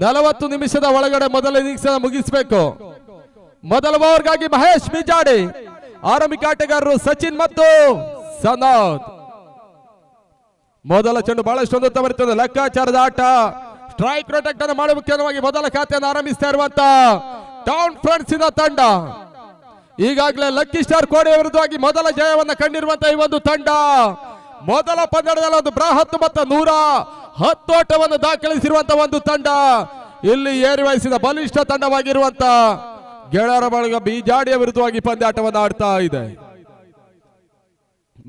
40 ನಿಮಿಷದ ಒಳಗಡೆ ಮೊದಲ ಇನ್ನಿಂಗ್ಸ್ ಮುಗಿಸಬೇಕು. ಮೊದಲ ಓವರ್ಗಾಗಿ ಮಹೇಶ್ ಬಿಜಾಡಿ, ಆರಂಭಿಕ ಆಟಗಾರರು ಸಚಿನ್ ಮತ್ತು ಸನಾದ್. ಮೊದಲ ಚೆಂಡು ಬಹಳಷ್ಟು ಬರುತ್ತದೆ. ಲೆಕ್ಕಾಚಾರದ ಆಟ, ಸ್ಟ್ರೈಕ್ ಪ್ರೊಟೆಕ್ಟ್ ಅನ್ನು ಮಾಡುವ ಮುಖ್ಯವಾಗಿ ಮೊದಲ ಖಾತೆಯನ್ನು ಆರಂಭಿಸ್ತಾ ಇರುವಂತ ಟೌನ್ ಫ್ರೆಂಡ್ಸ್ ಇನ ತಂಡ. ಈಗಾಗಲೇ ಲಕ್ಕಿ ಸ್ಟಾರ್ ಕೋಡಿ ವಿರುದ್ಧವಾಗಿ ಮೊದಲ ಜಯವನ್ನು ಕಂಡಿರುವಂತಹ ಈ ಒಂದು ತಂಡ ಮೊದಲ ಪಂದ್ಯದಲ್ಲಿ ಒಂದು ಬೃಹತ್ ಮತ್ತು 110 ಓಟವನ್ನು ದಾಖಲಿಸಿರುವಂತಹ ಒಂದು ತಂಡ. ಇಲ್ಲಿ ಏರಿ ವಹಿಸಿದ ಬಲಿಷ್ಠ ತಂಡವಾಗಿರುವಂತ ಗೆಳೆಯರ ಬಳಗ ಬಿಜಾಡಿಯ ವಿರುದ್ಧವಾಗಿ ಪಂದ್ಯಾಟವನ್ನು ಆಡ್ತಾ ಇದೆ.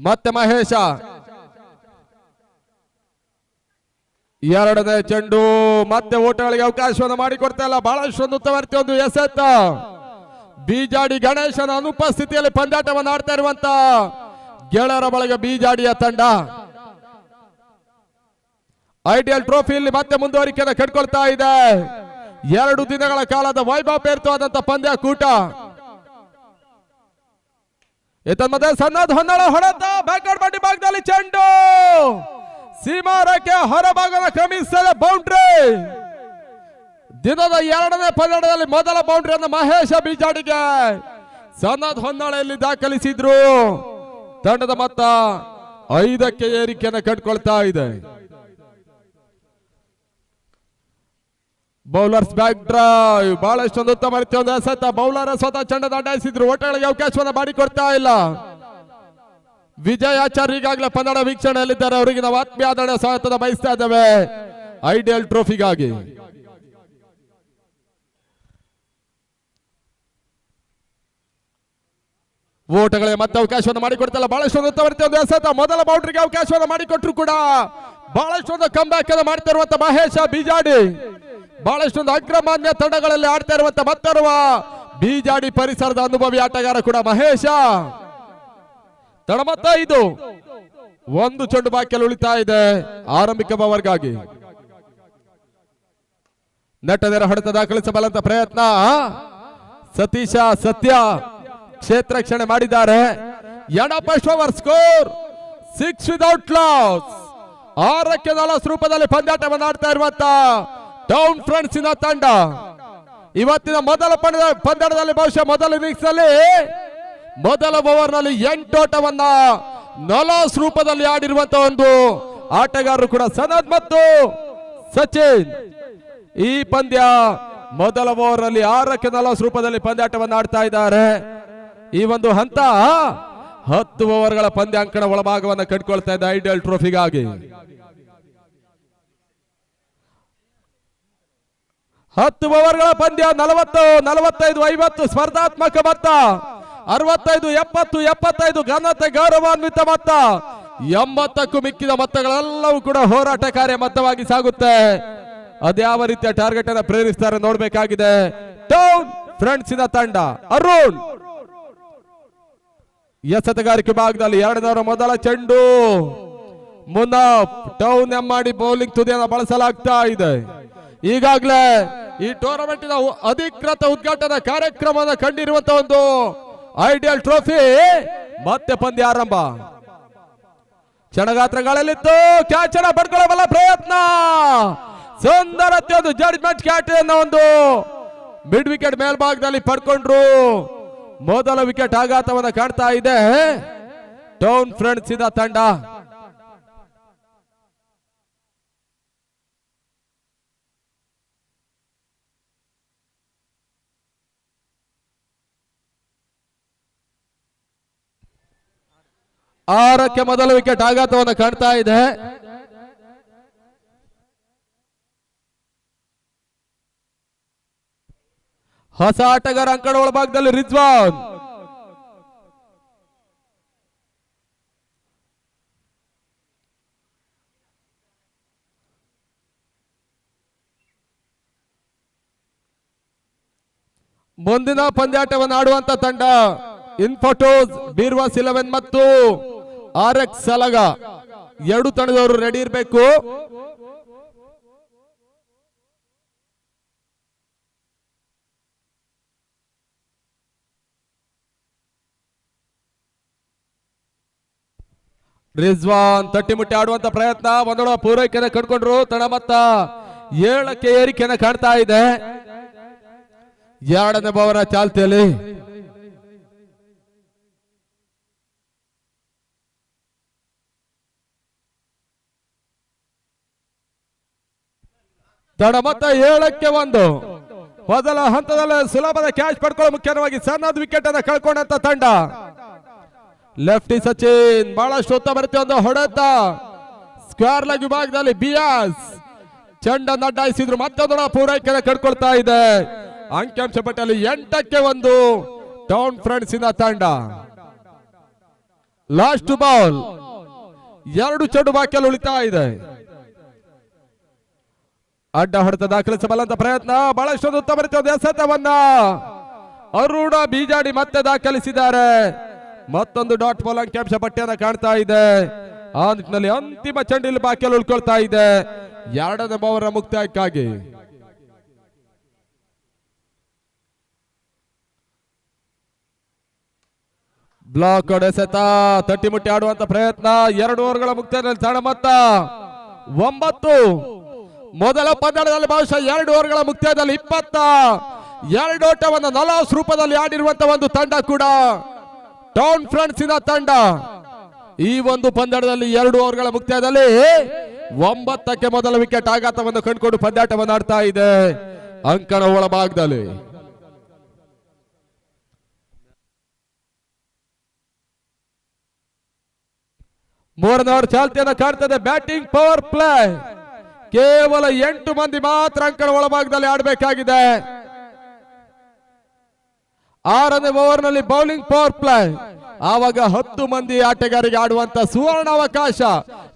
ಮತ್ತೆ ಮಹೇಶ ಎರಡನೇ ಚೆಂಡು, ಮತ್ತೆ ಓಟಗಳಿಗೆ ಅವಕಾಶವನ್ನು ಮಾಡಿಕೊಡ್ತಾ ಇಲ್ಲ. ಬಹಳಷ್ಟು ಒಂದು ಎಸೆತ. ಬಿಜಾಡಿ ಗಣೇಶನ ಅನುಪಸ್ಥಿತಿಯಲ್ಲಿ ಪಂದ್ಯಾಟವನ್ನು ಆಡ್ತಾ ಇರುವಂತ ಗೆಳೆಯರ ಬಳಗ ಬಿಜಾಡಿಯ ತಂಡ ಐಡಿಯಲ್ ಟ್ರೋಫಿಯಲ್ಲಿ ಮತ್ತೆ ಮುಂದುವರಿಕೆಯನ್ನು ಕಟ್ಕೊಳ್ತಾ ಇದೆ. 2 ದಿನಗಳ ಕಾಲದ ವೈಭವಪೇರಿತವಾದಂತ ಪಂದ್ಯ ಕೂಟ. ಮಧ್ಯೆ ಸನ್ನದ್ ಹೊನ್ನಳ ಹೊಡೆತ, ಬ್ಯಾಕ್ವರ್ಡ್ ಬಡ್ಡಿ ಭಾಗದಲ್ಲಿ ಚೆಂಡು ಸೀಮಾ ರೇಖೆ ಹೊರಭಾಗದ ಕ್ರಮಿಸಿದ ಬೌಂಡ್ರಿ. ದಿನದ 2ನೇ ಪಂದ್ಯದಲ್ಲಿ ಮೊದಲ ಬೌಂಡ್ರಿಯನ್ನು ಮಹೇಶ ಬಿಜಾಡಿಗೆ ಸನ್ನದ್ ಹೊನ್ನಾಳೆಯಲ್ಲಿ ದಾಖಲಿಸಿದ್ರು. ತಂಡದ ಮೊತ್ತ 5ಕ್ಕೆ ಏರಿಕೆಯನ್ನು ಕಟ್ಕೊಳ್ತಾ ಇದೆ. ಬೌಲರ್ಸ್ ಬ್ಯಾಕ್ ಡ್ರೈವ್, ಬಹಳಷ್ಟು ಉತ್ತಮ ರೀತಿಯ ಒಂದು ಎಸೆತ. ಬೌಲರ್ ಸ್ವತಃ ಚೆಂಡ ದಂಡಾಯಿಸಿದ್ರು, ಓಟಗಳಿಗೆ ಅವಕಾಶವನ್ನು ಮಾಡಿಕೊಡ್ತಾ ಇಲ್ಲ. ವಿಜಯ್ ಆಚಾರ್ಯ ಈಗಾಗಲೇ ಕನ್ನಡ ವೀಕ್ಷಣೆಯಲ್ಲಿದ್ದಾರೆ. ಅವರಿಗೆ ನಾವು ಆತ್ಮೀಯ ಆದರಣೆ ಸ್ವಾಗತ ಬಯಸ್ತಾ ಇದ್ದೇವೆ ಐಡಿಯಲ್ ಟ್ರೋಫಿಗಾಗಿ. ಓಟಗಳಿಗೆ ಮತ್ತೆ ಅವಕಾಶವನ್ನು ಮಾಡಿಕೊಡ್ತಲ್ಲ. ಬಹಳಷ್ಟು ಉತ್ತಮ ರೀತಿಯ ಒಂದು ಎಸೆತ. ಮೊದಲ ಬೌಂಡ್ರಿಗೆ ಅವಕಾಶವನ್ನು ಮಾಡಿಕೊಟ್ರು ಕೂಡ ಬಹಳಷ್ಟು ಕಮ್ ಬ್ಯಾಕ್ ಅನ್ನು ಮಾಡ್ತಾ ಇರುವಂತ ಮಹೇಶ ಬಿಜಾಡಿ, ಬಹಳಷ್ಟೊಂದು ಅಗ್ರಮಾನ್ಯ ತಂಡಗಳಲ್ಲಿ ಆಡ್ತಾ ಇರುವಂತ ಮತ್ತರುವ ಬಿಜಾಡಿ ಪರಿಸರದ ಅನುಭವಿ ಆಟಗಾರ ಕೂಡ ಮಹೇಶ. ತಡಮತ್ತ 5, 1 ಚೆಂಡು ಬಾಕಿಯಲ್ಲಿ ಉಳಿತಾ ಇದೆ ಆರಂಭಿಕ ಓವರ್ಗಾಗಿ. ನೆಟ್ಟದರ ಹೊಡೆತ ದಾಖಲಿಸಬಲ್ಲಂತ ಪ್ರಯತ್ನ. ಸತೀಶ ಸತ್ಯ ಕ್ಷೇತ್ರ ರಕ್ಷಣೆ ಮಾಡಿದ್ದಾರೆ. First over score 6 without loss. 6ಕ್ಕೆ 4 ರೂಪದಲ್ಲಿ ಪಂದ್ಯಾಟವನ್ನು ಆಡ್ತಾ ಇರುವಂತ ಟೌನ್ ಫ್ರೆಂಡ್ಸ್ ಇನ ತಂಡ ಇವತ್ತಿನ ಮೊದಲ ಪಂದ್ಯದಲ್ಲಿ ಬಹುಶಃ ಮೊದಲ ಇನ್ನಿಂಗ್ಸ್ ನಲ್ಲಿ ಮೊದಲ ಓವರ್ ನಲ್ಲಿ 8 ಓಟವನ್ನ 40 ರೂಪದಲ್ಲಿ ಆಡಿರುವಂತಹ ಒಂದು ಆಟಗಾರರು ಕೂಡ ಸನದ್ ಮತ್ತು ಸಚಿನ್. ಈ ಪಂದ್ಯ ಮೊದಲ ಓವರ್ ನಲ್ಲಿ 6ಕ್ಕೆ 40 ರೂಪದಲ್ಲಿ ಪಂದ್ಯಾಟವನ್ನು ಆಡ್ತಾ ಇದ್ದಾರೆ. ಈ ಒಂದು ಹಂತ 10 ಓವರ್ಗಳ ಪಂದ್ಯಾಂಕಣ ಒಳಭಾಗವನ್ನು ಕಟ್ಕೊಳ್ತಾ ಇದೆ ಐಡಿಯಲ್ ಟ್ರೋಫಿಗಾಗಿ. 10 ಓವರ್ಗಳ ಪಂದ್ಯ 40, 45, 50 ಸ್ಪರ್ಧಾತ್ಮಕ ಮೊತ್ತ. 65, 70, 75 ಘನತೆ ಗೌರವಾನ್ವಿತ ಮೊತ್ತ. 80ಕ್ಕೂ ಮಿಕ್ಕಿದ ಮೊತ್ತಗಳೆಲ್ಲವೂ ಕೂಡ ಹೋರಾಟಕಾರ್ಯ ಮೊತ್ತವಾಗಿ ಸಾಗುತ್ತೆ. ಅದ್ಯಾವ ರೀತಿಯ ಟಾರ್ಗೆಟ್ ಅನ್ನು ಪ್ರೇರಿಸ್ತಾರೆ ನೋಡಬೇಕಾಗಿದೆ ಟೌನ್ ಫ್ರೆಂಡ್ಸ್ ಇನ ತಂಡ. ಅರುಣ್ ಎಸೆತಗಾರಿಕೆ ಭಾಗದಲ್ಲಿ 2ನೇ ಮೊದಲ ಚೆಂಡು. ಮುನಾಫ್ ಟೌನ್ ಮಾಡಿ ಬೌಲಿಂಗ್ ತುದಿಯನ್ನು ಬಳಸಲಾಗ್ತಾ ಇದೆ. ಈಗಾಗಲೇ ಈ ಟೂರ್ನಮೆಂಟಿನ ಅಧಿಕೃತ ಉದ್ಘಾಟನಾ ಕಾರ್ಯಕ್ರಮವನ್ನು ಕಂಡಿರುವಂತಹ ಒಂದು ಐಡಿಯಲ್ ಟ್ರೋಫಿ ಮತ್ತೆ ಪಂದ್ಯ ಆರಂಭ. ಕ್ಷಣಗಾತ್ರಗಳಲ್ಲಿತ್ತು, ಕ್ಯಾಚ್ ಅನ್ನು ಪಡ್ಕೊಳ್ಳಬಲ್ಲ ಪ್ರಯತ್ನ. ಸುಂದರತೆ ಒಂದು ಜಡ್ಜ್ಮೆಂಟ್ ಕ್ಯಾಚ್ ಅನ್ನು ಒಂದು ಮಿಡ್ ವಿಕೆಟ್ ಮೇಲ್ಭಾಗದಲ್ಲಿ ಪಡ್ಕೊಂಡ್ರು. ಮೊದಲ ವಿಕೆಟ್ ಆಘಾತವನ್ನು ಕಾಣ್ತಾ ಇದೆ ಟೌನ್ ಫ್ರೆಂಡ್ಸ್ ಇದ ತಂಡ. ಆರಕ್ಕೆ ಮೊದಲ ವಿಕೆಟ್ ಆಘಾತವನ್ನು ಕಾಣ್ತಾ ಇದೆ. ಹೊಸ ಆಟಗಾರ ಅಂಕಣ ಒಳಭಾಗದಲ್ಲಿ ರಿಜ್ವಾನ್. ಮುಂದಿನ ಪಂದ್ಯಾಟವನ್ನು ಆಡುವಂತ ತಂಡ ಇನ್ಫೋಟೋಸ್ ಬೀರ್ವಾಸ್ 11 ಮತ್ತು RX ಸಲಗ. 2 ತಂಡದವರು ರೆಡಿ ಇರಬೇಕು. ರಿಜ್ವಾನ್ ತಟ್ಟಿಮುಟ್ಟಿ ಆಡುವಂತ ಪ್ರಯತ್ನ, ಒಂದೊಳ ಪೂರೈಕೆಯನ್ನು ಕಟ್ಕೊಂಡ್ರು. ತಡ ಮತ್ತ 7ಕ್ಕೆ ಏರಿಕೆಯನ್ನು ಕಾಣ್ತಾ ಇದೆ. ಎರಡನೇ ಓವರ್ ಚಾಲ್ತಿಯಲ್ಲಿ ತಡ ಮೊತ್ತ 7ಕ್ಕೆ 1. ಮೊದಲ ಹಂತದಲ್ಲಿ ಸುಲಭದ ಕ್ಯಾಚ್ ಪಡ್ಕೊಳ್ಳೋ ಮುಖ್ಯವಾಗಿ ಸಣ್ಣದ ವಿಕೆಟ್ ಅನ್ನು ಕಳ್ಕೊಂಡಂತ ತಂಡ. ಲೆಫ್ಟಿ ಸಚಿನ್ ಬಹಳಷ್ಟು ಉತ್ತಮ ರೀತಿಯ ಒಂದು ಹೊಡೆತ. ಸ್ಕ್ವೇರ್ ಲೆಗ್ ವಿಭಾಗದಲ್ಲಿ ಬಿಯಾಸ್ ಚೆಂಡನ್ನು ಅಡ್ಡಾಯಿಸಿದ್ರು. ಮತ್ತೊಂದು ಪೂರೈಕೆಯನ್ನು ಕಳ್ಕೊಳ್ತಾ ಇದೆ. ಅಂಕಿಅಂಶ ಪಟ್ಟಿಯಲ್ಲಿ 8ಕ್ಕೆ 1 ಟೌನ್ ಫ್ರೆಂಡ್ಸ್ ಇಂದ ತಂಡ. ಲಾಸ್ಟ್ ಬಾಲ್ 2 ಚೆಂಡು ಬಾಕಿಯಲ್ಲಿ ಉಳಿತಾ ಇದೆ. ಅಡ್ಡ ಹೊಡೆತ ದಾಖಲಿಸಬಲ್ಲಂತ ಪ್ರಯತ್ನ. ಬಹಳಷ್ಟು ಉತ್ತಮ ರೀತಿಯ ಎಸೆತವನ್ನ ಅರುಣ ಬೀಜಾಡಿ ಮತ್ತೆ ದಾಖಲಿಸಿದ್ದಾರೆ. ಮತ್ತೊಂದು ಡಾಟ್ ಬಾಲ್ ಅಂಕಿಅಂಶ ಪಟ್ಟಿಯನ್ನು ಕಾಣ್ತಾ ಇದೆ. ಆ ನಿಟ್ಟಿನಲ್ಲಿ ಅಂತಿಮ ಚೆಂಡಿಲ್ಲಿ ಬಾಕಿಯಲ್ಲಿ ಉಳ್ಕೊಳ್ತಾ ಇದೆ. ಎರಡನೇ ಓವರ್ ಮುಕ್ತಾಯಕ್ಕಾಗಿ ಬ್ಲಾಕ್ ಎಸೆತ ತಟ್ಟಿ ಮುಟ್ಟಿ ಆಡುವಂತ ಪ್ರಯತ್ನ. 2 ಓವರ್ಗಳ ಮುಕ್ತಾಯದಲ್ಲಿ ತಂಡ ಮೊತ್ತ 9. ಮೊದಲ ಪಂದ್ಯದಲ್ಲಿ ಬಹುಶಃ 2 ಓವರ್ಗಳ ಮುಕ್ತಾಯದಲ್ಲಿ 22 ಓಟವನ್ನು 40 ರೂಪದಲ್ಲಿ ಆಡಿರುವಂತಹ ಒಂದು ತಂಡ ಕೂಡ ಟೌನ್ ಫ್ರೆಂಡ್ಸ್ ಇನ ತಂಡ. ಈ ಒಂದು ಪಂದ್ಯದಲ್ಲಿ 2 ಓವರ್ಗಳ ಮುಕ್ತಾಯದಲ್ಲಿ 9ಕ್ಕೆ ಮೊದಲ ವಿಕೆಟ್ ಆಘಾತವನ್ನು ಕಂಡುಕೊಂಡು ಪಂದ್ಯಾಟವನ್ನು ಆಡ್ತಾ ಇದೆ ಅಂಕಣ ಒಳಭಾಗದಲ್ಲಿ. ಮೂರನೇ ಓವರ್ ಚಾಲ್ತಿಯನ್ನು ಕಾಡ್ತದೆ. ಬ್ಯಾಟಿಂಗ್ ಪವರ್ ಪ್ಲೇ ಕೇವಲ 8 ಮಂದಿ ಮಾತ್ರ ಅಂಕಣ ಒಳಭಾಗದಲ್ಲಿ ಆಡಬೇಕಾಗಿದೆ. 6ನೇ ಓವರ್ನಲ್ಲಿ ಬೌಲಿಂಗ್ ಪವರ್ ಪ್ಲೇ. ಆವಾಗ 10 ಮಂದಿ ಆಟಗಾರರಿಗೆ ಆಡುವಂತ ಸುವರ್ಣ ಅವಕಾಶ.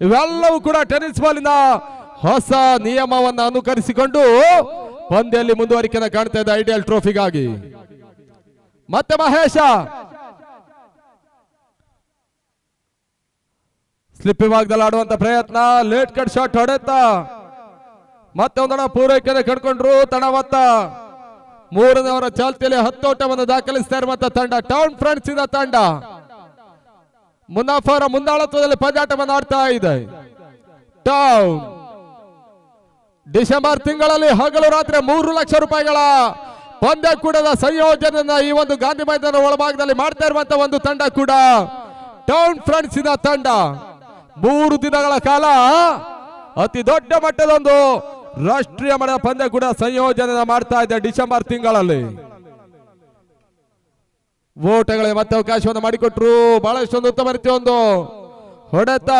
ಇವೆಲ್ಲವೂ ಕೂಡ ಟೆನ್ನಿಸ್ ಬಾಲಿನ ಹೊಸ ನಿಯಮವನ್ನು ಅನುಕರಿಸಿಕೊಂಡು ಪಂದ್ಯದಲ್ಲಿ ಮುಂದುವರಿಕೆಯನ್ನು ಕಾಣ್ತಾ ಇದೆ ಐಡಿಯಲ್ ಟ್ರೋಫಿಗಾಗಿ. ಮತ್ತೆ ಮಹೇಶ ಸ್ಲಿಪ್ ವಿಭಾಗದಲ್ಲಿ ಆಡುವಂತ ಪ್ರಯತ್ನ. ಲೇಟ್ ಕಟ್ ಶಾಟ್ ಹೊಡೆತ. ಮತ್ತೆ ಒಂದಣ ಪೂರೈಕೆಯನ್ನು ಕಂಡುಕೊಂಡ್ರು ತಡ ಮೊತ್ತ. 3ನೇ ಓವರ್ ಚಾಲ್ತಿಯಲ್ಲಿ 10 ಓಟವನ್ನು ದಾಖಲಿಸ್ತಾ ಇರುವಂತ ತಂಡ ಟೌನ್ ಫ್ರೆಂಡ್ಸ್ ಇಂದ ತಂಡ. ಮುನಾಫ್ ಅವರ ಮುಂದಾಳತ್ವದಲ್ಲಿ ಪಂದ್ಯಾಟವನ್ನು ಆಡ್ತಾ ಇದೆ ಟೌನ್. ಡಿಸೆಂಬರ್ ತಿಂಗಳಲ್ಲಿ ಹಗಲು ರಾತ್ರಿ 3 ಲಕ್ಷ ರೂಪಾಯಿಗಳ ಪಂದ್ಯ ಕೂಡದ ಸಂಯೋಜನೆಯನ್ನ ಈ ಒಂದು ಗಾಂಧಿ ಮೈದಾನ ಒಳಭಾಗದಲ್ಲಿ ಮಾಡ್ತಾ ಇರುವಂತ ಒಂದು ತಂಡ ಕೂಡ ಟೌನ್ ಫ್ರೆಂಡ್ಸ್ ಇನ ತಂಡ. 3 ದಿನಗಳ ಕಾಲ ಅತಿ ದೊಡ್ಡ ಮಟ್ಟದ ಒಂದು ರಾಷ್ಟ್ರೀಯ ಮಟ್ಟದ ಪಂದ್ಯ ಕೂಡ ಸಂಯೋಜನೆ ಮಾಡ್ತಾ ಇದೆ ಡಿಸೆಂಬರ್ ತಿಂಗಳಲ್ಲಿ. ಓಟಗಳಿಗೆ ಮತ್ತೆ ಅವಕಾಶವನ್ನು ಮಾಡಿಕೊಟ್ರು. ಬಹಳಷ್ಟೊಂದು ಉತ್ತಮ ರೀತಿಯ ಒಂದು ಹೊಡೆತ.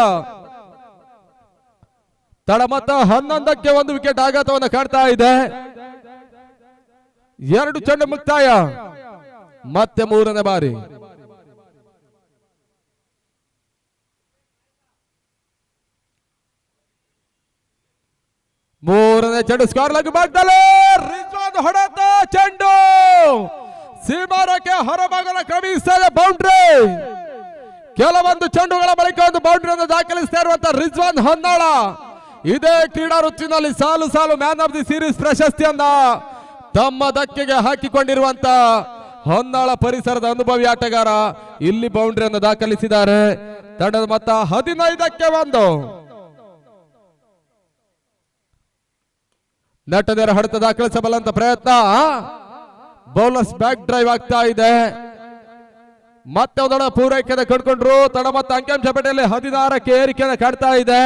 ತಡ ಮೊತ್ತ 11ಕ್ಕೆ 1 ವಿಕೆಟ್ ಆಘಾತವನ್ನು ಕಾಡ್ತಾ ಇದೆ. 2 ಚೆಂಡು ಮುಕ್ತಾಯ. ಮತ್ತೆ 3ನೇ ಬಾರಿ ಚೆಂಡು ಸ್ಕೋರ್ ಲೆಗ್ ಭಾಗದಲ್ಲಿ ರಿಜ್ವಾನ್ ಹೊಡೆತ. ಚೆಂಡು ಸೀಮಾರಕ್ಕೆ ಹೊರಭಾಗದ ಕ್ರಮಿಸ್ತಾರೆ. ಬೌಂಡ್ರಿ. ಕೆಲವೊಂದು ಚೆಂಡುಗಳ ಬಳಿಕ ಒಂದು ಬೌಂಡ್ರಿಯನ್ನು ದಾಖಲಿಸ್ತಾ ಇರುವಂತಹ ರಿಜ್ವಾನ್ ಹೊನ್ನಾಳ ಇದೇ ಕ್ರೀಡಾ ಋತುವಿನಲ್ಲಿ ಸಾಲು ಸಾಲು ಮ್ಯಾನ್ ಆಫ್ ದಿ ಸೀರೀಸ್ ಪ್ರಶಸ್ತಿಯನ್ನ ತಮ್ಮ ದಕ್ಕೆಗೆ ಹಾಕಿಕೊಂಡಿರುವಂತ ಹೊನ್ನಾಳ ಪರಿಸರದ ಅನುಭವಿ ಆಟಗಾರ ಇಲ್ಲಿ ಬೌಂಡ್ರಿಯನ್ನು ದಾಖಲಿಸಿದ್ದಾರೆ. ತಂಡದ ಮೊತ್ತ 15ಕ್ಕೆ 1. ನಟನೆರ ಹೊಡೆತ ದಾಖಲಿಸಬಲ್ಲಂತ ಪ್ರಯತ್ನ. ಬೌಲರ್ಸ್ ಬ್ಯಾಕ್ ಡ್ರೈವ್ ಆಗ್ತಾ ಇದೆ. ಮತ್ತೆ ಒಂದೊಡ ಪೂರೈಕೆಯನ್ನು ಕಂಡುಕೊಂಡ್ರು. ತಡ ಮತ್ತು ಅಂಕಿಅಂಶ ಪಟ್ಟಿಯಲ್ಲಿ 16ಕ್ಕೆ ಏರಿಕೆಯನ್ನು ಕಾಡ್ತಾ ಇದೆ.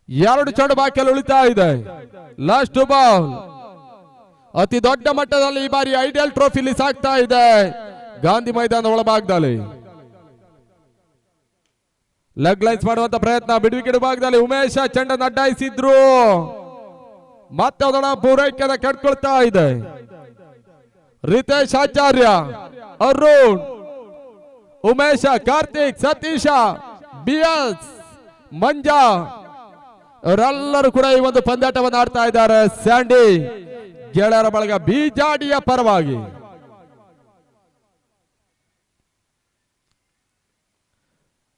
2 ಚೆಂಡು ಬಾಕಿಯಲ್ಲಿ ಉಳಿತಾ ಇದೆ. Last ball. ಅತಿ ದೊಡ್ಡ ಮಟ್ಟದಲ್ಲಿ ಈ ಬಾರಿ ಐಡಿಯಲ್ ಟ್ರೋಫಿಲಿ ಸಾಗ್ತಾ ಇದೆ ಗಾಂಧಿ ಮೈದಾನ ಒಳಭಾಗದಲ್ಲಿ. ಲೆಗ್ ಲೈನ್ಸ್ ಮಾಡುವಂತ ಪ್ರಯತ್ನ. ಬಿಡುವಿಕೆಡು ಭಾಗದಲ್ಲಿ ಉಮೇಶ ಚೆಂಡನ್ನು ಅಡ್ಡಾಯಿಸಿದ್ರು. ಮತ್ತೆ ಅದನ್ನ ಪೂರೈಕೆಯನ್ನು ಕೆಡ್ಕೊಳ್ತಾ ಇದೆ. ರಿತೇಶ್ ಆಚಾರ್ಯ, ಅರುಣ್, ಉಮೇಶ, ಕಾರ್ತಿಕ್, ಸತೀಶ, ಬಿಎಸ್, ಮಂಜಾ ಅವರೆಲ್ಲರೂ ಕೂಡ ಈ ಒಂದು ಪಂದ್ಯಾಟವನ್ನು ಆಡ್ತಾ ಇದ್ದಾರೆ. ಸ್ಯಾಂಡಿ ಗೆಳೆಯರ ಬಳಗ ಬೀಜಾಡಿಯ ಪರವಾಗಿ.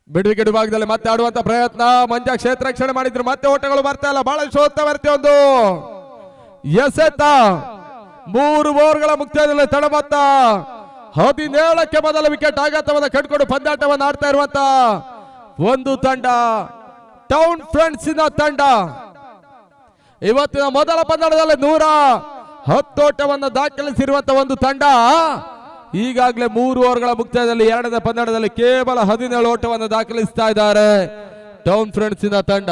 ಬಿಡುವಿಕೆಡು ಭಾಗದಲ್ಲಿ ಮತ್ತೆ ಆಡುವಂತ ಪ್ರಯತ್ನ. ಮಂಜಾ ಕ್ಷೇತ್ರ ರಕ್ಷಣೆ ಮಾಡಿದ್ರು. ಮತ್ತೆ ಓಟಗಳು ಬರ್ತಾ ಇಲ್ಲ. ಬಹಳ ಶೋಧ ಬರ್ತೆ ಒಂದು ಎಸೆತ. 3 ಓವರ್ಗಳ ಮುಕ್ತಾಯದಲ್ಲಿ ತಡ ಮೊತ್ತ 17ಕ್ಕೆ ಮೊದಲ ವಿಕೆಟ್ ಆಘಾತವನ್ನು ಕಂಡುಕೊಂಡು ಪಂದ್ಯಾಟವನ್ನು ಆಡ್ತಾ ಇರುವಂತ ಒಂದು ತಂಡ ಟೌನ್ ಫ್ರೆಂಡ್ಸ್ ಇನ ತಂಡ. ಇವತ್ತಿನ ಮೊದಲ ಪಂದ್ಯದಲ್ಲಿ 110 ಓಟವನ್ನು ದಾಖಲಿಸಿರುವಂತಹ ಒಂದು ತಂಡ ಈಗಾಗಲೇ 3 ಓವರ್ಗಳ ಮುಕ್ತಾಯದಲ್ಲಿ ಎರಡನೇ ಪಂದ್ಯದಲ್ಲಿ ಕೇವಲ 17 ಓಟವನ್ನು ದಾಖಲಿಸ್ತಾ ಇದ್ದಾರೆ ಟೌನ್ ಫ್ರೆಂಡ್ಸ್ ಇಂದ ತಂಡ.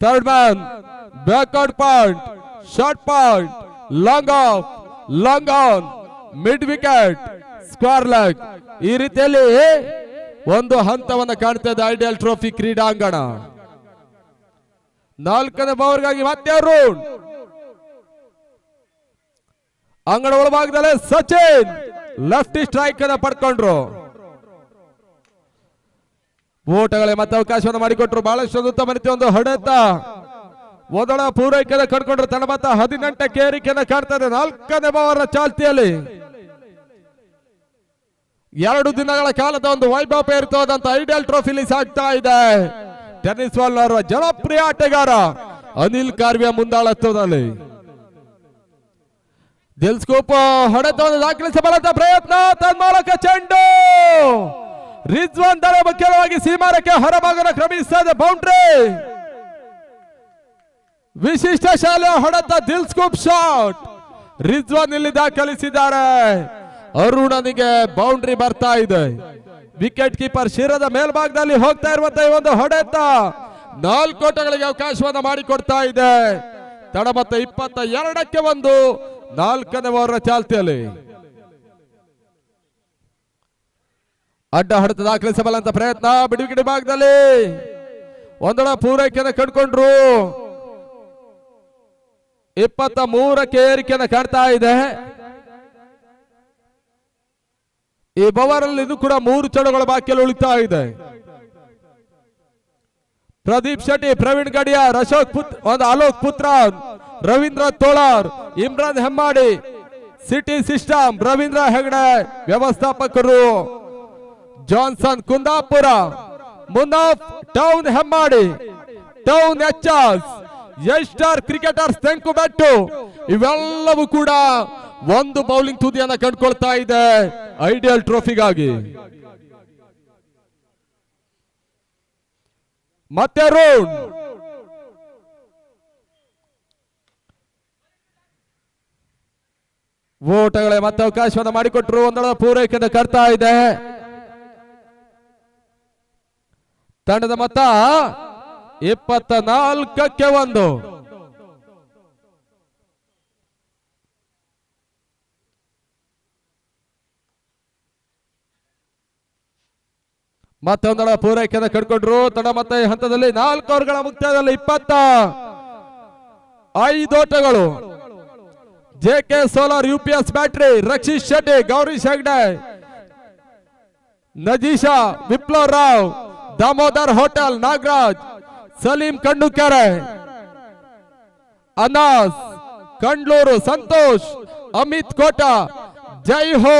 Third man ಬ್ಯಾಕ್ಔಟ್ point, short point, long of, long on, mid wicket, square leg, ಈ ರೀತಿಯಲ್ಲಿ ಒಂದು ಹಂತವನ್ನು ಕಾಣ್ತಾ ಇದೆ ಐಡಿಯಲ್ ಟ್ರೋಫಿ ಕ್ರೀಡಾಂಗಣ. 4ನೇ ಓವರ್ಗಾಗಿ ಮತ್ತೆ ರೂನ್ ಅಂಗಣ ಒಳಭಾಗದಲ್ಲಿ ಸಚಿನ್ ಲೆಫ್ಟ್ ಸ್ಟ್ರೈಕ್ ಅನ್ನು ಪಡ್ಕೊಂಡ್ರು. ಓಟಗಳೇ ಮತ್ತೆ ಅವಕಾಶವನ್ನು ಮಾಡಿಕೊಟ್ರು. ಬಹಳಷ್ಟು ಉತ್ತಮ ರೀತಿಯ ಒಂದು ಹೊಡೆತ ಮೊದಲ ಪೂರೈಕೆಯನ್ನು ಕಂಡುಕೊಂಡ್ರು. ತನ್ನ ಮತ್ತ 18ಕ್ಕೆ ಏರಿಕೆಯನ್ನು ಕಾಣ್ತಾ ಇದೆ 4ನೇ ಓವರ್ ಚಾಲ್ತಿಯಲ್ಲಿ. 2 ದಿನಗಳ ಕಾಲದ ಒಂದು ವೈಭವಪೇರಿತವಾದಂತ ಐಡಿಯಲ್ ಟ್ರೋಫಿಲಿ ಸಾಗ್ತಾ ಇದೆ. ಟೆನ್ನಿಸ್ ಬಾಲ್ ಆಡುವ ಜನಪ್ರಿಯ ಆಟಗಾರ ಅನಿಲ್ ಕಾರ್ವಿಯ ಮುಂದಾಳತ್ವದಲ್ಲಿ ದಿಲ್ ಸ್ಕೂಪ್ ಹೊಡೆತವನ್ನು ದಾಖಲಿಸಬಲ್ಲಂತ ಪ್ರಯತ್ನ, ತನ್ಮೂಲಕ ಚೆಂಡು ರಿಜ್ವಾನ್ ದರ ಮುಖ್ಯವಾಗಿ ಸೀಮಾರಕ್ಕೆ ಹೊರಭಾಗನ ಕ್ರಮಿಸ್ತಾ ಇದೆ. ಬೌಂಡ್ರಿ, ವಿಶಿಷ್ಟ ಶಾಲೆಯ ಹೊಡೆತ, ದಿಲ್ ಸ್ಕೂಪ್ ಶಾಟ್ ರಿಜ್ವಾನ್ ಇಲ್ಲಿ ದಾಖಲಿಸಿದ್ದಾರೆ. ಅರುಣನಿಗೆ ಬೌಂಡ್ರಿ ಬರ್ತಾ ಇದೆ. ವಿಕೆಟ್ ಕೀಪರ್ ಶಿರದ ಮೇಲ್ಭಾಗದಲ್ಲಿ ಹೋಗ್ತಾ ಇರುವಂತಹ ಈ ಒಂದು ಹೊಡೆತ 4 ಓಟಗಳಿಗೆ ಅವಕಾಶವನ್ನು ಮಾಡಿಕೊಡ್ತಾ ಇದೆ. ತಡ ಮತ್ತೆ 22ಕ್ಕೆ ಒಂದು 4ನೇ ಓವರ್ ಚಾಲ್ತಿಯಲ್ಲಿ ಅಡ್ಡ ಹೊಡೆತ ದಾಖಲಿಸಬಲ್ಲಂತ ಪ್ರಯತ್ನ, ಬಿಡುಗಡೆ ಭಾಗದಲ್ಲಿ ಒಂದೊಳ ಪೂರೈಕೆಯನ್ನು ಕಂಡುಕೊಂಡ್ರು. 23ಕ್ಕೆ ಏರಿಕೆಯನ್ನು ಕಾಣ್ತಾ ಇದೆ. ಈ ಓವರ್ ಅಲ್ಲಿ ಇದು ಕೂಡ 3 ಚಳುಗಳ ಬಾಕಿಯಲ್ಲಿ ಉಳಿತಾ ಇದೆ. ಪ್ರದೀಪ್ ಶೆಟ್ಟಿ, ಪ್ರವೀಣ್ ಗಡಿಯಾರ್, ಅಲೋಕ್ ಪುತ್ರನ್, ರವೀಂದ್ರ ತೋಳಾರ್, ಇಮ್ರಾನ್ ಹೆಮ್ಮಾಡಿ, ಸಿಟಿ ಸಿಸ್ಟಮ್ ರವೀಂದ್ರ ಹೆಗಡೆ ವ್ಯವಸ್ಥಾಪಕರು, Johnson Kundapura, Munaf town Hemmadi, town HS, ಯಸ್ಟಾರ್ ಕ್ರಿಕೆಟರ್ಸ್ ತೆಂಕುಬೆಟ್ಟು, ಇವೆಲ್ಲವೂ ಕೂಡ ಒಂದು ಬೌಲಿಂಗ್ ತುದಿಯನ್ನ ಕಂಡುಕೊಳ್ತಾ ಇದೆ ಐಡಿಯಲ್ ಟ್ರೋಫಿಗಾಗಿ. ಮತ್ತೆ ರೂನ್ ಓಟಗಳೇ ಮತ್ತೆ ಅವಕಾಶವನ್ನು ಮಾಡಿಕೊಟ್ರು. ಒಂದಳ ಪೂರೈಕೆಯನ್ನು ಕರ್ತಾ ಇದೆ. ತಂಡದ ಮೊತ್ತ 24ಕ್ಕೆ 1. ಮತ್ತೊಂದಳ ಪೂರೈಕೆಯನ್ನು ಕಂಡುಕೊಂಡ್ರು. ತಂಡ ಮತ್ತೆ ಹಂತದಲ್ಲಿ 4 ಓವರ್ಗಳ ಮುಕ್ತಾಯದಲ್ಲಿ 25 ಓಟಗಳು. JK solar, UPS battery, Rakshit Shetty, Gowrish Hegde, Najeesha, Viplav Rao, Damodar hotel, Nagaraj, Saleem Kannukere, Anas Kandlur, Santosh, Amit Kota, Jai Ho,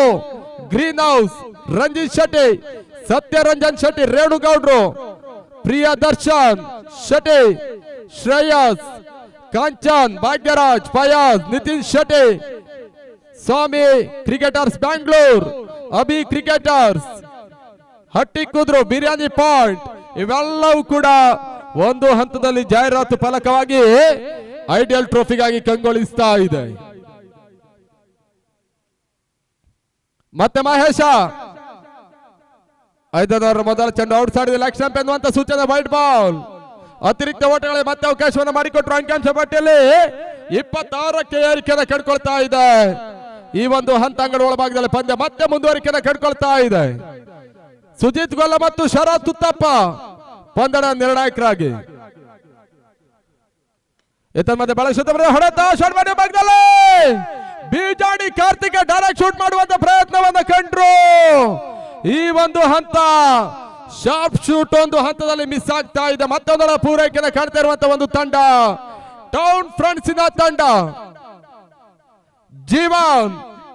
green house, Ranjit Shetty, Satyaranjan Shetty, ರೇಣುಗೌಡ್ರು, Priyadarshan Shetty, Shreyas, Kanchan, Bhagyaraj, Fayaz, Nitin Shetty, Swami cricketers Bangalore, Abhi cricketers, Hatti Kudru, biryani point, ಇವೆಲ್ಲವೂ ಕೂಡ ಒಂದು ಹಂತದಲ್ಲಿ ಜಾಹೀರಾತು ಫಲಕವಾಗಿ ಐಡಿಯಲ್ ಟ್ರೋಫಿಗಾಗಿ ಕಂಗೊಳಿಸ್ತಾ ಇದೆ. ಮತ್ತೆ ಮಹೇಶ 5ನೇ ಓವರ್ ಮೊದಲ ಚೆಂಡು ಔಟ್ ಸೈಡ್ ಲೆಗ್ ಸ್ಟಂಪ್ ಎನ್ನುವಂತ ಸೂಚನೆ, ವೈಡ್ ಬಾಲ್. ಅತಿರಿಕ್ತ ಓಟಗಳಿಗೆ ಮತ್ತೆ ಅವಕಾಶವನ್ನು ಮಾಡಿಕೊಟ್ರು. ಅಂಕಿಅಂಶ ಪಟ್ಟಿಯಲ್ಲಿ 26ಕ್ಕೆ ಏರಿಕೆಯನ್ನು ಕಂಡುಕೊಳ್ತಾ ಇದೆ. ಈ ಒಂದು ಹಂತ ಅಂಗಡ ಒಳಭಾಗದಲ್ಲಿ ಪಂದ್ಯ ಮತ್ತೆ ಮುಂದುವರಿಕೆಯನ್ನು ಕಂಡುಕೊಳ್ತಾ ಇದೆ. ಸುಜಿತ್ ಗೊಲ್ಲ ಮತ್ತು ಶರತ್ ಉತ್ತಪ್ಪ ಪಂದ್ಯದ ನಿರ್ಣಾಯಕರಾಗಿ. ಮಧ್ಯೆ ಬಹಳ ಶುದ್ಧ ಹೊಡೆತ, ಶಾಟ್ ಮಾಡಿ ಭಾಗದಲ್ಲಿ ಬಿಜಾಡಿ ಕಾರ್ತಿಕ್ ಡೈರೆಕ್ಟ್ ಶೂಟ್ ಮಾಡುವಂತ ಪ್ರಯತ್ನವನ್ನು ಕಂಡ್ರು. ಈ ಒಂದು ಹಂತ ಶಾರ್ಪ್ ಶೂಟ್ ಒಂದು ಹಂತದಲ್ಲಿ ಮಿಸ್ ಆಗ್ತಾ ಇದೆ. ಮತ್ತೊಂದರ ಪೂರೈಕೆಯನ್ನು ಕಾಣ್ತಾ ಇರುವಂತಹ ಒಂದು ತಂಡ ಟೌನ್ ಫ್ರೆಂಡ್ಸ್ ಇನ ತಂಡ. ಜೀವನ್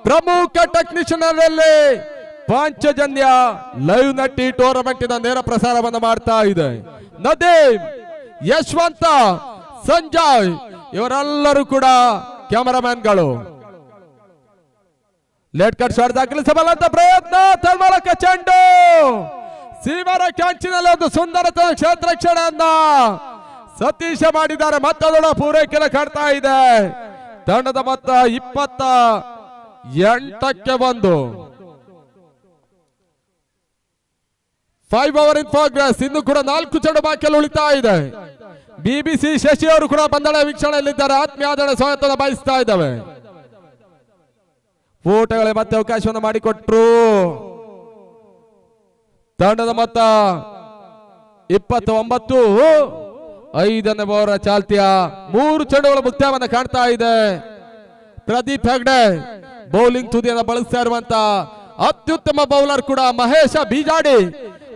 ಪ್ರಮುಖ ಟೆಕ್ನಿಷಿಯನ್ ಅಲ್ಲಿ ಪಾಂಚಜನ್ಯ ಲೈವ್ ನಟಿ ಟೂರ್ನಮೆಂಟ್ ಇನ ನೇರ ಪ್ರಸಾರವನ್ನು ಮಾಡ್ತಾ ಇದೆ. ನದೀಮ್, ಯಶವಂತ, ಸಂಜಯ್ ಇವರೆಲ್ಲರೂ ಕೂಡ ಕ್ಯಾಮರಾಮನ್ಗಳು. ಲೇಟ್ ಕಟ್ ಶಾಟ್ ದಾಖಲಿಸಬಲ್ಲಂತ ಪ್ರಯತ್ನ, ತನ್ಮೂಲಕ ಚೆಂಡು ಸೀಮರ ಕ್ಯಾಂಚಿನಲ್ಲಿ ಒಂದು ಸುಂದರತೆ ಕ್ಷೇತ್ರ ರಕ್ಷಣೆಯನ್ನ ಸತೀಶ ಮಾಡಿದ್ದಾರೆ. ಮತ್ತದೊಳ ಪೂರೈಕೆ ಕಾಡ್ತಾ ಇದೆ. ತಂಡದ ಮೊತ್ತ 28ಕ್ಕೆ 1. 5 ಓವರ್ ಇನ್ ಪ್ರೋಗ್ರೆಸ್. ಇನ್ನು ಕೂಡ 4 ಚೆಂಡು ಬಾಕಿಯಲ್ಲಿ ಉಳಿತಾ ಇದೆ. ಬಿಬಿಸಿ ಶಶಿ ಅವರು ಕೂಡ ಪಂದ್ಯ ವೀಕ್ಷಣೆಯಲ್ಲಿದ್ದಾರೆ. ಆತ್ಮೀಯ ಆದರಣೆ ಸ್ವಾಗತ ಬಯಸ್ತಾ ಇದ್ದಾವೆ. ಫೋಟೋಗಳೇ ಮತ್ತೆ ಅವಕಾಶವನ್ನು ಮಾಡಿಕೊಟ್ರು. ತಂಡದ ಮೊತ್ತ 29. 5ನೇ ಓವರ್ ಚಾಲ್ತಿಯ 3 ಚೆಂಡುಗಳ ಮುಕ್ತಾಯವನ್ನು ಕಾಣ್ತಾ ಇದೆ. ಪ್ರದೀಪ್ ಹೆಗ್ಡೆ ಬೌಲಿಂಗ್ ತುದಿಯನ್ನು ಬಳಸ್ತಾ ಇರುವಂತ ಅತ್ಯುತ್ತಮ ಬೌಲರ್ ಕೂಡ. ಮಹೇಶ ಬೀಜಾಡಿ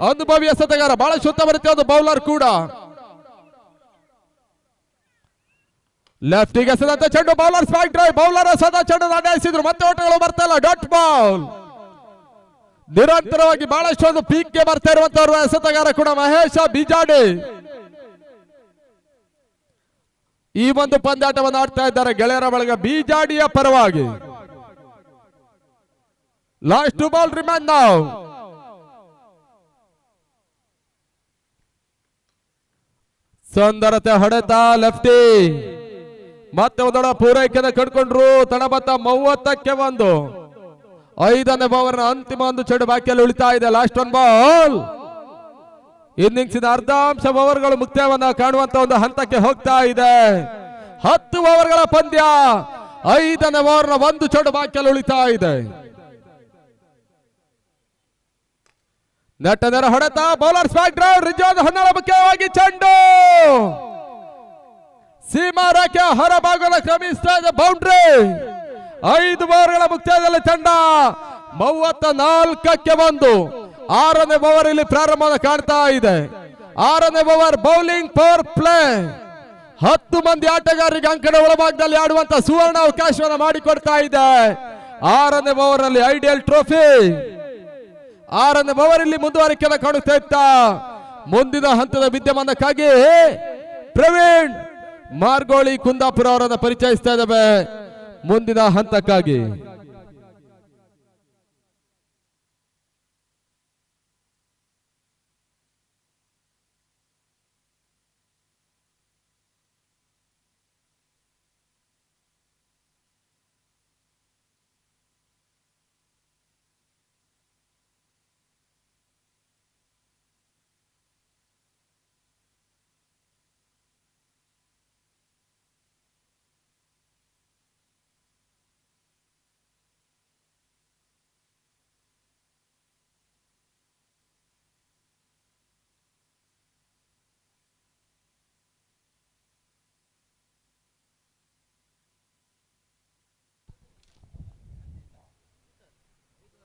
ಅನುಭವಿ ಎಸೆತಗಾರ, ಬಹಳ ಶುದ್ಧ ರೀತಿಯ ಒಂದು ಬೌಲರ್ ಕೂಡ. ಲೆಫ್ಟಿಗೆ ಎಸೆದಂತ ಚೆಂಡು, ಬೌಲರ್ ಸ್ಟ್ರೈಕ್ ಡ್ರೈವ್. ಬೌಲರ್ ಸದಾ ಚೆಂಡು ಅಡ್ಡಾಯಿಸಿದ್ರು, ಮತ್ತೆ ಓಟಗಳು ಬರ್ತಾ ಇಲ್ಲ. Dot ball. ನಿರಂತರವಾಗಿ ಬಹಳಷ್ಟು ಒಂದು ಪೀಕ್ಗೆ ಬರ್ತಾ ಇರುವಂತವರು ಎಸೆತಗಾರ ಕೂಡ ಮಹೇಶ ಬೀಜಾಡಿ. ಈ ಒಂದು ಪಂದ್ಯಾಟವನ್ನು ಆಡ್ತಾ ಇದ್ದಾರೆ ಗೆಳೆಯರ ಬಳಗ ಬೀಜಾಡಿಯ ಪರವಾಗಿ. Last 2 ball remain now. ಸುಂದರತೆ ಹೊಡೆತ ಲೆಫ್ಟಿ. ಮತ್ತೆ ಒಂದೊಡ ಪೂರೈಕೆಯನ್ನು ಕಡ್ಕೊಂಡ್ರು. ತಡಬತ್ತ 30ಕ್ಕೆ 1. 5ನೇ ಓವರ್ ಅಂತಿಮ ಒಂದು ಚೆಂಡು ಬಾಕಿಯಲ್ಲಿ ಉಳಿತಾ ಇದೆ. Last 1 ball. ಇನ್ನಿಂಗ್ಸಿನ ಅರ್ಧಾಂಶ ಓವರ್ಗಳು ಮುಕ್ತಾಯವನ್ನ ಕಾಣುವಂತ ಒಂದು ಹಂತಕ್ಕೆ ಹೋಗ್ತಾ ಇದೆ. 10 ಓವರ್ಗಳ ಪಂದ್ಯ. 5ನೇ ಓವರ್ನ 1 ಚೆಂಡು ಬಾಕಿಯಲ್ಲಿ ಉಳಿತಾ ಇದೆ. ನೆಟ್ಟ ನೇರ ಹೊಡೆತ, ಬೌಲರ್ ಸ್ಟ್ರೈಕ್ ಡ್ರೈವ್. ರಿಜವಾನ್ ಹೊನ್ನಾಳ ಮುಖ್ಯವಾಗಿ ಚೆಂಡು ಸೀಮಾ ರೇಖೆ ಹೊರಭಾಗದ ಕ್ರಮಿಸ್ತಾ ಇದೆ. ಬೌಂಡ್ರಿ. 5 ಓವರ್ಗಳ ಮುಕ್ತಾಯದಲ್ಲಿ ತಂಡ 34ಕ್ಕೆ 1. 6ನೇ ಓವರ್ ಇಲ್ಲಿ ಪ್ರಾರಂಭ ಕಾಣ್ತಾ ಇದೆ. 6ನೇ ಓವರ್ ಬೌಲಿಂಗ್ ಪವರ್ ಪ್ಲೇ. 10 ಮಂದಿ ಆಟಗಾರರಿಗೆ ಅಂಕಣ ಒಳಭಾಗದಲ್ಲಿ ಆಡುವಂತ ಸುವರ್ಣ ಅವಕಾಶವನ್ನು ಮಾಡಿಕೊಡ್ತಾ ಇದೆ. 6ನೇ ಓವರ್ ನಲ್ಲಿ ಐಡಿಯಲ್ ಟ್ರೋಫಿ. 6ನೇ ಓವರ್ ಇಲ್ಲಿ ಮುಂದುವರಿಕೆಯನ್ನು ಕಾಣುತ್ತಾ ಇತ್ತ. ಮುಂದಿನ ಹಂತದ ವಿದ್ಯಮಾನಕ್ಕಾಗಿ ಪ್ರವೀಣ್ ಮಾರ್ಗೋಳಿ ಕುಂದಾಪುರ ಅವರನ್ನು ಪರಿಚಯಿಸ್ತಾ ಇದ್ದಾವೆ. ಮುಂದಿನ ಹಂತಕ್ಕಾಗಿ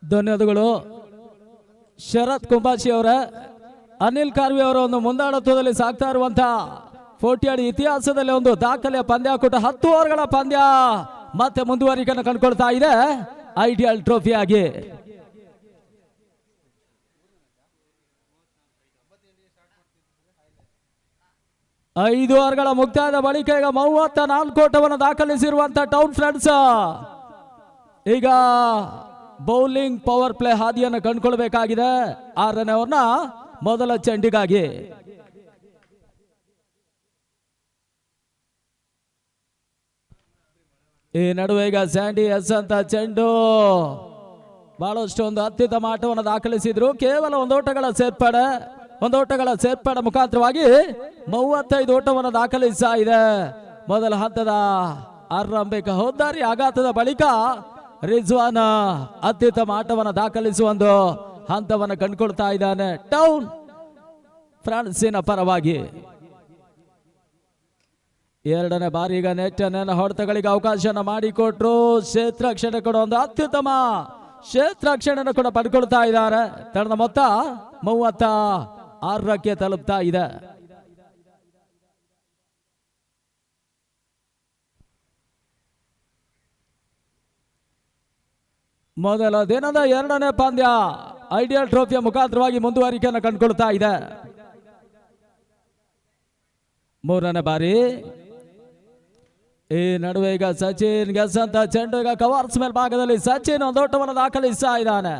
ಧನ್ಯವಾದಗಳು ಶರತ್ ಕುಂಬಾಶಿ ಅವರ. ಅನಿಲ್ ಕಾರ್ವಿ ಅವರ ಒಂದು ಮುಂದಾಳತ್ವದಲ್ಲಿ ಸಾಗ್ತಾ ಇರುವಂತಹ 40 ಇತಿಹಾಸದಲ್ಲಿ ಒಂದು ದಾಖಲೆಯ ಪಂದ್ಯಾಕೂಟ. 10 ಓವರ್ಗಳ ಪಂದ್ಯ ಮತ್ತೆ ಮುಂದುವರಿಕೆಯನ್ನು ಕಂಡುಕೊಳ್ತಾ ಇದೆ ಐಡಿಯಲ್ ಟ್ರೋಫಿ ಆಗಿ. ಐದು ಓವರ್ಗಳ ಮುಕ್ತಾಯದ ಬಳಿಕ ಈಗ 34 ಓಟವನ್ನು ದಾಖಲಿಸಿರುವಂತಹ ಟೌನ್ ಫ್ರೆಂಡ್ಸ್ ಈಗ ಬೌಲಿಂಗ್ ಪವರ್ ಪ್ಲೇ ಹಾದಿಯನ್ನು ಕಂಡುಕೊಳ್ಬೇಕಾಗಿದೆ. 6ನೇ ಓವರ್ನ ಮೊದಲ ಚೆಂಡಿಗಾಗಿ. ಈ ನಡುವೆ ಈಗ ಸ್ಯಾಂಡಿ ಎಸ್ ಅಂತ ಚೆಂಡು ಬಹಳಷ್ಟು ಒಂದು ಅತ್ಯುತ್ತಮ ಆಟವನ್ನು ದಾಖಲಿಸಿದ್ರು. ಕೇವಲ ಒಂದೋಟಗಳ ಸೇರ್ಪಡೆ ಮುಖಾಂತರವಾಗಿ 35 ಓಟವನ್ನು ದಾಖಲಿಸ್ತಾ ಇದೆ. ಮೊದಲ ಹಂತದ ಆರಂಭಿಕ ಹೋದಾರಿ ಆಘಾತದ ಬಳಿಕ ರಿಜ್ವಾನ್ ಅತ್ಯುತ್ತಮ ಆಟವನ್ನು ದಾಖಲಿಸುವ ಒಂದು ಹಂತವನ್ನು ಕಂಡುಕೊಳ್ತಾ ಇದ್ದಾನೆ ಟೌನ್ ಫ್ರಾನ್ಸಿನ ಪರವಾಗಿ. 2ನೇ ಬಾರಿ ಈಗ ನೆಟ್ಟನ ಹೊಡೆತಗಳಿಗೆ ಅವಕಾಶನ ಮಾಡಿಕೊಟ್ರು. ಕ್ಷೇತ್ರ ರಕ್ಷಣೆ ಕೂಡ ಒಂದು ಅತ್ಯುತ್ತಮ ಕ್ಷೇತ್ರ ರಕ್ಷಣೆಯನ್ನು ಕೂಡ ಪಡ್ಕೊಳ್ತಾ ಇದ್ದಾರೆ. ತಂಡದ ಮೊತ್ತ 36ಕ್ಕೆ ತಲುಪ್ತಾ ಇದೆ. ಮೊದಲ ದಿನದ 2ನೇ ಪಂದ್ಯ ಐಡಿಯಲ್ ಟ್ರೋಫಿಯ ಮುಖಾಂತರವಾಗಿ ಮುಂದುವರಿಕೆಯನ್ನು ಕಂಡುಕೊಳ್ತಾ ಇದೆ. 3ನೇ ಬಾರಿ ಈ ನಡುವೆ ಈಗ ಸಚಿನ್ ಗೆಸ್ ಅಂತ ಚೆಂಡು ಈಗ ಕವರ್ಸ್ ಮೇಲ್ ಭಾಗದಲ್ಲಿ ಸಚಿನ್ ಒಂದೋಟವನ್ನು ದಾಖಲಿಸ್ತಾ ಇದ್ದಾನೆ.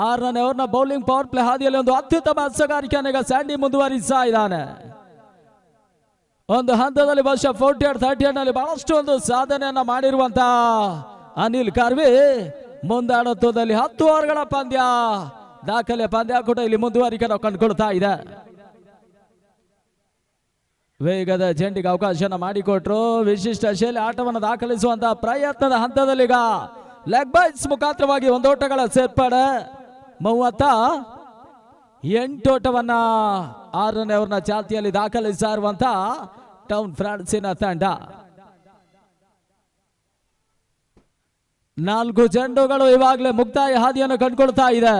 6ನೇ ಓವರ್ನ ಬೌಲಿಂಗ್ ಪವರ್ ಪ್ಲೇ ಹಾದಿಯಲ್ಲಿ ಒಂದು ಅತ್ಯುತ್ತಮ ಹಸಗಾರಿಕೆಯನ್ನು ಈಗ ಸ್ಯಾಂಡಿ ಮುಂದುವರಿಸ್ತಾ ಇದ್ದಾನೆ. ಒಂದು ಹಂತದಲ್ಲಿ ಬಹುಶಃ 48-38 ನಲ್ಲಿ ಬಹಳಷ್ಟು ಒಂದು ಸಾಧನೆಯನ್ನ ಮಾಡಿರುವಂತ ಅನಿಲ್ ಕಾರ್ವಿ ಮುಂದಾಳತ್ವದಲ್ಲಿ 10 ಓವರ್ಗಳ ಪಂದ್ಯ ದಾಖಲೆ ಪಂದ್ಯ ಕೂಡ ಇಲ್ಲಿ ಮುಂದುವರಿಕೆ ನಾವು ಕಂಡುಕೊಳ್ತಾ ಇದೆ. ವೇಗದ ಜಂಟಿಗೆ ಅವಕಾಶನ ಮಾಡಿಕೊಟ್ರು. ವಿಶಿಷ್ಟ ಶೈಲಿ ಆಟವನ್ನು ದಾಖಲಿಸುವಂತಹ ಪ್ರಯತ್ನದ ಹಂತದಲ್ಲಿ ಈಗ ಲೆಗ್ ಬೈಟ್ಸ್ ಮುಖಾಂತರವಾಗಿ ಒಂದೋಟಗಳ ಸೇರ್ಪಡೆ 38 ಓಟವನ್ನ 6ನೇ ಓವರ್ನ ಚಾಲ್ತಿಯಲ್ಲಿ ದಾಖಲಿಸಿರುವಂತ ಟೌನ್ ಫ್ರಾನ್ಸಿನ ತಂಡ. 4 ಚೆಂಡುಗಳು ಇವಾಗಲೇ ಮುಕ್ತಾಯ ಹಾದಿಯನ್ನು ಕಂಡುಕೊಳ್ತಾ ಇದೆ.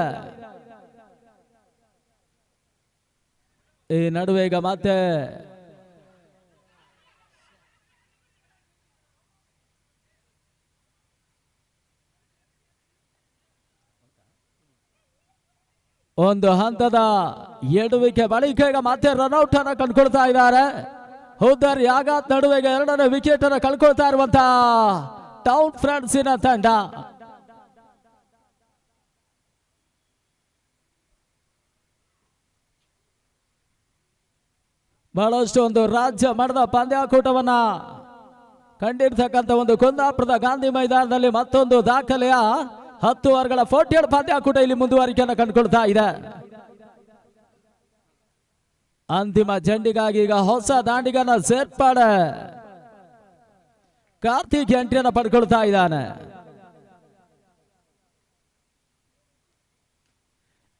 ಈ ನಡುವೆ ಈಗ ಮತ್ತೆ ಒಂದು ಹಂತದ ಎಡುವಿಕೆ ಬಳಿಕ ಈಗ ಮತ್ತೆ ರನ್ಔಟ್ ಅನ್ನು ಕಂಡುಕೊಳ್ತಾ ಇದ್ದಾರೆ. ಹುದ್ದರ್ ಯಾಗಾತ್ ನಡುವೆಗೆ 2ನೇ ವಿಕೆಟ್ ಅನ್ನು ಕಳ್ಕೊಳ್ತಾ ಇರುವಂತ ಟೌನ್ ಫ್ರಾನ್ಸಿನ ತಂಡ. ಬಹಳಷ್ಟು ಒಂದು ರಾಜ್ಯ ಮಟ್ಟದ ಪಂದ್ಯಾಕೂಟವನ್ನ ಕಂಡಿರ್ತಕ್ಕಂಥ ಒಂದು ಕುಂದಾಪುರದ ಗಾಂಧಿ ಮೈದಾನದಲ್ಲಿ ಮತ್ತೊಂದು ದಾಖಲೆಯ 10 ಓವರ್ಗಳ 47 ಪಂದ್ಯಾಕೂಟ ಇಲ್ಲಿ ಮುಂದುವರಿಕೆಯನ್ನು ಕಂಡುಕೊಳ್ತಾ ಇದೆ. ಅಂತಿಮ ಜಂಡಿಗಾಗಿ ಈಗ ಹೊಸ ದಾಂಡಿಗನ ಸೇರ್ಪಡೆ ಕಾರ್ತಿಕ್ ಎಂಟ್ರಿಯನ್ನು ಪಡ್ಕೊಳ್ತಾ ಇದ್ದಾನೆ.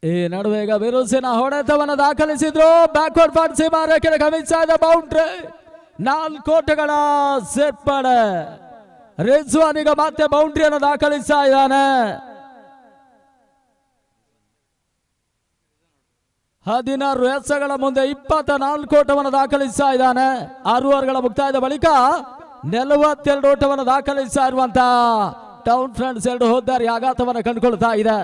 ಈ ನಡುವೆ ಈಗ ಬಿರುಸಿನ ಹೊಡೆತವನ್ನು ದಾಖಲಿಸಿದ್ರು. ಬ್ಯಾಕ್ವರ್ಡ್ ಪಾರ್ಟ್ ಸೀಮಾ ರೇಖೆ ಗಮನಿಸ್ತಾ ಇದೆ. ಬೌಂಡ್ರಿ 4 ಓಟಗಳ ಸೇರ್ಪಡೆ. ರಿಜ್ವಾನ್ ಈಗ ಮತ್ತೆ ಬೌಂಡ್ರಿಯನ್ನು ದಾಖಲಿಸ್ತಾ ಇದ್ದಾನೆ. 16 ಎಸೆಗಳ ಮುಂದೆ 24 ಓಟವನ್ನು ದಾಖಲಿಸ್ತಾ ಇದ್ದಾನೆ. 6 ಓವರ್ಗಳ ಮುಕ್ತಾಯದ ಬಳಿಕ 42 ಓಟವನ್ನು ದಾಖಲಿಸ್ತಾ ಇರುವಂತ ಟೌನ್ ಫ್ರೆಂಡ್ಸ್ 2 ಹೋದಾರಿ ಆಘಾತವನ್ನು ಕಂಡುಕೊಳ್ತಾ ಇದೆ.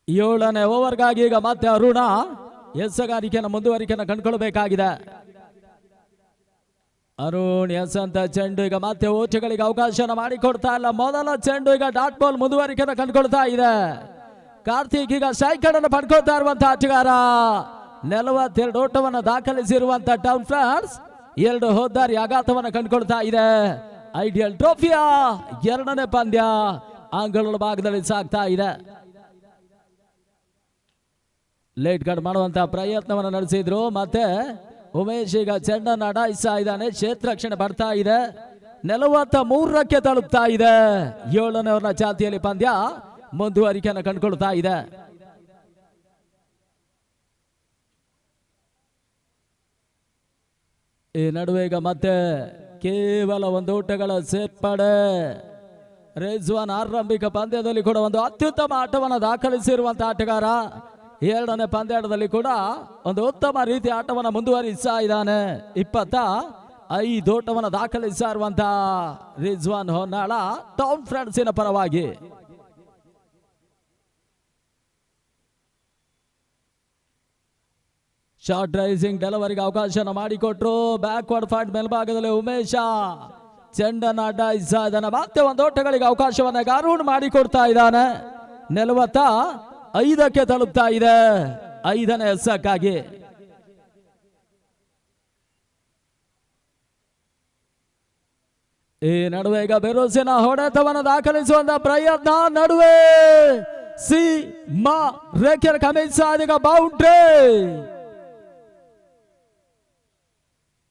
ಏಳನೇ ಓವರ್ಗಾಗಿ ಈಗ ಮತ್ತೆ ಅರುಣ ಎಸಗಾರಿಕೆಯನ್ನು ಮುಂದುವರಿಕೆಯನ್ನು ಕಂಡುಕೊಳ್ಳಬೇಕಾಗಿದೆ. ಅರುಣ್ ಎಸ್ ಅಂತ ಚೆಂಡು ಈಗ ಮತ್ತೆ ಓಟಗಳಿಗೆ ಅವಕಾಶ ಮಾಡಿಕೊಡ್ತಾ ಇಲ್ಲ. ಮೊದಲ ಚೆಂಡು ಈಗ ಡಾಟ್ ಬಾಲ್ ಮುಂದುವರಿಕೆಯನ್ನು ಕಂಡುಕೊಳ್ತಾ ಇದೆ. ಕಾರ್ತಿಕ್ ಈಗ ಸ್ಟ್ರೈಕ್ ಅನ್ನು ಪಡ್ಕೊಳ್ತಾ ಇರುವಂತಹ ಆಟಗಾರ. 42 ಓಟವನ್ನು ದಾಖಲಿಸಿರುವಂತಹ ಟೌನ್ ಫ್ರಾನ್ಸ್ 2 ಹೋದಾರಿ ಆಘಾತವನ್ನು ಕಂಡುಕೊಳ್ತಾ ಇದೆ. ಐಡಿಯಲ್ ಟ್ರೋಫಿಯ 2ನೇ ಪಂದ್ಯ ಅಂಗಳ ಭಾಗದಲ್ಲಿ ಸಾಗ್ತಾ ಇದೆ. ಲೇಟ್ ಕಾರ್ಡ್ ಮಾಡುವಂತಹ ಪ್ರಯತ್ನವನ್ನು ನಡೆಸಿದ್ರು. ಮತ್ತೆ ಉಮೇಶ್ ಈಗ ಚೆಂಡನ್ನು ಅಡಾಯಿಸ್ತಾ ಇದ್ದಾನೆ. ಕ್ಷೇತ್ರ ರಕ್ಷಣೆ ಬರ್ತಾ ಇದೆ. 43ಕ್ಕೆ ತಲುಪ್ತಾ ಇದೆ. 7ನೇ ಓವರ್ನ ಚಾಲ್ತಿಯಲ್ಲಿ ಪಂದ್ಯ ಮುಂದುವರಿಕೆಯನ್ನು ಕಂಡುಕೊಳ್ತಾ ಇದೆ. ಈ ನಡುವೆ ಈಗ ಮತ್ತೆ ಕೇವಲ 1 ಓಟಗಳ ಸೇರ್ಪಡೆ. ರಿಜ್ವಾನ್ ಆರಂಭಿಕ ಪಂದ್ಯದಲ್ಲಿ ಕೂಡ ಒಂದು ಅತ್ಯುತ್ತಮ ಆಟವನ್ನು ದಾಖಲಿಸಿರುವಂತಹ ಆಟಗಾರ. 2ನೇ ಪಂದ್ಯದಲ್ಲಿ ಕೂಡ ಒಂದು ಉತ್ತಮ ರೀತಿಯ ಆಟವನ್ನು ಮುಂದುವರಿಸ್ತಾ ಇದ್ದಾನೆ. 25 ಓಟವನ್ನು ದಾಖಲಿಸ್ತಾ ಇರುವಂತಹ ರಿಜ್ವಾನ್ ಹೊನ್ನಾಳ ಟೌನ್ ಫ್ರೆಂಡ್ಸಿನ ಪರವಾಗಿ. ಶಾರ್ಟ್ ರೈಸಿಂಗ್ ಡೆಲಿವರಿಗೆ ಅವಕಾಶ ಮಾಡಿಕೊಟ್ರು. ಬ್ಯಾಕ್ವರ್ಡ್ ಫಾಟ್ ಮೇಲ್ಭಾಗದಲ್ಲಿ ಉಮೇಶ ಚೆಂಡನ್ನು ಅಡ್ಡಾಯಿಸ್ತಾ ಇದ್ದಾನೆ. ಮತ್ತೆ 1 ಓಟಗಳಿಗೆ ಅವಕಾಶವನ್ನು ಅರುಣ್ ಮಾಡಿಕೊಡ್ತಾ ಇದ್ದಾನೆ. 45ಕ್ಕೆ ತಲುಪ್ತಾ ಇದೆ 5ನೇ ಎಸಕ್ಕಾಗಿ. ಈ ನಡುವೆ ಈಗ ಬೆರೋಸಿನ ಹೊಡೆತವನ್ನು ದಾಖಲಿಸುವಂತ ಪ್ರಯತ್ನ. ನಡುವೆ ಸೀಮಾ ರೇಖೆ ಕಮಿಸಾದಿಗ ಬೌಂಡ್ರಿ.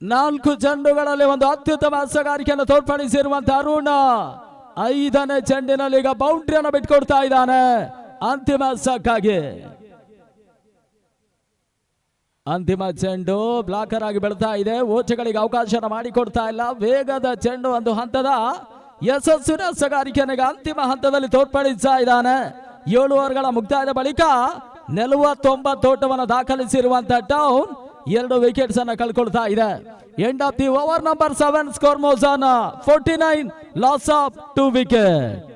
4 ಚೆಂಡುಗಳಲ್ಲಿ ಒಂದು ಅತ್ಯುತ್ತಮ ಹಸಗಾರಿಕೆಯನ್ನು ತೋರ್ಪಡಿಸಿರುವಂತಹ ಅರುಣ 5ನೇ ಚೆಂಡಿನಲ್ಲಿ ಈಗ ಬೌಂಡ್ರಿಯನ್ನು ಬಿಟ್ಕೊಡ್ತಾ ಇದ್ದಾನೆ. ಅಂತಿಮ ಸಕ್ಕಾಗಿ ಅಂತಿಮ ಚೆಂಡು ಬ್ಲಾಕರ್ ಆಗಿ ಬೆಳ್ತಾ ಇದೆ. ಓಟಗಳಿಗೆ ಅವಕಾಶ ಮಾಡಿಕೊಡ್ತಾ ಇಲ್ಲ. ವೇಗದ ಚೆಂಡು ಒಂದು ಹಂತದ ಯಶಸ್ವಿನ ಹಸಗಾರಿಕೆಯನ್ನು ಅಂತಿಮ ಹಂತದಲ್ಲಿ ತೋರ್ಪಡಿಸ್ತಾ ಇದ್ದಾನೆ. 7 ಓವರ್ಗಳ ಮುಕ್ತಾಯದ ಬಳಿಕ 49 ಓಟವನ್ನು ದಾಖಲಿಸಿರುವಂತಹ ಟೌನ್ 2 ವಿಕೆಟ್ಸ್ ಅನ್ನ ಕಳ್ಕೊಳ್ತಾ ಇದೆ. End of the over number 7 score moves on 49, loss of 2 wicket.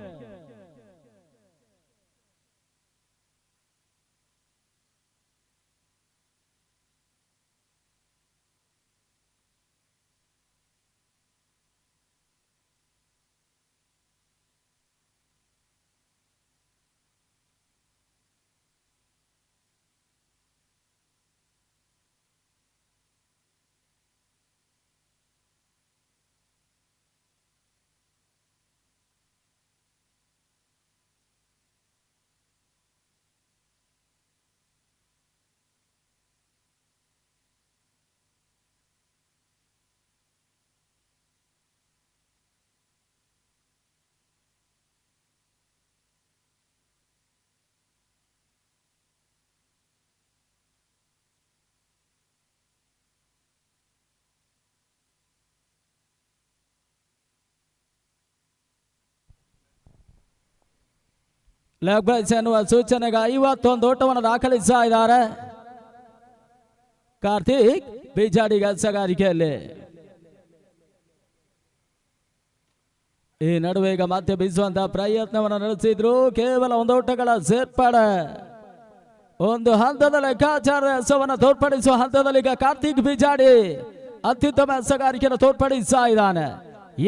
Leg byes ಎನ್ನುವ ಸೂಚನೆಗೆ 51 ಓಟವನ್ನು ದಾಖಲಿಸ್ತಾ ಇದ್ದಾರೆ ಕಾರ್ತಿಕ್ ಬಿಜಾಡಿ ಕೆಲಸಗಾರಿಕೆಯಲ್ಲಿ. ಈ ನಡುವೆ ಈಗ ಮತ್ತೆ ಬೀಸುವಂತಹ ಪ್ರಯತ್ನವನ್ನು ನಡೆಸಿದ್ರು, ಕೇವಲ 1 ಓಟಗಳ ಸೇರ್ಪಡೆ. ಒಂದು ಹಂತದ ಲೆಕ್ಕಾಚಾರ ಎಸವನ್ನು ತೋರ್ಪಡಿಸುವ ಹಂತದಲ್ಲಿ ಈಗ ಕಾರ್ತಿಕ್ ಬಿಜಾಡಿ ಅತ್ಯುತ್ತಮ ಎಸಗಾರಿಕೆಯನ್ನು ತೋರ್ಪಡಿಸ್ತಾ ಇದ್ದಾನೆ.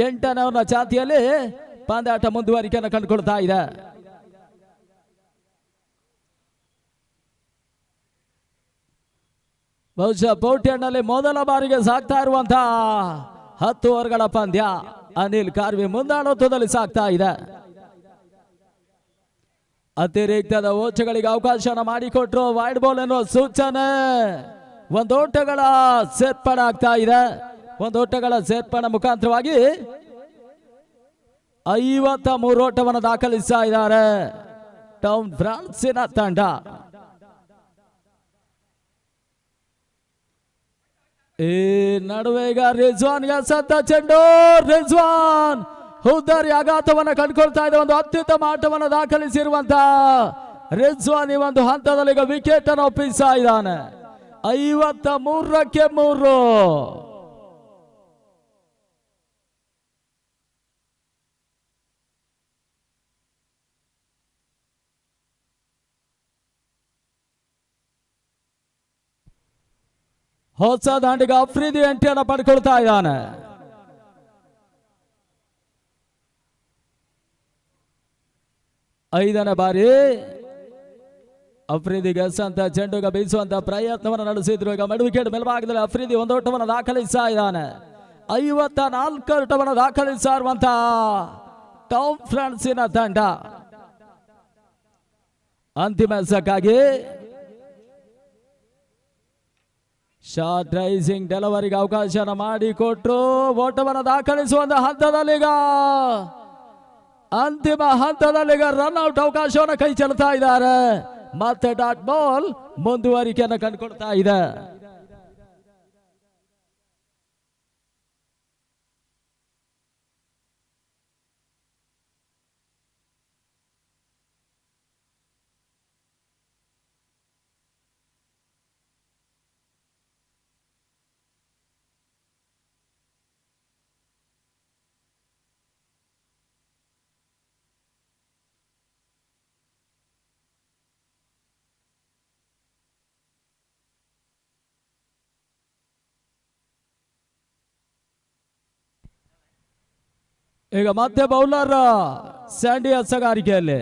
8ನೇ ಓವರ್ನ ಚಾತಿಯಲ್ಲಿ ಪಂದ್ಯಾಟ ಮುಂದುವರಿಕೆಯನ್ನು ಕಂಡುಕೊಳ್ತಾ ಇದೆ. ಬಹುಶಃ ಪೋರ್ಟಿಯನ್ನಲ್ಲಿ ಮೊದಲ ಬಾರಿಗೆ ಸಾಗ್ತಾ ಇರುವಂತಹ 10 ಓವರ್ಗಳ ಪಂದ್ಯ ಅನಿಲ್ ಕಾರ್ವಿ ಮುಂದಾಳತ್ವದಲ್ಲಿ ಸಾಗ್ತಾ ಇದೆ. ಅತಿರಿಕ್ತದ ಓಟಗಳಿಗೆ ಅವಕಾಶವನ್ನು ಮಾಡಿಕೊಟ್ರು, ವೈಡ್ ಬಾಲ್ ಎನ್ನುವ ಸೂಚನೆ. 1 ಓಟಗಳ ಸೇರ್ಪಡೆ ಆಗ್ತಾ ಇದೆ. 1 ಓಟಗಳ ಸೇರ್ಪಡೆ ಮುಖಾಂತರವಾಗಿ 53 ಓಟವನ್ನು ದಾಖಲಿಸ್ತಾ ಇದ್ದಾರೆ ಟೌನ್ ಫ್ರಾನ್ಸಿನ ತಂಡ. ಈ ನಡುವೆ ಈಗ ರಿಜ್ವಾನ್ಗೆ ಸತ್ತ ಚೆಂಡು, ರಿಜ್ವಾನ್ ಹುದ್ದಾರಿ ಆಘಾತವನ್ನು ಕಂಡುಕೊಳ್ತಾ ಇದೆ. ಒಂದು ಅತ್ಯುತ್ತಮ ಆಟವನ್ನು ದಾಖಲಿಸಿರುವಂತಹ ರಿಜ್ವಾನ್ ಈ ಒಂದು ಹಂತದಲ್ಲಿ ಈಗ ವಿಕೆಟ್ ಅನ್ನು ಒಪ್ಪಿಸ್ತಾ ಇದ್ದಾನೆ. 53ಕ್ಕೆ 3. ಹೊಸ ದಾಂಡಿಗ ಅಫ್ರಿದಿ ಎಂಟ್ರಿಯನ್ನು ಪಡ್ಕೊಳ್ತಾ ಇದ್ದಾನೆ. ಐದನೇ ಬಾರಿ ಅಫ್ರಿದಿಗೆ ಅಂತ ಚೆಂಡುಗ ಬೀಸುವಂತ ಪ್ರಯತ್ನವನ್ನು ನಡೆಸಿದ್ರು. ಈಗ ಮಿಡ್ ವಿಕೆಟ್ ಮೇಲ್ಭಾಗದಲ್ಲಿ ಅಫ್ರಿದಿ 1 ಓಟವನ್ನು ದಾಖಲಿಸ್ತಾ ಇದ್ದಾನೆ. 54 ಓಟವನ್ನು ದಾಖಲಿಸ್ತಾ ಇರುವಂತಹ ಟೌನ್ ಫ್ರಾನ್ಸಿನ ತಂಡ ಅಂತಿಮ ಎಸಕ್ಕಾಗಿ ಶಾರ್ಟ್ ರೈಸಿಂಗ್ ಡೆಲಿವರಿಗೆ ಅವಕಾಶ ಮಾಡಿಕೊಟ್ರು. ಓಟವನ್ನು ದಾಖಲಿಸುವಂತ ಹಂತದಲ್ಲಿ ಈಗ ಅಂತಿಮ ಹಂತದಲ್ಲಿ ಈಗ ರನ್ ಔಟ್ ಅವಕಾಶವನ್ನು ಕೈ ಚೆಲ್ತಾ ಇದ್ದಾರೆ. ಮತ್ತೆ ಡಾಟ್ ಬಾಲ್ ಮುಂದುವರಿಕೆಯನ್ನು ಕಂಡುಕೊಳ್ತಾ ಇದೆ. ಈಗ ಮತ್ತೆ ಬೌಲರ್ ಸ್ಯಾಂಡಿ ಎಸಗಾರಿಕೆಯಲ್ಲಿ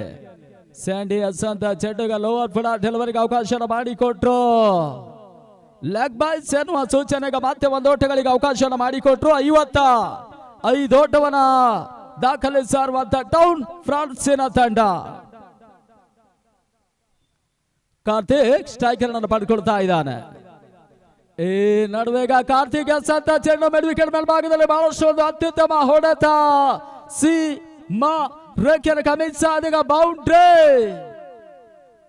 ಸ್ಯಾಂಡಿ ಎಸ್ ಅಂತ ಚೆಂಡುಗ ಲೋವರ್ ಫುಡ್ ಡೆಲಿವರಿಗೆ ಅವಕಾಶ ಮಾಡಿಕೊಟ್ರು. ಲೆಗ್ ಬೈಸ್ ಎನ್ನುವ ಸೂಚನೆಗೆ ಮತ್ತೆ 1 ಓಟಗಳಿಗೆ ಅವಕಾಶ ಮಾಡಿಕೊಟ್ರು. 55 ಓಟವನ್ನ ದಾಖಲಿಸಿರುವಂತ ಟೌನ್ ಫ್ರಾನ್ಸಿನ ತಂಡ. ಕಾರ್ತಿಕ್ ಸ್ಟ್ರೈಕರ್ ಅನ್ನು ಪಡ್ಕೊಳ್ತಾ ಇದ್ದಾನೆ. ಈ ನಡುವೆಗ ಕಾರ್ತಿಕ್ ಎಸ್ ಅಂತ ಚೆಂಡು ಮಿಡ್ ವಿಕೆಟ್ ಮೇಲ್ಭಾಗದಲ್ಲಿ ಬಹಳಷ್ಟು ಒಂದು ಅತ್ಯುತ್ತಮ ಹೊಡೆತ. ರೇಖೆಯನ್ನು ಗಮನಿಸಿದ ಬೌಂಡ್ರಿ.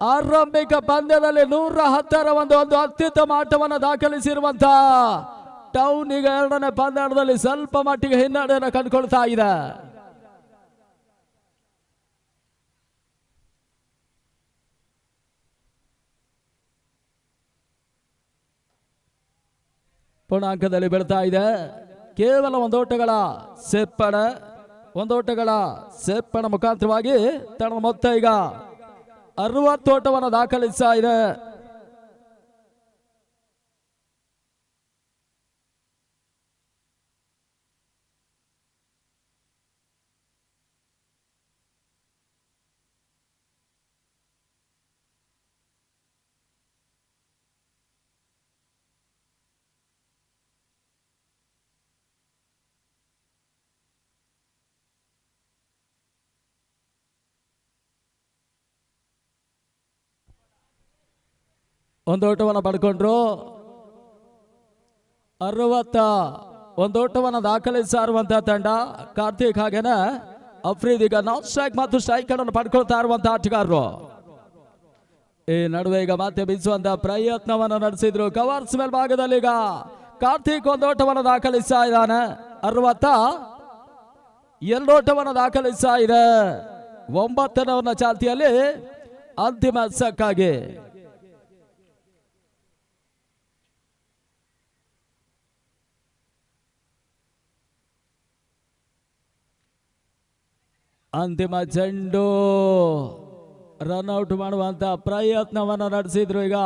ಆರಂಭಿಕ ಪಂದ್ಯದಲ್ಲಿ 110ರ ಒಂದು ಅತ್ಯುತ್ತಮ ಆಟವನ್ನು ದಾಖಲಿಸಿರುವಂತಹ ಟೌನ್ ಈಗ 2ನೇ ಪಂದ್ಯದಲ್ಲಿ ಸ್ವಲ್ಪ ಮಟ್ಟಿಗೆ ಹಿನ್ನಡೆಯನ್ನು ಕಂಡುಕೊಳ್ತಾ ಇದೆ. ಪೂರ್ಣಾಂಕದಲ್ಲಿ ಬೀಳ್ತಾ ಇದೆ. ಕೇವಲ ಒಂದೋಟಗಳ ಸೇರ್ಪಡೆ ಮುಖಾಂತರವಾಗಿ ತನ್ನ ಮೊತ್ತ ಈಗ 60 ಓಟವನ್ನು ದಾಖಲಿಸ್ತಾ ಇದೆ. ಒಂದು ಓಟವನ್ನು ಪಡ್ಕೊಂಡ್ರು. 61 ಓಟವನ್ನು ದಾಖಲಿಸಿರುವಂತಹ ತಂಡ ಕಾರ್ತಿಕ್ ಹಾಗೇನೆ ಅಫ್ರೀದ್ ಈಗ ನಾನ್ ಸ್ಟ್ರೈಕ್ ಮತ್ತು ಸ್ಟ್ರೈಕ್ ಅನ್ನು ಪಡ್ಕೊಳ್ತಾ ಇರುವಂತಹ ಆಟಗಾರರು. ಈ ನಡುವೆ ಈಗ ಮತ್ತೆ ಬೀಸುವಂತಹ ಪ್ರಯತ್ನವನ್ನು ನಡೆಸಿದ್ರು. ಕವರ್ಸ್ ಮೇಲ್ಭಾಗದಲ್ಲಿ ಈಗ ಕಾರ್ತಿಕ್ ಒಂದು ಓಟವನ್ನು ದಾಖಲಿಸ್ತಾ ಇದ್ದಾನೆ. 62 ಓಟವನ್ನು ದಾಖಲಿಸ್ತಾ ಇದೆ. 9ನೇ ಚಾಲ್ತಿಯಲ್ಲಿ ಅಂತಿಮ ಸಕ್ಕಾಗಿ ಅಂತಿಮ ಚೆಂಡು ರನ್ಔಟ್ ಮಾಡುವಂತ ಪ್ರಯತ್ನವನ್ನು ನಡೆಸಿದ್ರು. ಈಗ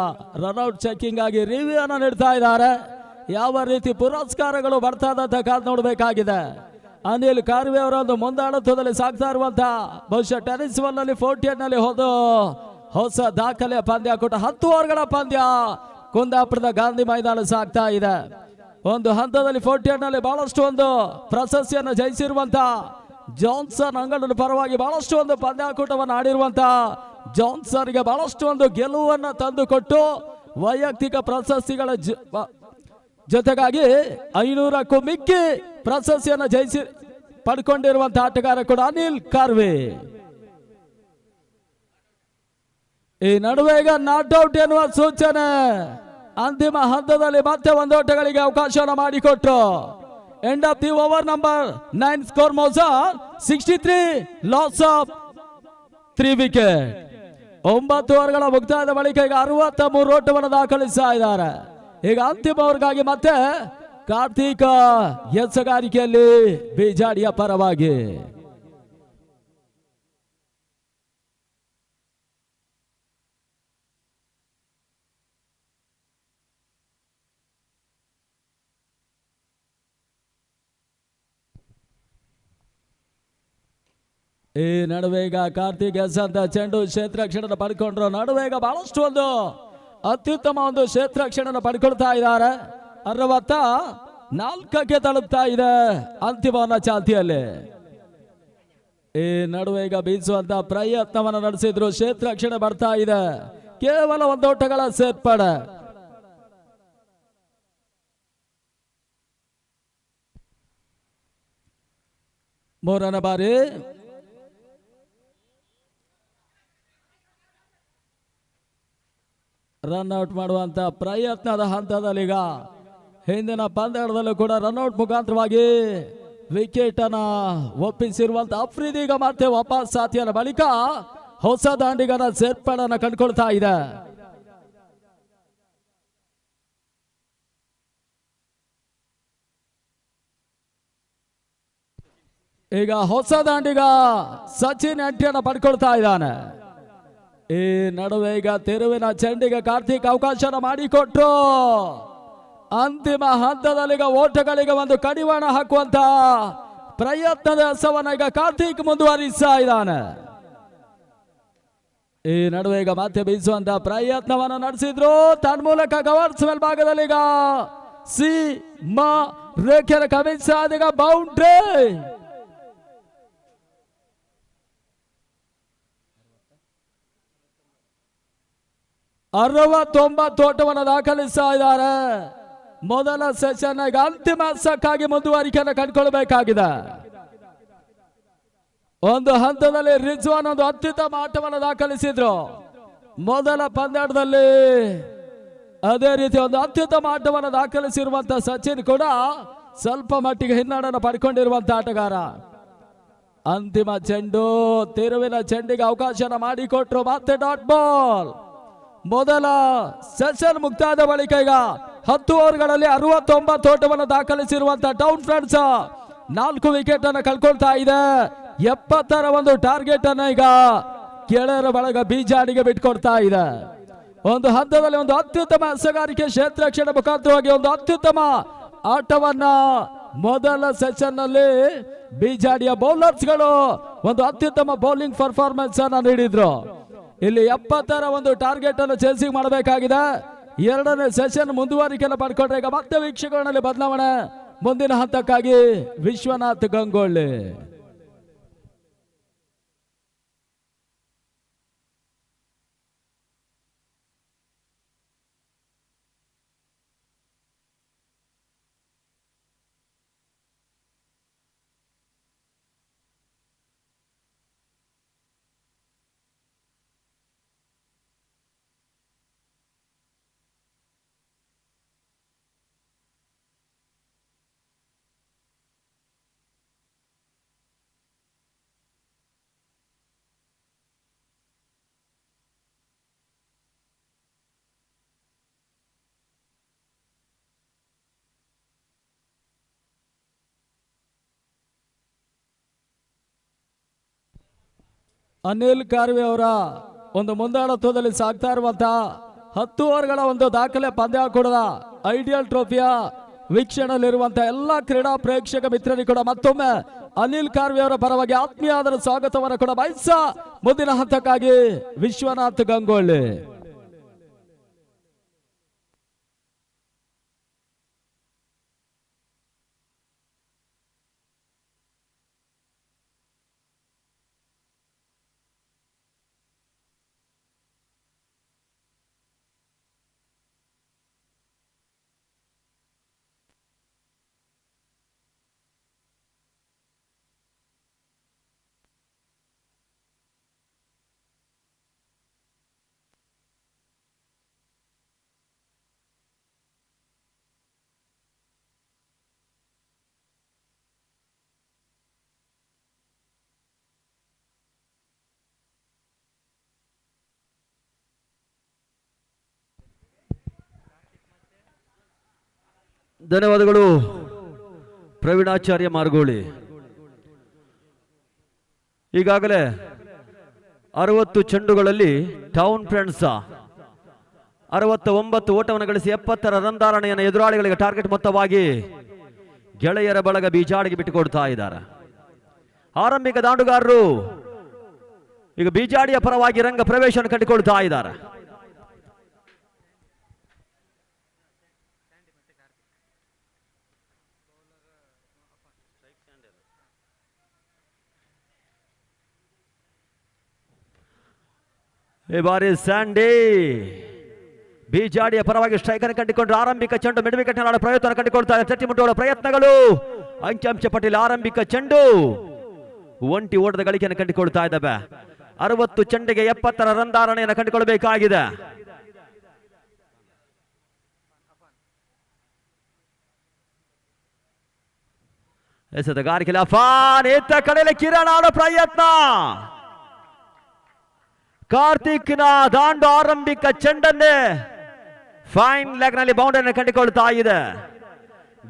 ರನ್ಔಟ್ ಚೆಕಿಂಗ್ ಆಗಿ ರಿವ್ಯೂ ಅನ್ನು ನೀಡ್ತಾ ಇದ್ದಾರೆ. ಯಾವ ರೀತಿ ಪುರಸ್ಕಾರಗಳು ಬರ್ತಾ ಇದ್ದಂತ ಕಾದು ನೋಡಬೇಕಾಗಿದೆ. ಅನಿಲ್ ಕಾರ್ವೆ ಅವರ ಒಂದು ಮುಂದಾಳತ್ವದಲ್ಲಿ ಸಾಗ್ತಾ ಇರುವಂತಹ ಬಹುಶಃ ಟೆನಿಸ್ ನಲ್ಲಿ 40 ನಲ್ಲಿ ಹೊಸ ದಾಖಲೆಯ ಪಂದ್ಯಾಕೂಟ 10 ಓವರ್ಗಳ ಪಂದ್ಯ ಕುಂದಾಪುರದ ಗಾಂಧಿ ಮೈದಾನ ಸಾಗ್ತಾ ಇದೆ. ಒಂದು ಹಂತದಲ್ಲಿ 40 ನಲ್ಲಿ ಬಹಳಷ್ಟು ಒಂದು ಪ್ರಶಸ್ತಿಯನ್ನು ಜಯಿಸಿರುವಂತಹ ಜಾನ್ಸನ್ ಅಂಗಡನ ಪರವಾಗಿ ಬಹಳಷ್ಟು ಒಂದು ಪಂದ್ಯಾಕೂಟವನ್ನು ಆಡಿರುವಂತಹ ಜಾನ್ಸನ್ಗೆ ಬಹಳಷ್ಟು ಒಂದು ಗೆಲುವನ್ನು ತಂದುಕೊಟ್ಟು ವೈಯಕ್ತಿಕ ಪ್ರಶಸ್ತಿಗಳ ಜೊತೆಗಾಗಿ 500ಕ್ಕೂ ಮಿಕ್ಕಿ ಪ್ರಶಸ್ತಿಯನ್ನು ಜಯಿಸಿ ಪಡ್ಕೊಂಡಿರುವಂತಹ ಆಟಗಾರ ಕೂಡ ಅನಿಲ್ ಕಾರ್ವೆ. ಈ ನಡುವೆ ಈಗ ನಾಟ್ ಔಟ್ ಎನ್ನುವ ಸೂಚನೆ. ಅಂತಿಮ ಹಂತದಲ್ಲಿ ಮತ್ತೆ ಒಂದೋಟಗಳಿಗೆ ಅವಕಾಶವನ್ನು ಮಾಡಿಕೊಟ್ರು. End of the over number 9 score ಮೋಸಾ 63 ಲಾಸ್ ಆಫ್ 3 ವಿಕೆಟ್. 9 ಓವರ್ಗಳ ಮುಕ್ತಾಯದ ಬಳಿಕ ಈಗ 63 ಓಟವನ್ನು ದಾಖಲಿಸ್ತಾ ಇದ್ದಾರೆ. ಈಗ ಅಂತಿಮ ಓವರ್ಗಾಗಿ ಮತ್ತೆ ಕಾರ್ತಿಕ್ ಎಸಗಾರಿಕೆಯಲ್ಲಿ ಬಿಜಾಡಿಯ ಪರವಾಗಿ. ಈ ನಡುವೆ ಈಗ ಕಾರ್ತಿಕ್ ಎಸಂತ ಚೆಂಡು ಕ್ಷೇತ್ರಕ್ಷಣನ ಪಡ್ಕೊಂಡ್ರು. ನಡುವೆ ಈಗ ಬಹಳಷ್ಟು ಒಂದು ಅತ್ಯುತ್ತಮ ಒಂದು ಕ್ಷೇತ್ರಕ್ಷಣನ ಪಡ್ಕೊಳ್ತಾ ಇದ್ದಾರೆ. 64ಕ್ಕೆ ತಲುಪ್ತಾ ಇದೆ ಅಂತಿಮವನ್ನ ಚಾಲ್ತಿಯಲ್ಲಿ. ಈ ನಡುವೆ ಈಗ ಬೀಸುವಂತ ಪ್ರಯತ್ನವನ್ನು ನಡೆಸಿದ್ರು. ಕ್ಷೇತ್ರಕ್ಷಣೆ ಬರ್ತಾ ಇದೆ. ಕೇವಲ ಒಂದೋಟಗಳ ಸೇರ್ಪಡೆ. ಮೂರನೇ ಬಾರಿ ರನ್ಔಟ್ ಮಾಡುವಂತ ಪ್ರಯತ್ನದ ಹಂತದಲ್ಲಿ ಈಗ ಹಿಂದಿನ ಪಂದ್ಯದಲ್ಲೂ ಕೂಡ ರನ್ಔಟ್ ಮುಖಾಂತರವಾಗಿ ವಿಕೆಟ್ ಅನ್ನ ಒಪ್ಪಿಸಿರುವಂತ ಅಫ್ರೀದ್ ಈಗ ಮತ್ತೆ ವಾಪಸ್ ಸಾಥಿಯರ ಬಳಿಕ ಹೊಸ ದಾಂಡಿಗರ ಸೇರ್ಪಡೆಯನ್ನು ಕಂಡುಕೊಳ್ತಾ ಇದೆ. ಈಗ ಹೊಸ ದಾಂಡಿಗ ಸಚಿನ್ ಎಂಟ್ರಿಯನ್ನು ಪಡ್ಕೊಳ್ತಾ ಇದ್ದಾನೆ. ಈ ನಡುವೆ ಈಗ ತಿರುವಿನ ಚೆಂಡಿಗೆ ಕಾರ್ತಿಕ್ ಅವಕಾಶ ಮಾಡಿಕೊಟ್ರು. ಅಂತಿಮ ಹಂತದಲ್ಲಿ ಈಗ ಓಟಗಳಿಗೆ ಒಂದು ಕಡಿವಾಣ ಹಾಕುವಂತ ಪ್ರಯತ್ನದ ಹಸವನ್ನ ಈಗ ಕಾರ್ತಿಕ್ ಮುಂದುವರಿಸ್ತಾ ಇದ್ದಾನೆ. ಈ ನಡುವೆ ಈಗ ಮತ್ತೆ ಬೀಸುವಂತ ಪ್ರಯತ್ನವನ್ನು ನಡೆಸಿದ್ರು. ತನ್ಮೂಲಕ ಕವರ್ಸ್ ಮೇಲ್ಭಾಗದಲ್ಲಿ ಈಗ ರೇಖೆಯ ಕಮಿನ್ಸ್ ಈಗ ಬೌಂಡ್ರಿ. 69 ಓಟವನ್ನು ದಾಖಲಿಸ್ತಾ ಇದ್ದಾರೆ. ಮೊದಲ ಸೆಷನ್ ಈಗ ಅಂತಿಮ ಸಕ್ಕಾಗಿ ಮುಂದುವರಿಕೆಯನ್ನು ಕಂಡುಕೊಳ್ಬೇಕಾಗಿದೆ. ಒಂದು ಹಂತದಲ್ಲಿ ರಿಜ್ವಾನ್ ಒಂದು ಅತ್ಯುತ್ತಮ ಆಟವನ್ನು ದಾಖಲಿಸಿದ್ರು ಮೊದಲ ಪಂದ್ಯದಲ್ಲಿ. ಅದೇ ರೀತಿ ಒಂದು ಅತ್ಯುತ್ತಮ ಆಟವನ್ನು ದಾಖಲಿಸಿರುವಂತಹ ಸಚಿನ್ ಕೂಡ ಸ್ವಲ್ಪ ಮಟ್ಟಿಗೆ ಹಿನ್ನಡೆಯನ್ನು ಪಡ್ಕೊಂಡಿರುವಂತಹ ಆಟಗಾರ. ಅಂತಿಮ ಚೆಂಡು ತಿರುವಿನ ಚೆಂಡಿಗೆ ಅವಕಾಶ ಮಾಡಿಕೊಟ್ರು. ಮತ್ತೆ ಡಾಟ್ ಬಾಲ್. ಮೊದಲ ಸೆಷನ್ ಮುಕ್ತಾಯದ ಬಳಿಕ ಈಗ 10 ಓವರ್ಗಳಲ್ಲಿ 69 ಓಟವನ್ನು ದಾಖಲಿಸಿರುವಂತಹ ಟೌನ್ ಫ್ರೆಂಡ್ಸ್ 4 ವಿಕೆಟ್ ಅನ್ನು ಕಳ್ಕೊಳ್ತಾ ಇದೆ. 70ರ ಒಂದು ಟಾರ್ಗೆಟ್ ಅನ್ನ ಈಗ ಗೆಳೆಯರ ಬಳಗ ಬೀಜಾಡಿಗೆ ಬಿಟ್ಕೊಡ್ತಾ ಇದೆ. ಒಂದು ಹಂತದಲ್ಲಿ ಒಂದು ಅತ್ಯುತ್ತಮ ಎಸೆಗಾರಿಕೆ ಕ್ಷೇತ್ರ ರಕ್ಷಣೆ ಮುಖಾಂತರವಾಗಿ ಒಂದು ಅತ್ಯುತ್ತಮ ಆಟವನ್ನ ಮೊದಲ ಸೆಷನ್ ನಲ್ಲಿ ಬೀಜಾಡಿಯ ಬೌಲರ್ಸ್ ಗಳು ಒಂದು ಅತ್ಯುತ್ತಮ ಬೌಲಿಂಗ್ ಪರ್ಫಾರ್ಮೆನ್ಸ್ ಅನ್ನ ನೀಡಿದ್ರು. ಇಲ್ಲಿ 70ರ ಒಂದು ಟಾರ್ಗೆಟ್ ಅನ್ನು ಚೇಸಿಂಗ್ ಮಾಡಬೇಕಾಗಿದೆ. ಎರಡನೇ ಸೆಷನ್ ಮುಂದುವರಿಕೆಯನ್ನು ಪಡ್ಕೊಂಡ್ರೆ ಈಗ ಮತ್ತೆ ವೀಕ್ಷಕರಲ್ಲಿ ಬದಲಾವಣೆ. ಮುಂದಿನ ಹಂತಕ್ಕಾಗಿ ವಿಶ್ವನಾಥ್ ಗಂಗೊಳ್ಳಿ. ಅನಿಲ್ ಕಾರ್ವೆ ಅವರ ಒಂದು ಮುಂದಾಳತ್ವದಲ್ಲಿ ಸಾಗ್ತಾ ಇರುವಂತಹ 10 ಓವರ್ಗಳ ಒಂದು ದಾಖಲೆ ಪಂದ್ಯಾಕೂಟದ ಐಡಿಯಲ್ ಟ್ರೋಫಿಯ ವೀಕ್ಷಣೆಯಲ್ಲಿರುವಂತಹ ಎಲ್ಲಾ ಕ್ರೀಡಾ ಪ್ರೇಕ್ಷಕ ಮಿತ್ರರಿಗೆ ಕೂಡ ಮತ್ತೊಮ್ಮೆ ಅನಿಲ್ ಕಾರ್ವೆ ಅವರ ಪರವಾಗಿ ಆತ್ಮೀಯವಾದ ಸ್ವಾಗತವನ್ನು ಕೂಡ ಬಯಸ ಮುಂದಿನ ಹಂತಕ್ಕಾಗಿ ವಿಶ್ವನಾಥ್ ಗಂಗೊಳ್ಳಿ. ಧನ್ಯವಾದಗಳು ಪ್ರವೀಣಾಚಾರ್ಯ ಮಾರ್ಗೋಳಿ. ಈಗಾಗಲೇ 60 ಚೆಂಡುಗಳಲ್ಲಿ ಟೌನ್ ಫ್ರೆಂಡ್ಸ್ 69 ಓಟವನ್ನು ಗಳಿಸಿ 70ರ ರನ್ ಎದುರಾಳಿಗಳಿಗೆ ಟಾರ್ಗೆಟ್ ಮೊತ್ತವಾಗಿ ಗೆಳೆಯರ ಬಳಗ ಬೀಜಾಡಿಗೆ ಬಿಟ್ಟುಕೊಡ್ತಾ ಇದ್ದಾರೆ. ಆರಂಭಿಕ ದಾಂಡುಗಾರರು ಈಗ ಬೀಜಾಡಿಯ ಪರವಾಗಿ ರಂಗ ಪ್ರವೇಶ ಕಂಡುಕೊಳ್ತಾ ಇದ್ದಾರೆ. ಈ ಬಾರಿ ಸ್ಯಾಂಡಿ ಬೀಜಾಡಿಯ ಪರವಾಗಿ ಸ್ಟ್ರೈಕರ್ ಕಂಡುಕೊಂಡ್ರು. ಆರಂಭಿಕ ಚೆಂಡು ಮಿಡ್ ವಿಕೆಟ್ ನಲ್ಲಿ ಪ್ರಯತ್ನ ಕಂಡುಕೊಳ್ತಾರೆ. ತಟ್ಟಿ ಮುಟ್ಟುವ ಪ್ರಯತ್ನಗಳು ಅಂಕಿಅಂಶ ಪಟ್ಟಿಯಲ್ಲಿ ಆರಂಭಿಕ ಚೆಂಡು ಒಂಟಿ ಓಟದ ಗಳಿಕೆಯನ್ನು ಕಂಡುಕೊಳ್ತಾ ಇದ್ದಾವೆ. 60 ಚೆಂಡಿಗೆ 70ರ ರನ್ ಧಾರಣೆಯನ್ನು ಕಂಡುಕೊಳ್ಳಬೇಕಾಗಿದೆ. ಎಸೆತಗಾರಿಕೆ ಅಫಾನ್ ಎತ್ತ ಕಡೆಯಲ್ಲಿ ಕಿರಣ ಆಡೋ ಪ್ರಯತ್ನ. ಕಾರ್ತಿಕ್ನ ದಾಂಡು ಆರಂಭಿಕ ಚೆಂಡನ್ನೇ ಫೈನ್ ಲೆಗ್ ನಲ್ಲಿ ಬೌಂಡರಿಯನ್ನು ಕಂಡುಕೊಳ್ತಾ ಇದೆ.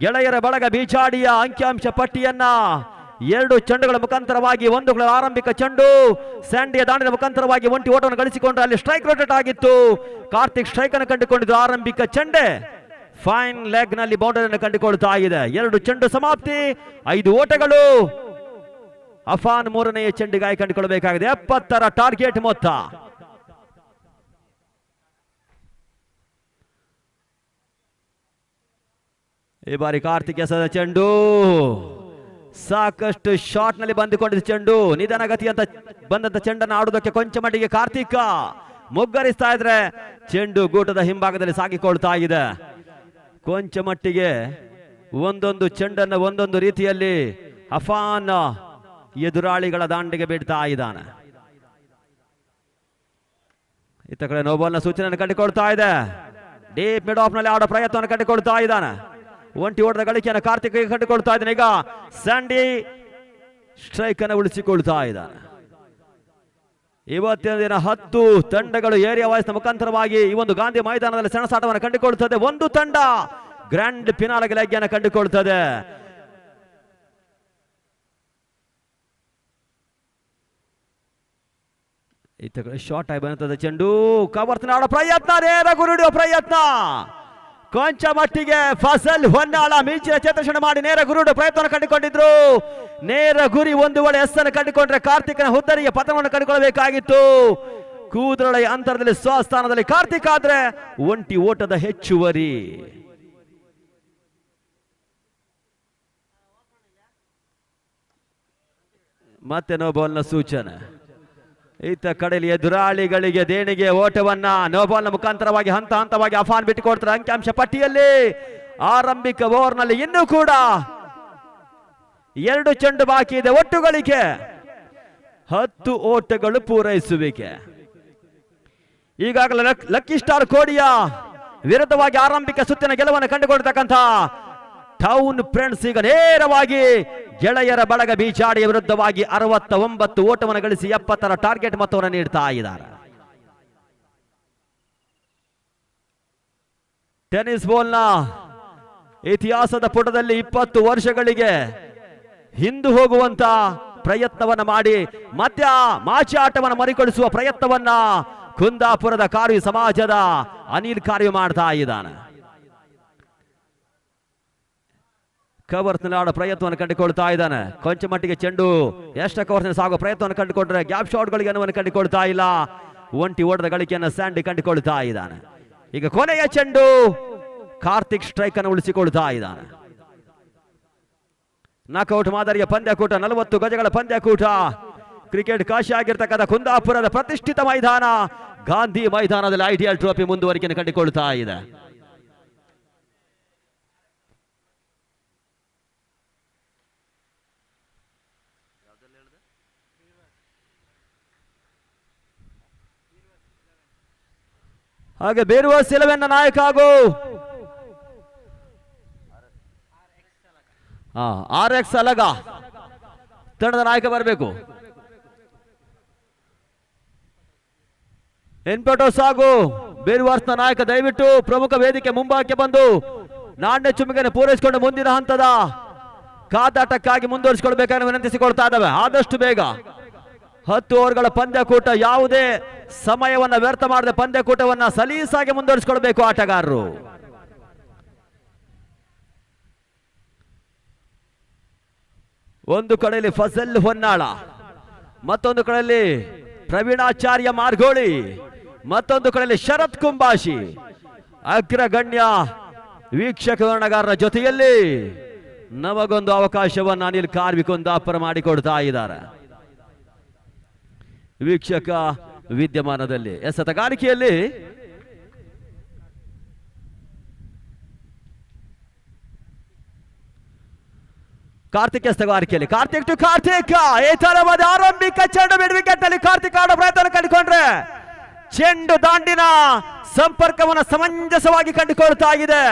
ಗೆಳೆಯರ ಬಳಗ ಬೀಜಾಡಿಯ ಅಂಕಿಅಂಶ ಪಟ್ಟಿಯನ್ನ 2 ಚೆಂಡುಗಳ ಮುಖಾಂತರವಾಗಿ, ಒಂದು ಆರಂಭಿಕ ಚೆಂಡು ಸ್ಯಾಂಡಿಯ ದಾಂಡಿನ ಮುಖಾಂತರವಾಗಿ ಒಂಟಿ ಓಟವನ್ನು ಗಳಿಸಿಕೊಂಡ್ರೆ ಅಲ್ಲಿ ಸ್ಟ್ರೈಕ್ ರೊಟೇಟ್ ಆಗಿತ್ತು. ಕಾರ್ತಿಕ್ ಸ್ಟ್ರೈಕ್ ಅನ್ನು ಕಂಡುಕೊಂಡಿದ್ದು ಆರಂಭಿಕ ಚೆಂಡೆ ಫೈನ್ ಲೆಗ್ ನಲ್ಲಿ ಬೌಂಡರಿಯನ್ನು ಕಂಡುಕೊಳ್ತಾ ಇದೆ. 2 ಚೆಂಡು ಸಮಾಪ್ತಿ, 5 ಓಟಗಳು. ಅಫಾನ್ 3ನೆಯ ಚೆಂಡಿಗಾಗಿ ಕಂಡುಕೊಳ್ಳಬೇಕಾಗಿದೆ 70ರ ಟಾರ್ಗೆಟ್ ಮೊತ್ತ. ಈ ಬಾರಿ ಕಾರ್ತಿಕ್ ಎಸೆದ ಚೆಂಡು ಸಾಕಷ್ಟು ಶಾಟ್ ನಲ್ಲಿ ಬಂದುಕೊಂಡಿದ್ದ ಚೆಂಡು, ನಿಧಾನ ಗತಿ ಅಂತ ಬಂದಂತ ಚೆಂಡನ್ನು ಆಡುವುದಕ್ಕೆ ಕೊಂಚ ಮಟ್ಟಿಗೆ ಕಾರ್ತಿಕ್ ಮುಗ್ಗರಿಸ್ತಾ ಇದ್ರೆ ಚೆಂಡು ಗೂಟದ ಹಿಂಭಾಗದಲ್ಲಿ ಸಾಗಿಕೊಳ್ತಾ ಇದೆ. ಕೊಂಚ ಮಟ್ಟಿಗೆ ಒಂದೊಂದು ಚೆಂಡನ್ನು ಒಂದೊಂದು ರೀತಿಯಲ್ಲಿ ಅಫಾನ್ ಎದುರಾಳಿಗಳ ದಾಂಡಿಗೆ ಬಿಡ್ತಾ ಇದ್ದಾನೆ. ಇತ್ತ ಕಡೆ ನೋಬಾಲ್ನ ಸೂಚನೆಯನ್ನು ಕಂಡುಕೊಳ್ತಾ ಇದೆ. ಡೀಪ್ ಮಿಡ್ ಆಫ್ ನಲ್ಲಿ ಆಡೋ ಪ್ರಯತ್ನವನ್ನು ಕಂಡುಕೊಳ್ತಾ ಇದ್ದಾನೆ. ಒಂಟಿ ಓಟದ ಗಳಿಕೆಯನ್ನು ಕಾರ್ತಿಕ್ ಕಂಡುಕೊಳ್ತಾ ಇದ್ದಾನೆ. ಈಗ ಸ್ಯಾಂಡಿ ಸ್ಟ್ರೈಕ್ ಅನ್ನು ಉಳಿಸಿಕೊಳ್ತಾ ಇದ್ದಾನೆ. ಇವತ್ತಿನ ದಿನ 10 ತಂಡಗಳು ಏರಿಯಾ ವಾಯ್ಸ್ ಮುಖಾಂತರವಾಗಿ ಈ ಒಂದು ಗಾಂಧಿ ಮೈದಾನದಲ್ಲಿ ಸೆಣಸಾಟವನ್ನು ಕಂಡುಕೊಳ್ಳುತ್ತದೆ. ಒಂದು ತಂಡ ಗ್ರ್ಯಾಂಡ್ ಫಿನಾಲೆಗೆ ಲಗ್ಗೆಯನ್ನು ಕಂಡುಕೊಳ್ಳುತ್ತದೆ. ಶಾರ್ಟ್ ಆಗಿ ಬಂತದ ಚೆಂಡು ಕವರ್ತಿನಾಡ ಪ್ರಯತ್ನ, ನೇರ ಗುರಿ ಹಿಡಿಯುವ ಪ್ರಯತ್ನ, ಕೊಂಚ ಮಟ್ಟಿಗೆ ಫಸಲ್ ಹೊನ್ನಾಳ ಮಿಂಚಿನ ಚೇತರಿಸಣೆ ಮಾಡಿ ನೇರ ಗುರಿ ಹಿಡಿಯುವ ಪ್ರಯತ್ನವನ್ನು ಕಂಡುಕೊಂಡಿದ್ರು. ನೇರ ಗುರಿ ಒಂದು ವೇಳೆ ಎಸ್ ಅನ್ನು ಕಂಡುಕೊಂಡ್ರೆ ಕಾರ್ತಿಕ್ನ ಹುದ್ದರಿಗೆ ಪತನವನ್ನು ಕಂಡುಕೊಳ್ಳಬೇಕಾಗಿತ್ತು. ಕೂದಲೊಳೆಯ ಅಂತರದಲ್ಲಿ ಸ್ವಸ್ಥಾನದಲ್ಲಿ ಕಾರ್ತಿಕ್ ಆದ್ರೆ ಒಂಟಿ ಓಟದ ಹೆಚ್ಚುವರಿ. ಮತ್ತೆ ನೋ ಬಾಲ್ನ ಸೂಚನೆ. ಈತ ಕಡೆಯಲ್ಲಿ ಎದುರಾಳಿಗಳಿಗೆ ದೇಣಿಗೆ ಓಟವನ್ನ ನೋಬಾಲ್ನ ಮುಖಾಂತರವಾಗಿ ಹಂತ ಹಂತವಾಗಿ ಅಫಾನ್ ಬಿಟ್ಟುಕೊಡ್ತಾರೆ. ಅಂಕಿಅಂಶ ಪಟ್ಟಿಯಲ್ಲಿ ಆರಂಭಿಕ ಓವರ್ನಲ್ಲಿ ಇನ್ನೂ ಕೂಡ 2 ಚೆಂಡು ಬಾಕಿ ಇದೆ. ಒಟ್ಟು ಗಳಿಕೆ 10 ಓಟಗಳು ಪೂರೈಸುವಿಕೆ. ಈಗಾಗಲೇ ಲಕ್ಕಿ ಸ್ಟಾರ್ ಕೋಡಿಯ ವಿರುದ್ಧವಾಗಿ ಆರಂಭಿಕ ಸುತ್ತಿನ ಗೆಲುವನ್ನು ಕಂಡುಕೊಳ್ತಕ್ಕಂಥ ಟೌನ್ ಫ್ರೆಂಡ್ಸ್ ಈಗ ನೇರವಾಗಿ ಗೆಳೆಯರ ಬಳಗ ಬೀಚಾಡಿಯ ವಿರುದ್ಧವಾಗಿ 69 ಓಟವನ್ನು ಗಳಿಸಿ 70ರ ಟಾರ್ಗೆಟ್ ಮೊತ್ತವನ್ನು ನೀಡ್ತಾ ಇದ್ದಾರೆ. ಟೆನ್ನಿಸ್ ಬಾಲ್ನ ಇತಿಹಾಸದ ಪುಟದಲ್ಲಿ 20 ವರ್ಷಗಳಿಗೆ ಹಿಂದು ಹೋಗುವಂತ ಪ್ರಯತ್ನವನ್ನ ಮಾಡಿ ಮತ್ತೆ ಮಾಚಿ ಆಟವನ್ನು ಮರಿಕೊಳಿಸುವ ಪ್ರಯತ್ನವನ್ನ ಕುಂದಾಪುರದ ಕಾರ್ವಿ ಸಮಾಜದ ಅನಿಲ್ ಕಾರ್ವಿ ಮಾಡ್ತಾ ಇದ್ದಾನೆ. ಕವರ್ಸ್ನಲ್ಲಿ ಆಡೋ ಪ್ರಯತ್ನವನ್ನು ಕಂಡುಕೊಳ್ತಾ ಇದ್ದಾನೆ. ಕೊಂಚ ಮಟ್ಟಿಗೆ ಚೆಂಡು ಎಷ್ಟ ಕವರ್ಸ್ನಲ್ಲಿ ಸಾಗುವ ಪ್ರಯತ್ನವನ್ನು ಕಂಡುಕೊಂಡ್ರೆ ಗ್ಯಾಪ್ ಶಾಟ್ಗಳಿಗೆ ಅನುವನ್ನು ಕಂಡುಕೊಳ್ತಾ ಇಲ್ಲ. ಒಂಟಿ ಓಟದ ಗಳಿಕೆಯನ್ನು ಸ್ಯಾಂಡಿ ಕಂಡುಕೊಳ್ತಾ ಇದ್ದಾನೆ. ಈಗ ಕೊನೆಯ ಚೆಂಡು ಕಾರ್ತಿಕ್ ಸ್ಟ್ರೈಕ್ ಅನ್ನು ಉಳಿಸಿಕೊಳ್ತಾ ಇದ್ದಾನೆ. ನಾಕ್ಔಟ್ ಮಾದರಿಯ ಪಂದ್ಯಕೂಟ, 40 ಗಜಗಳ ಪಂದ್ಯಕೂಟ, ಕ್ರಿಕೆಟ್ ಕಾಶಿ ಆಗಿರ್ತಕ್ಕಂಥ ಕುಂದಾಪುರದ ಪ್ರತಿಷ್ಠಿತ ಮೈದಾನ ಗಾಂಧಿ ಮೈದಾನದಲ್ಲಿ ಐಡಿಯಲ್ ಟ್ರೋಫಿ ಮುಂದುವರಿಕೆಯನ್ನು ಕಂಡುಕೊಳ್ತಾ ಇದೆ. ಹಾಗೆ ಬೇರುವ ಸಿಲವೆನ್ನ ನಾಯಕ ಹಾಗೂ RX ಅಲಗ ತಂಡದ ನಾಯಕ ಬರಬೇಕು. ಎನ್ಪಟೋಸ್ ಹಾಗೂ ಬೇರುವಾರ್ಸ್ನ ನಾಯಕ ದಯವಿಟ್ಟು ಪ್ರಮುಖ ವೇದಿಕೆ ಮುಂಭಾಗಕ್ಕೆ ಬಂದು ನಾಣ್ಯ ಚುಮ್ಮಿಗೆಯನ್ನು ಪೂರೈಸಿಕೊಂಡು ಮುಂದಿನ ಹಂತದ ಕಾದಾಟಕ್ಕಾಗಿ ಮುಂದುವರಿಸಿಕೊಳ್ಬೇಕಾಗಿ ವಿನಂತಿಸಿಕೊಳ್ತಾ ಇದ್ದಾವೆ. ಆದಷ್ಟು ಬೇಗ 10 ಓವರ್ಗಳ ಪಂದ್ಯಕೂಟ, ಯಾವುದೇ ಸಮಯವನ್ನ ವ್ಯರ್ಥ ಮಾಡದೆ ಪಂದ್ಯಕೂಟವನ್ನ ಸಲೀಸಾಗಿ ಮುಂದುವರಿಸಿಕೊಳ್ಬೇಕು ಆಟಗಾರರು. ಒಂದು ಕಡೆಯಲ್ಲಿ ಫಸಲ್ ಹೊನ್ನಾಳ, ಮತ್ತೊಂದು ಕಡೆಯಲ್ಲಿ ಪ್ರವೀಣಾಚಾರ್ಯ ಮಾರ್ಗೋಳಿ, ಮತ್ತೊಂದು ಕಡೆಯಲ್ಲಿ ಶರತ್ ಕುಂಬಾಶಿ ಅಗ್ರಗಣ್ಯ ವೀಕ್ಷಕ ವರ್ಣಗಾರರ ಜೊತೆಯಲ್ಲಿ ನಮಗೊಂದು ಅವಕಾಶವನ್ನು ಅನಿಲ್ ಕಾರ್ವಿ ಕುಂದಾಪುರ ಮಾಡಿಕೊಡ್ತಾ ಇದ್ದಾರೆ. ವೀಕ್ಷಕ ವಿದ್ಯಮಾನದಲ್ಲಿ ಎಸೆತಗಾರಿಕೆಯಲ್ಲಿ ಕಾರ್ತಿಕ್ ಎಸೆತಗಾರಿಕೆಯಲ್ಲಿ ಕಾರ್ತಿಕ್ ಟು ಕಾರ್ತಿಕ್ ಈ ತರವಾದ ಆರಂಭಿಕ ಚೆಂಡು ಮಿಡ್ ವಿಕೆಟ್ ನಲ್ಲಿ ಕಾರ್ತಿಕ್ ಆಡೋ ಪ್ರಯತ್ನ ಕಂಡುಕೊಂಡ್ರೆ ಚೆಂಡು ದಾಂಡಿನ ಸಂಪರ್ಕವನ್ನು ಸಮಂಜಸವಾಗಿ ಕಂಡುಕೊಳ್ತಾ ಇದೆ.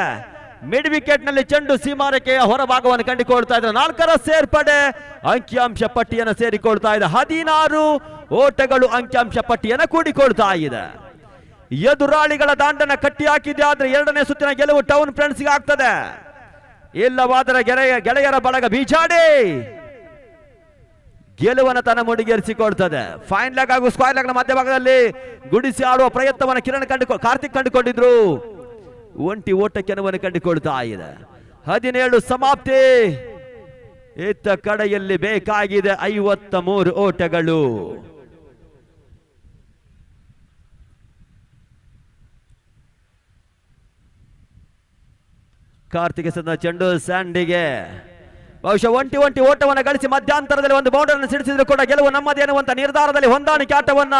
ಮಿಡ್ ವಿಕೆಟ್ ನಲ್ಲಿ ಚೆಂಡು ಸೀಮಾರೇಖೆಯ ಹೊರಭಾಗವನ್ನು ಕಂಡುಕೊಳ್ತಾ ಇದ್ದಾರೆ. 4ರ ಸೇರ್ಪಡೆ ಅಂಕಿಅಂಶ ಪಟ್ಟಿಯನ್ನು ಸೇರಿಕೊಳ್ತಾ ಇದೆ. 16 ಓಟಗಳು ಅಂಕಿಅಂಶ ಪಟ್ಟಿಯನ್ನು ಕೂಡಿಕೊಳ್ತಾ ಇದೆ. ಎದುರಾಳಿಗಳ ದಾಂಡನ ಕಟ್ಟಿ ಹಾಕಿದೆ. ಆದ್ರೆ 2ನೇ ಸುತ್ತಿನ ಗೆಲುವು ಟೌನ್ ಫ್ರೆಂಡ್ಸ್ಗೆ ಆಗ್ತದೆ. ಇಲ್ಲವಾದರೆ ಗೆಳೆಯರ ಬಳಗ ಬೀಚಾಡಿ ಗೆಲುವನ್ನು ತನ್ನ ಮುಡಿಗೇರಿಸಿಕೊಳ್ತದೆ. ಫೈನ್ ಲೆಗ್ ಹಾಗೂ ಸ್ಕ್ವೇರ್ ಲೆಗ್ ನ ಮಧ್ಯಭಾಗದಲ್ಲಿ ಗುಡಿಸಿ ಆಡುವ ಪ್ರಯತ್ನವನ್ನು ಕಾರ್ತಿಕ್ ಕಂಡುಕೊಂಡಿದ್ರು. ಒಂಟಿ ಓಟಕ್ಕೆ ಅನುವನ್ನು ಕಂಡುಕೊಳ್ತಾ ಇದೆ. 17 ಸಮಾಪ್ತಿ. ಇತ್ತ ಕಡೆಯಲ್ಲಿ ಬೇಕಾಗಿದೆ 53 ಓಟಗಳು. ಕಾರ್ತಿಕ್ ಚೆಂಡು ಸ್ಯಾಂಡಿಗೆ ಬಹುಶಃ ಒಂಟಿ ಓಟವನ್ನು ಗಳಿಸಿ ಮಧ್ಯಂತರದಲ್ಲಿ ಒಂದು ಬೌಂಡರಿಯನ್ನು ಸಿಡಿಸಿದ್ರು ಕೂಡ ಗೆಲುವು ನಮ್ಮದೇ ಎನ್ನುವಂತ ನಿರ್ಧಾರದಲ್ಲಿ ಹೊಂದಾಣಿಕೆ ಆಟವನ್ನ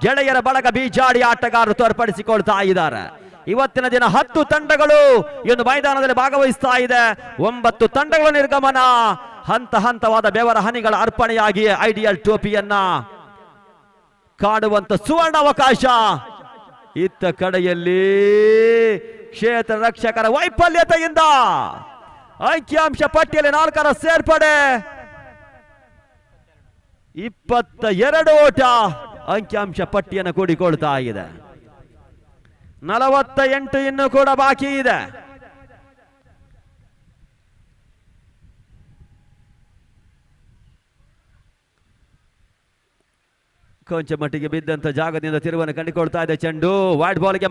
ಗೆಳೆಯರ ಬಳಗ ಬೀಜಾಡಿ ಆಟಗಾರರು ತೋರ್ಪಡಿಸಿಕೊಳ್ತಾ ಇದ್ದಾರೆ. ಇವತ್ತಿನ ದಿನ 10 ತಂಡಗಳು ಈ ಒಂದು ಮೈದಾನದಲ್ಲಿ ಭಾಗವಹಿಸ್ತಾ ಇದೆ. 9 ತಂಡಗಳ ನಿರ್ಗಮನ. ಹಂತ ಹಂತವಾದ ಬೆವರ ಹನಿಗಳ ಅರ್ಪಣೆಯಾಗಿ ಐಡಿಯಲ್ ಟ್ರೋಫಿಯನ್ನ ಕಾಡುವಂತ ಸುವರ್ಣ ಅವಕಾಶ. ಇತ್ತ ಕಡೆಯಲ್ಲಿ ಕ್ಷೇತ್ರ ರಕ್ಷಕರ ವೈಫಲ್ಯತೆಯಿಂದ ಅಂಕಿಅಂಶ ಪಟ್ಟಿಯಲ್ಲಿ 4ರ ಸೇರ್ಪಡೆ 22 ಓಟ ಅಂಕಿಅಂಶ ಪಟ್ಟಿಯನ್ನು ಕೂಡಿಕೊಳ್ತಾ ಇದೆ. 48 ಇನ್ನು ಕೂಡ ಬಾಕಿ ಇದೆ. ಕೊಂಚ ಮಟ್ಟಿಗೆ ಬಿದ್ದಂತ ಜಾಗದಿಂದ ತಿರುವನ್ನು ಕಂಡುಕೊಳ್ತಾ ಇದೆ ಚೆಂಡು. ವೈಟ್ ಬಾಲ್ಗೆ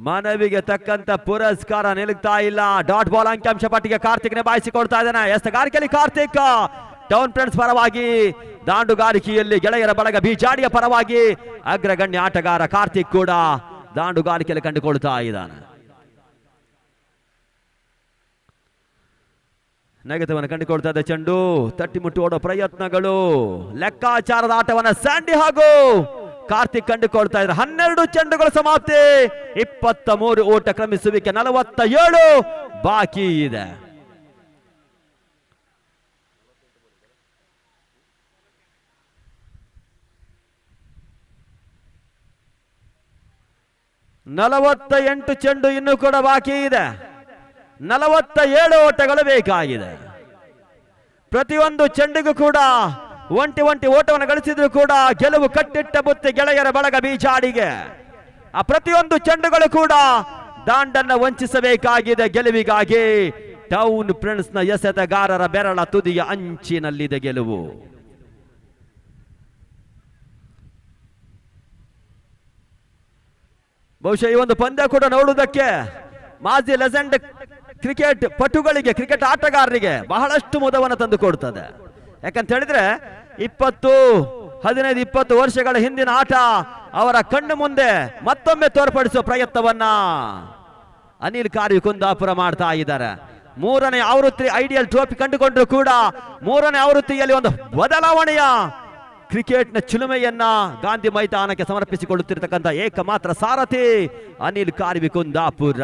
ಮನವಿಗೆ ತಕ್ಕಂತ ಪುರಸ್ಕಾರ ನಿಲ್ಲುತ್ತಾ ಇಲ್ಲ. ಡಾಟ್ ಬಾಲ್ ಅಂಕಿಅಂಶ ಪಟ್ಟಿಗೆ ಕಾರ್ತಿಕ್ ನಿಭಾಯಿಸಿಕೊಳ್ತಾ ಇದ್ದಾನೆ. ಎಸ್ತಗಾರಿಕೆಯಲ್ಲಿ ಕಾರ್ತಿಕ್ ಟೌನ್ ಫ್ರೆಂಡ್ಸ್ ಪರವಾಗಿ, ದಾಂಡುಗಾರಿಕೆಯಲ್ಲಿ ಗೆಳೆಯರ ಬಳಗ ಬಿಜಾಡಿಯ ಪರವಾಗಿ ಅಗ್ರಗಣ್ಯ ಆಟಗಾರ ಕಾರ್ತಿಕ್ ಕೂಡ ದಾಂಡುಗಾರಿಕೆಯಲ್ಲಿ ಕಂಡುಕೊಳ್ತಾ ಇದ್ದಾನೆ. ನೆಗೆತವನ್ನು ಕಂಡುಕೊಳ್ತಾ ಇದೆ ಚೆಂಡು. ತಟ್ಟಿ ಮುಟ್ಟು ಓಡೋ ಪ್ರಯತ್ನಗಳು, ಲೆಕ್ಕಾಚಾರದ ಆಟವನ್ನ ಸ್ಯಾಂಡಿ ಹಾಗೂ ಕಾರ್ತಿಕ್ ಕಂಡುಕೊಳ್ತಾ ಇದ್ದಾರೆ. 12 ಚೆಂಡುಗಳ ಸಮಾಪ್ತಿ, 23 ಓಟ ಕ್ರಮಿಸುವಿಕೆ, 47 ಬಾಕಿ ಇದೆ. ನಲವತ್ತ ಚೆಂಡು ಇನ್ನೂ ಕೂಡ ಬಾಕಿ ಇದೆ. 47 ಓಟಗಳು ಬೇಕಾಗಿದೆ. ಪ್ರತಿಯೊಂದು ಚೆಂಡಿಗೂ ಕೂಡ ಒಂಟಿ ಓಟವನ್ನು ಗಳಿಸಿದ್ರು ಕೂಡ ಗೆಲುವು ಕಟ್ಟಿಟ್ಟ ಬುತ್ತಿ ಗೆಳೆಯರ ಬಳಗ ಬೀಜಾಡಿಗೆ. ಆ ಪ್ರತಿಯೊಂದು ಚೆಂಡುಗಳು ಕೂಡ ದಾಂಡನ್ನ ವಂಚಿಸಬೇಕಾಗಿದೆ ಗೆಲುವಿಗಾಗಿ. ಟೌನ್ ಫ್ರೆಂಡ್ಸ್ ನ ಎಸೆತಗಾರರ ಬೆರಳ ತುದಿಯ ಅಂಚಿನಲ್ಲಿದೆ ಗೆಲುವು. ಬಹುಶಃ ಈ ಒಂದು ಪಂದ್ಯ ಕೂಡ ನೋಡುವುದಕ್ಕೆ ಮಾಜಿ ಲೆಜೆಂಡ್ ಕ್ರಿಕೆಟ್ ಪಟುಗಳಿಗೆ, ಕ್ರಿಕೆಟ್ ಆಟಗಾರರಿಗೆ ಬಹಳಷ್ಟು ಮುದವನ್ನು ತಂದು ಕೊಡ್ತದೆ. ಯಾಕಂತ ಹೇಳಿದ್ರೆ 20, 15, 20 ವರ್ಷಗಳ ಹಿಂದಿನ ಆಟ ಅವರ ಕಣ್ಣು ಮುಂದೆ ಮತ್ತೊಮ್ಮೆ ತೋರ್ಪಡಿಸುವ ಪ್ರಯತ್ನವನ್ನ ಅನಿಲ್ ಕಾರ್ವಿ ಕುಂದಾಪುರ ಮಾಡ್ತಾ ಇದ್ದಾರೆ. 3ನೇ ಆವೃತ್ತಿ ಐಡಿಯಲ್ ಟ್ರೋಫಿ ಕಂಡುಕೊಂಡ್ರು ಕೂಡ 3ನೇ ಆವೃತ್ತಿಯಲ್ಲಿ ಒಂದು ಬದಲಾವಣೆಯ ಕ್ರಿಕೆಟ್ನ ಚಿಲುಮೆಯನ್ನ ಗಾಂಧಿ ಮೈದಾನಕ್ಕೆ ಸಮರ್ಪಿಸಿಕೊಳ್ಳುತ್ತಿರತಕ್ಕಂಥ ಏಕಮಾತ್ರ ಸಾರಥಿ ಅನಿಲ್ ಕಾರ್ವಿ ಕುಂದಾಪುರ.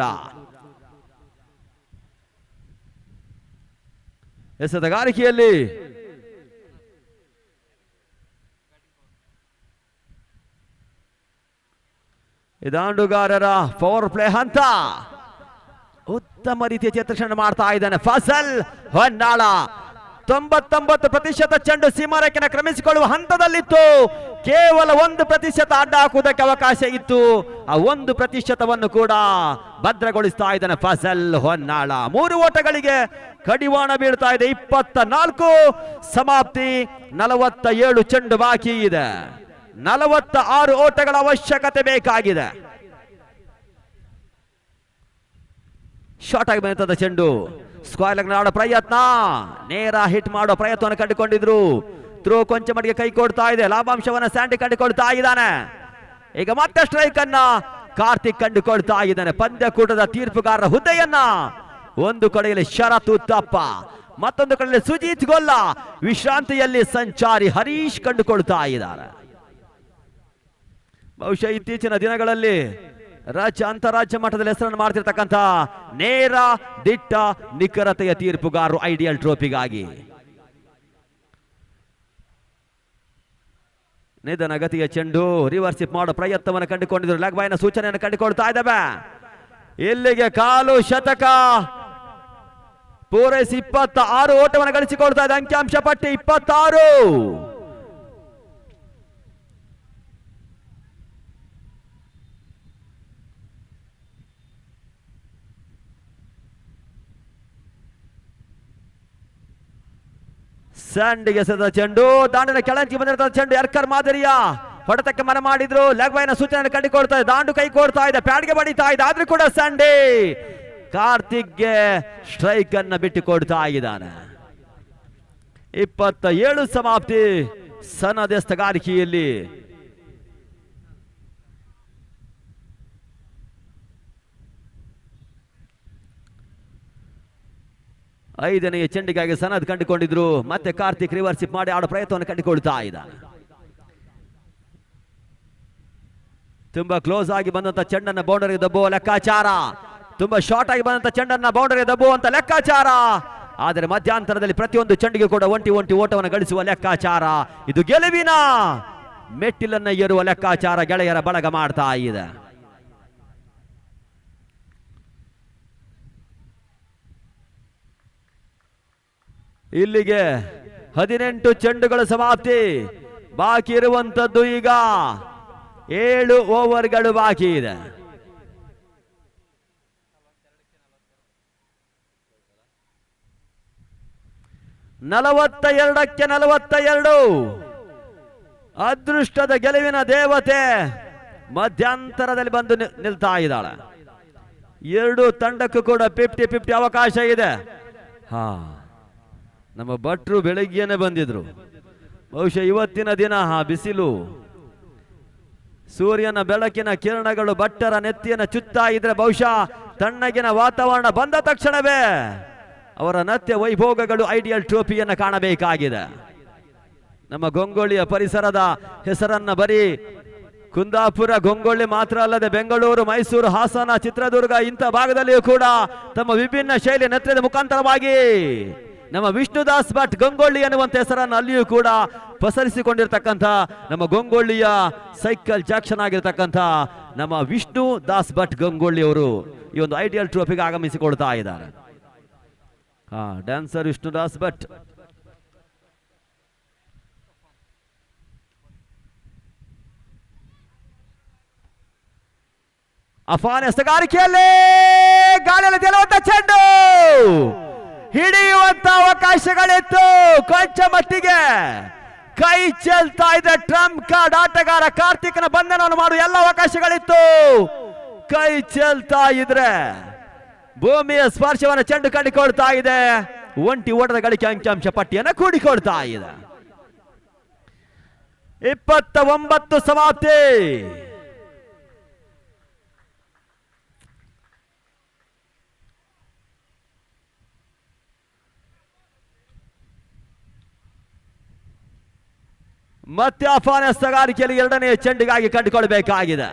ಎಸೆತಗಾರಿಕೆಯಲ್ಲಿ ದಾಂಡುಗಾರರ ಪವರ್ ಪ್ಲೇ ಹಂತ ಉತ್ತಮ ರೀತಿಯ ಚಿತ್ರಣ ಮಾಡ್ತಾ ಇದ್ದಾನೆ ಫಸಲ್ ಹೊನ್ನಾಳ. 99% ಚೆಂಡು ಸೀಮಾರೇಖೆನ ಕ್ರಮಿಸಿಕೊಳ್ಳುವ ಹಂತದಲ್ಲಿತ್ತು. ಕೇವಲ 1% ಅಡ್ಡ ಹಾಕುವುದಕ್ಕೆ ಅವಕಾಶ ಇತ್ತು. ಆ 1% ಕೂಡ ಭದ್ರಗೊಳಿಸ್ತಾ ಇದ್ದಾನೆ ಫಸಲ್ ಹೊನ್ನಾಳ. 3 ಓಟಗಳಿಗೆ ಕಡಿವಾಣ ಬೀಳ್ತಾ ಇದೆ. 24 ಸಮಾಪ್ತಿ, 47 ಚೆಂಡು ಬಾಕಿ ಇದೆ. 46 ಓಟಗಳ ಅವಶ್ಯಕತೆ ಬೇಕಾಗಿದೆ. ಶಾರ್ಟ್ ಆಗಿ ಬಂದ ಚೆಂಡು ಸ್ಕ್ವೇರ್ ಆಡೋ ಪ್ರಯತ್ನ, ನೇರ ಹಿಟ್ ಮಾಡೋ ಪ್ರಯತ್ನವನ್ನು ಕಂಡುಕೊಂಡಿದ್ರು. ಥ್ರೋ ಕೊಂಚ ಮಟ್ಟಿಗೆ ಕೈ ಕೊಡ್ತಾ ಇದೆ. ಲಾಭಾಂಶವನ್ನ ಸ್ಯಾಂಡಿ ಕಂಡುಕೊಳ್ತಾ ಇದ್ದಾನೆ. ಈಗ ಮತ್ತೆ ಸ್ಟ್ರೈಕ್ ಅನ್ನ ಕಾರ್ತಿಕ್ ಕಂಡುಕೊಳ್ತಾ ಇದ್ದಾನೆ. ಪಂದ್ಯಕೂಟದ ತೀರ್ಪುಗಾರರ ಹುದ್ದೆಯನ್ನ ಒಂದು ಕಡೆಯಲ್ಲಿ ಶರತ್ ಉತ್ತಪ್ಪ, ಮತ್ತೊಂದು ಕಡೆಯಲ್ಲಿ ಸುಜೀತ್ ಗೊಲ್ಲ, ವಿಶ್ರಾಂತಿಯಲ್ಲಿ ಸಂಚಾರಿ ಹರೀಶ್ ಕಂಡುಕೊಳ್ತಾ ಇದ್ದಾರೆ. ಬಹುಶಃ ಇತ್ತೀಚಿನ ದಿನಗಳಲ್ಲಿ ಅಂತಾರಾಜ್ಯ ಮಟ್ಟದಲ್ಲಿ ಹೆಸರನ್ನು ಮಾಡ್ತಿರ್ತಕ್ಕಂಥ ನೇರ ದಿಟ್ಟ ನಿಖರತೆಯ ತೀರ್ಪುಗಾರರು ಐಡಿಯಲ್ ಟ್ರೋಫಿಗಾಗಿ. ನಿಧನ ಗತಿಯ ಚೆಂಡು ರಿವರ್ಸಿಪ್ ಮಾಡೋ ಪ್ರಯತ್ನವನ್ನು ಕಂಡುಕೊಂಡಿದ್ರು. ಲೆಗ್ ಬಾಯ್ನ ಸೂಚನೆಯನ್ನು ಕಂಡುಕೊಳ್ತಾ ಇದ್ದಾವೆ. ಇಲ್ಲಿಗೆ ಕಾಲು ಶತಕ ಪೂರೈಸಿ 26 ಓಟವನ್ನು ಗಳಿಸಿಕೊಳ್ತಾ ಇದೆ. ಅಂಕಿಅಂಶ ಪಟ್ಟಿ 26. ಸ್ಯಾಂಡಿಗೆ ಎಸೆದ ಚೆಂಡು ದಾಂಡಿನ ಕೆಳಂಚಿ ಬಂದಿರ್ತದ ಚೆಂಡು ಯರ್ಕರ್ ಮಾದರಿಯ ಹೊಡೆತಕ್ಕೆ ಮನ ಮಾಡಿದ್ರು. ಲೆಗ್ ಬಾಯ್ನ ಸೂಚನೆ ಕಂಡುಕೊಳ್ತಾ ಇದೆ. ದಾಂಡು ಕೈ ಕೊಡ್ತಾ ಇದೆ, ಪ್ಯಾಡ್ಗೆ ಬಡಿತಾ ಇದೆ. ಆದ್ರೂ ಕೂಡ ಸ್ಯಾಂಡಿ ಕಾರ್ತಿಕ್ಗೆ ಸ್ಟ್ರೈಕ್ ಅನ್ನ ಬಿಟ್ಟು ಕೊಡ್ತಾ ಇದ್ದಾನೆ. 27 ಸಮಾಪ್ತಿ ಸನ್ನದೆಸ್ತಗಾರಿಕೆಯಲ್ಲಿ. ಐದನೆಯ ಚೆಂಡಿಗಾಗಿ ಸನದ್ ಕಂಡುಕೊಂಡಿದ್ರು. ಮತ್ತೆ ಕಾರ್ತಿಕ್ ರಿವರ್ಸಿಪ್ ಮಾಡಿ ಆಡೋ ಪ್ರಯತ್ನವನ್ನು ಕಂಡುಕೊಳ್ತಾ ಇದ್ದಾನೆ. ತುಂಬಾ ಕ್ಲೋಸ್ ಆಗಿ ಬಂದಂತ ಚೆಂಡನ್ನ ಬೌಂಡರಿಗೆ ದಬ್ಬುವ ಲೆಕ್ಕಾಚಾರ, ತುಂಬಾ ಶಾರ್ಟ್ ಆಗಿ ಬಂದಂತ ಚೆಂಡನ್ನ ಬೌಂಡರಿಗೆ ದಬ್ಬುವಂತ ಲೆಕ್ಕಾಚಾರ. ಆದರೆ ಮಧ್ಯಂತರದಲ್ಲಿ ಪ್ರತಿಯೊಂದು ಚೆಂಡಿಗೆ ಕೂಡ ಒಂಟಿ ಓಟವನ್ನು ಗಳಿಸುವ ಲೆಕ್ಕಾಚಾರ. ಇದು ಗೆಲುವಿನ ಮೆಟ್ಟಿಲನ್ನ ಏರುವ ಲೆಕ್ಕಾಚಾರ ಗೆಳೆಯರ ಬಳಗ ಮಾಡ್ತಾ ಇದೆ. ಇಲ್ಲಿಗೆ 18 ಚೆಂಡುಗಳ ಸಮಾಪ್ತಿ, ಬಾಕಿ ಇರುವಂತದ್ದು ಈಗ 7 ಓವರ್ಗಳು ಬಾಕಿ ಇದೆ. ನಲವತ್ತ 42 ಅದೃಷ್ಟದ ಗೆಲುವಿನ ದೇವತೆ ಮಧ್ಯಂತರದಲ್ಲಿ ಬಂದು ನಿಲ್ತಾ ಇದ್ದಾಳೆ. 2 ತಂಡಕ್ಕೂ ಕೂಡ 50-50 ಅವಕಾಶ ಇದೆ. ನಮ್ಮ ಭಟ್ರು ಬೆಳಗ್ಗೆನೆ ಬಂದಿದ್ರು. ಬಹುಶಃ ಇವತ್ತಿನ ದಿನ ಬಿಸಿಲು, ಸೂರ್ಯನ ಬೆಳಕಿನ ಕಿರಣಗಳು ಭಟ್ಟರ ನೆತ್ತಿಯನ್ನು ಚುತ್ತಾ ಇದ್ರೆ ಬಹುಶಃ ತಣ್ಣಗಿನ ವಾತಾವರಣ ಬಂದ ತಕ್ಷಣವೇ ಅವರ ನೃತ್ಯ ವೈಭೋಗಗಳು ಐಡಿಯಲ್ ಟ್ರೋಫಿಯನ್ನು ಕಾಣಬೇಕಾಗಿದೆ. ನಮ್ಮ ಗೊಂಗೊಳ್ಳಿಯ ಪರಿಸರದ ಹೆಸರನ್ನ ಬರೀ ಕುಂದಾಪುರ ಗೊಂಗೊಳ್ಳಿ ಮಾತ್ರ ಅಲ್ಲದೆ ಬೆಂಗಳೂರು, ಮೈಸೂರು, ಹಾಸನ, ಚಿತ್ರದುರ್ಗ ಇಂಥ ಭಾಗದಲ್ಲಿಯೂ ಕೂಡ ತಮ್ಮ ವಿಭಿನ್ನ ಶೈಲಿ ನೃತ್ಯದ ಮುಖಾಂತರವಾಗಿ ನಮ್ಮ ವಿಷ್ಣುದಾಸ್ ಭಟ್ ಗಂಗೊಳ್ಳಿ ಅನ್ನುವಂಥ ಹೆಸರನ್ನು ಅಲ್ಲಿಯೂ ಕೂಡ ಪಸರಿಸಿಕೊಂಡಿರ್ತಕ್ಕಂಥ ನಮ್ಮ ಗೊಂಗೊಳ್ಳಿಯ ಸೈಕಲ್ ಜಾಕ್ಷನ್ ಆಗಿರ್ತಕ್ಕಂಥ ನಮ್ಮ ವಿಷ್ಣು ದಾಸ್ ಭಟ್ ಗಂಗೊಳ್ಳಿ ಅವರು ಈ ಒಂದು ಐಡಿಯಲ್ ಟ್ರೋಫಿಗೆ ಆಗಮಿಸಿಕೊಳ್ತಾ ಇದ್ದಾರೆ. ಡ್ಯಾನ್ಸರ್ ವಿಷ್ಣುದಾಸ್ ಭಟ್. ಅಫಾನ್ ಎಸಗಾರಿಕೆಯಲ್ಲಿ ಗಾಳಿಯಲ್ಲಿ ತೇಲುವಂತ ಚೆಂಡು ಹಿಡಿಯುವಂತ ಅವಕಾಶಗಳಿತ್ತು. ಕೊಂಚ ಮಟ್ಟಿಗೆ ಕೈ ಚೆಲ್ತಾ ಇದೆ ಟ್ರಂಪ್ ಕಾರ್ಡ್ ಆಟಗಾರ ಕಾರ್ತಿಕ್ನ ಬಂಧನವನ್ನು ಮಾಡುವ ಎಲ್ಲ ಅವಕಾಶಗಳಿತ್ತು. ಕೈ ಚೆಲ್ತಾ ಇದ್ರೆ ಭೂಮಿಯ ಸ್ಪರ್ಶವನ್ನು ಚೆಂಡು ಕಂಡುಕೊಳ್ತಾ ಇದೆ. ಒಂಟಿ ಓಟದ ಗಳಿಕೆ ಅಂಕಿಅಂಶ ಪಟ್ಟಿಯನ್ನು ಕೂಡಿಕೊಳ್ತಾ ಇದೆ. 29 ಸಮಾಪ್ತಿ. ಮತ್ತೆ ಅಫಾನ್ ಎಸಗಾರಿಕೆಯಲ್ಲಿ 2ನೇ ಚೆಂಡಿಗಾಗಿ ಕಂಡುಕೊಳ್ಬೇಕಾಗಿದೆ.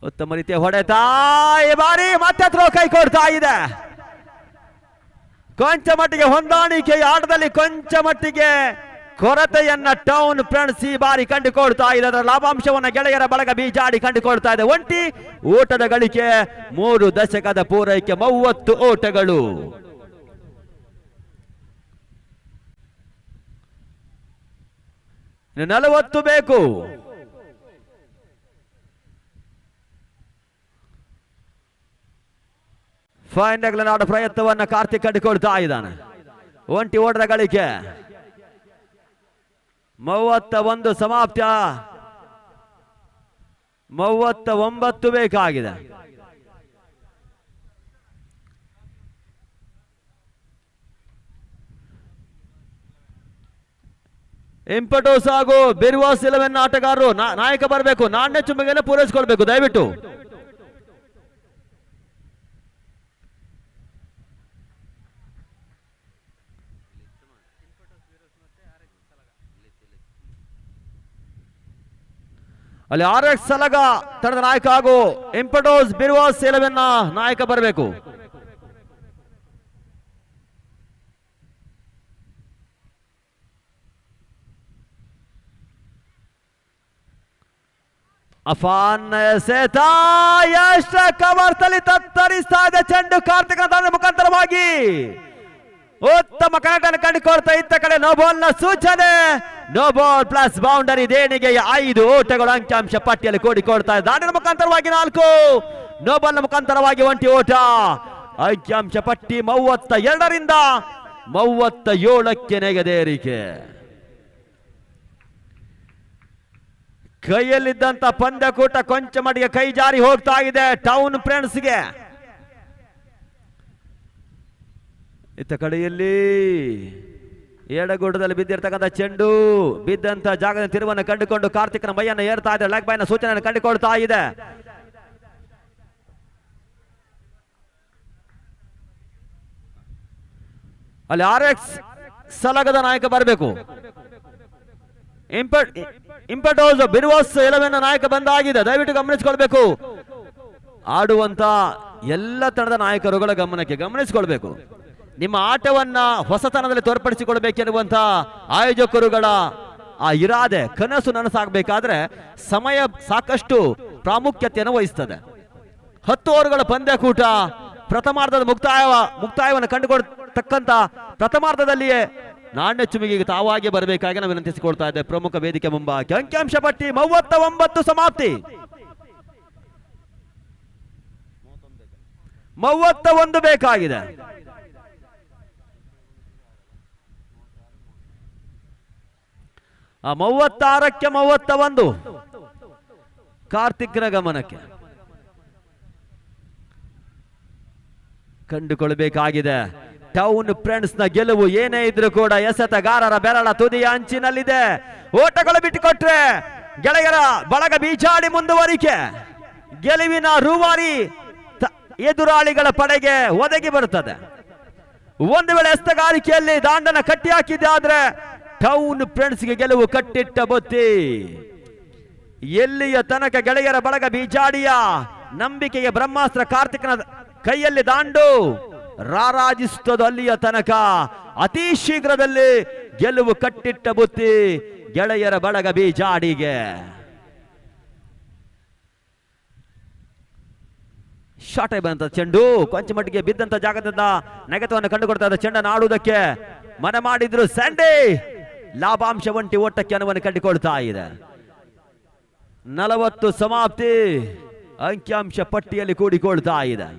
ಉತ್ತಮ ರೀತಿಯ ಹೊಡೆತ. ಈ ಬಾರಿ ಮತ್ತೆ ಥ್ರೋ ಕೈ ಕೊಡ್ತಾ ಇದೆ. ಕೊಂಚ ಮಟ್ಟಿಗೆ ಹೊಂದಾಣಿಕೆ ಆಟದಲ್ಲಿ ಕೊಂಚ ಮಟ್ಟಿಗೆ ಕೊರತೆಯನ್ನ ಟೌನ್ ಫ್ರೆಂಡ್ಸ್ ಈ ಬಾರಿ ಕಂಡುಕೊಳ್ತಾ ಇದೆ. ಅದರ ಲಾಭಾಂಶವನ್ನ ಗೆಳೆಯರ ಬಳಗ ಬೀಜಾಡಿ ಕಂಡುಕೊಳ್ತಾ ಇದೆ. ಒಂಟಿ ಓಟದ ಗಳಿಕೆ 3 ದಶಕದ ಪೂರೈಕೆ 30 ಓಟಗಳು. ಇನ್ನು 40 ಬೇಕು. ಫೈನಲ್ ಆಡ ಪ್ರಯತ್ನವನ್ನ ಕಾರ್ತಿಕ್ ಕಂಡುಕೊಳ್ತಾ ಇದ್ದಾನೆ. ಒಂಟಿ ಓಟದ ಗಳಿಕೆ 31 ಸಮಾಪ್ತ. 39 ಬೇಕಾಗಿದೆ. ಇಂಪಟೋಸ್ ಹಾಗೂ ಬಿರ್ವಾಸ್ 11 ಆಟಗಾರರು ನಾಯಕ ಬರಬೇಕು. ನಾಣ್ಯ ಚುಂಬಗೆಯನ್ನು ಪೂರೈಸಿಕೊಳ್ಬೇಕು ದಯವಿಟ್ಟು. ಅಲ್ಲಿ RX ಸಲಗ ತಂಡದ ನಾಯಕ ಹಾಗೂ ಇಂಪಟೋಸ್ ಬಿರ್ವಾಸ್ 11 ನಾಯಕ ಬರಬೇಕು. ಅಫಾನ್ ಎಸೆತ ಎಷ್ಟು ಕವರ್ತಲ್ಲಿ ತತ್ತರಿಸ್ತಾ ಇದೆ ಚೆಂಡು. ಕಾರ್ತಿಕ್ ತಂಡದ ಮುಖಾಂತರವಾಗಿ ಉತ್ತಮ ಕನೆಕ್ಟ್ ಅನ್ನು ಕಂಡುಕೊಳ್ತಾ ಇದ್ದ ಕಡೆ ನೋ ಬಾಲ್ ನ ಸೂಚನೆ. ನೋ ಬಾಲ್ ಪ್ಲಸ್ ಬೌಂಡರಿ ದೇಣಿಗೆ 5 ಓಟಗಳು ಅಂಕಿಅಂಶ ಪಟ್ಟಿಯಲ್ಲಿ ಕೂಡಿಕೊಳ್ತಾ ಇದೆ. ದಾಂಡಿನ ಮುಖಾಂತರವಾಗಿ 4, ನೋ ಬಾಲ್ ನ ಮುಖಾಂತರವಾಗಿ ಒಂಟಿ ಓಟ. ಅಂಕಿಅಂಶ ಪಟ್ಟಿ 32ರಿಂದ 37ಕ್ಕೆ ನೆಗೆದೇರಿಕೆ. ಕೈಯಲ್ಲಿದ್ದಂತ ಪಂದ್ಯಕೂಟ ಕೊಂಚ ಮಟ್ಟಿಗೆ ಕೈ ಜಾರಿ ಹೋಗ್ತಾ ಇದೆ ಟೌನ್ ಫ್ರೆಂಡ್ಸ್ಗೆ. ಇತ್ತ ಕಡೆಯಲ್ಲಿ ಎಡಗೂಟದಲ್ಲಿ ಬಿದ್ದಿರ್ತಕ್ಕಂಥ ಚೆಂಡು ಬಿದ್ದಂತ ಜಾಗದ ತಿರುವನ್ನು ಕಂಡುಕೊಂಡು ಕಾರ್ತಿಕ್ನ ಮೈಯನ್ನು ಏರ್ತಾ ಇದೆ. ಲೆಗ್ ಬೈನ ಸೂಚನೆಯನ್ನು ಕಂಡುಕೊಳ್ತಾ ಇದೆ. ಅಲ್ಲಿ RX ಸಲಗದ ನಾಯಕ ಬರಬೇಕು. ಇಂಪಟೋಸ್ ಬಿರ್ವಾಸ್ 11 ನಾಯಕ ಬಂದಾಗಿದೆ. ದಯವಿಟ್ಟು ಗಮನಿಸಿಕೊಳ್ಬೇಕು. ಆಡುವಂತ ಎಲ್ಲ ತಂಡದ ನಾಯಕರುಗಳ ಗಮನಿಸಿಕೊಳ್ಬೇಕು. ನಿಮ್ಮ ಆಟವನ್ನ ಹೊಸತನದಲ್ಲಿ ತೋರ್ಪಡಿಸಿಕೊಳ್ಬೇಕೆನ್ನುವಂತ ಆಯೋಜಕರುಗಳ ಆ ಇರಾದೆ ಕನಸು ನನಸಾಗಬೇಕಾದ್ರೆ ಸಮಯ ಸಾಕಷ್ಟು ಪ್ರಾಮುಖ್ಯತೆಯನ್ನು ವಹಿಸ್ತದೆ. 10 ಓವರ್ಗಳ ಪಂದ್ಯಕೂಟ ಪ್ರಥಮಾರ್ಧದ ಮುಕ್ತಾಯವನ್ನು ಕಂಡುಕೊಳ್ತಕ್ಕಂತ ಪ್ರಥಮಾರ್ಧದಲ್ಲಿಯೇ ನಾಣ್ಯ ಚುಮಿಗೆ ತಾವಾಗಿ ಬರಬೇಕಾಗಿ ನಾವು ವಿನಂತಿಸಿಕೊಳ್ತಾ ಇದ್ದೇವೆ. ಪ್ರಮುಖ ವೇದಿಕೆ ಮುಂಭಾಗಕ್ಕೆ ಅಂಕಿಅಂಶ ಪಟ್ಟಿ 39 ಸಮಾಪ್ತಿ. 31 ಬೇಕಾಗಿದೆ. ಆ 36ಕ್ಕೆ 31 ಕಾರ್ತಿಕ್ನ ಗಮನಕ್ಕೆ ಕಂಡುಕೊಳ್ಬೇಕಾಗಿದೆ. ಟೌನ್ ಫ್ರೆಂಡ್ಸ್ ನ ಗೆಲುವು ಏನೇ ಇದ್ರೂ ಕೂಡ ಎಸೆತಗಾರರ ಬೆರಳ ತುದಿಯ ಅಂಚಿನಲ್ಲಿದೆ. ಓಟಗಳು ಬಿಟ್ಟುಕೊಟ್ರೆ ಗೆಳೆಯರ ಬಳಗ ಬೀಜಾಡಿ ಮುಂದುವರಿಕೆ. ಗೆಲುವಿನ ರೂವಾರಿ ಎದುರಾಳಿಗಳ ಪಡೆಗೆ ಒದಗಿ ಬರುತ್ತದೆ. ಒಂದು ವೇಳೆ ಎಸೆತಗಾರಿಕೆಯಲ್ಲಿ ದಾಂಡನ ಕಟ್ಟಿ ಹಾಕಿದ್ದೆ ಆದ್ರೆ ಟೌನ್ ಫ್ರೆಂಡ್ಸ್ಗೆ ಗೆಲುವು ಕಟ್ಟಿಟ್ಟ ಬುತ್ತಿ. ಎಲ್ಲಿಯ ತನಕ ಗೆಳೆಯರ ಬಳಗ ಬೀಜಾಡಿಯ ನಂಬಿಕೆಗೆ ಬ್ರಹ್ಮಾಸ್ತ್ರ ಕಾರ್ತಿಕನ ಕೈಯಲ್ಲಿ ದಾಂಡು ರಾರಾಜಿಸುತ್ತದೆ, ಅಲ್ಲಿಯ ತನಕ ಅತಿ ಶೀಘ್ರದಲ್ಲಿ ಗೆಲುವು ಕಟ್ಟಿಟ್ಟ ಬುತ್ತಿ ಗೆಳೆಯರ ಬಳಗ ಬೀಜಾಡಿಗೆ. ಶಾಟ್ ಬಂತ ಚೆಂಡು ಕೊಂಚ ಮಟ್ಟಿಗೆ ಬಿದ್ದಂತ ಜಾಗದಿಂದ ನೆಗೆತವನ್ನು ಕಂಡುಕೊಡ್ತಾ ಇದ್ದ ಚೆಂಡನ್ನು ಆಡುವುದಕ್ಕೆ ಮನೆ ಮಾಡಿದ್ರು ಸ್ಯಾಂಡಿ. ಲಾಭಾಂಶ ಒಂಟಿ ಓಟಕ್ಕೆ ಅನುವನ್ನು ಕಂಡುಕೊಳ್ತಾ ಇದೆ. 40 ಸಮಾಪ್ತಿ ಅಂಕಿಅಂಶ ಪಟ್ಟಿಯಲ್ಲಿ ಕೂಡಿಕೊಳ್ತಾ ಇದೆ.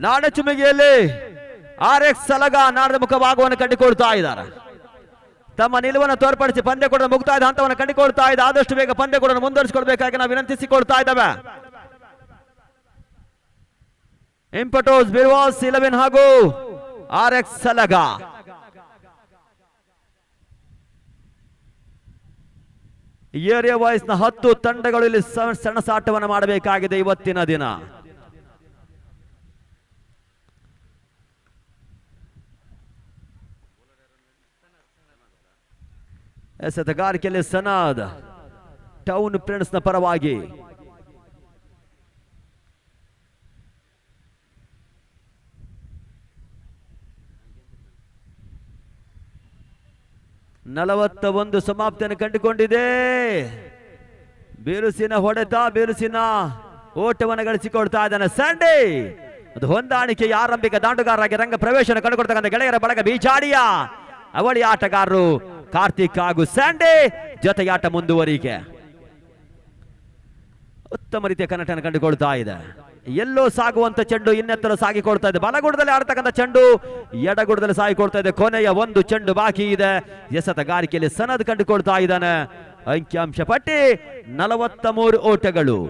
ನಾಡ ಚುಮಿಗೆಯಲ್ಲಿ RX ಸಲಗ ನಾಡದ ಮುಖಭಾಗವನ್ನು ಕಂಡುಕೊಳ್ತಾ ಇದ್ದಾರೆ. ತಮ್ಮ ನಿಲುವನ್ನು ತೋರ್ಪಡಿಸಿ ಪಂದ್ಯ ಕೂಡ ಮುಕ್ತಾಯದ ಹಂತವನ್ನು ಕಂಡುಕೊಳ್ತಾ ಇದೆ. ಆದಷ್ಟು ಬೇಗ ಪಂದ್ಯ ಕೂಡ ಮುಂದುವರಿಸಿಕೊಳ್ಬೇಕಾಗಿ ನಾವು ವಿನಂತಿಸಿಕೊಳ್ತಾ ಇದ್ದೇವೆ. ಇಂಪಟೋಸ್ ಬಿರ್ವಾಸ್ 11 ಹಾಗೂ RX ಸಲಗ ಏರಿಯಾ ವಾಯ್ಸ್ ನ 10 ತಂಡಗಳು ಇಲ್ಲಿ ಸೆಣಸಾಟವನ್ನು ಮಾಡಬೇಕಾಗಿದೆ ಇವತ್ತಿನ ದಿನ. ಎಸೆತಗಾರಿಕೆಯಲ್ಲಿ ಸನಾದ್ ಟೌನ್ ಫ್ರೆಂಡ್ಸ್ ನ ಪರವಾಗಿ. ನಲವತ್ತ ಸಮಾಪ್ತಿಯನ್ನು ಕಂಡುಕೊಂಡಿದೆ. ಬಿರುಸಿನ ಹೊಡೆತ, ಬಿರುಸಿನ ಓಟವನ್ನು ಗಳಿಸಿಕೊಳ್ತಾ ಇದ್ದಾನೆ ಸ್ಯಾಂಡಿ. ಅದು ಹೊಂದಾಣಿಕೆಯ ಆರಂಭಿಕ ದಾಂಡುಗಾರರಾಗಿ ರಂಗ ಪ್ರವೇಶ ಕಂಡುಕೊಡ್ತಕ್ಕಂಥ ಗೆಳೆಯರ ಬಳಗ ಬೀಜಾಡಿಯ ಅವಳಿ ಆಟಗಾರರು ಕಾರ್ತಿಕ್ ಹಾಗೂ ಸ್ಯಾಂಡಿ ಜೊತೆಗೆ ಆಟ ಮುಂದುವರಿಕೆ. ಉತ್ತಮ ರೀತಿಯ ಕನೆಕ್ಟ್ ಕಂಡುಕೊಳ್ತಾ ಇದೆ. ಎಲ್ಲೋ ಸಾಗುವಂತ ಚೆಂಡು ಇನ್ನೆತ್ತರ ಸಾಗಿಕೊಳ್ತಾ ಇದೆ. ಬಲಗುಡದಲ್ಲಿ ಆಡ್ತಕ್ಕಂಥ ಚೆಂಡು ಎಡಗುಡದಲ್ಲಿ ಸಾಗಿಕೊಳ್ತಾ ಇದೆ. ಕೊನೆಯ ಒಂದು ಚೆಂಡು ಬಾಕಿ ಇದೆ. ಎಸೆತಗಾರಿಕೆಯಲ್ಲಿ ಸನದ್ ಕಂಡುಕೊಳ್ತಾ ಇದ್ದಾನೆ. ಅಂಕಿಅಂಶ ಪಟ್ಟಿ 43 ಓಟಗಳು.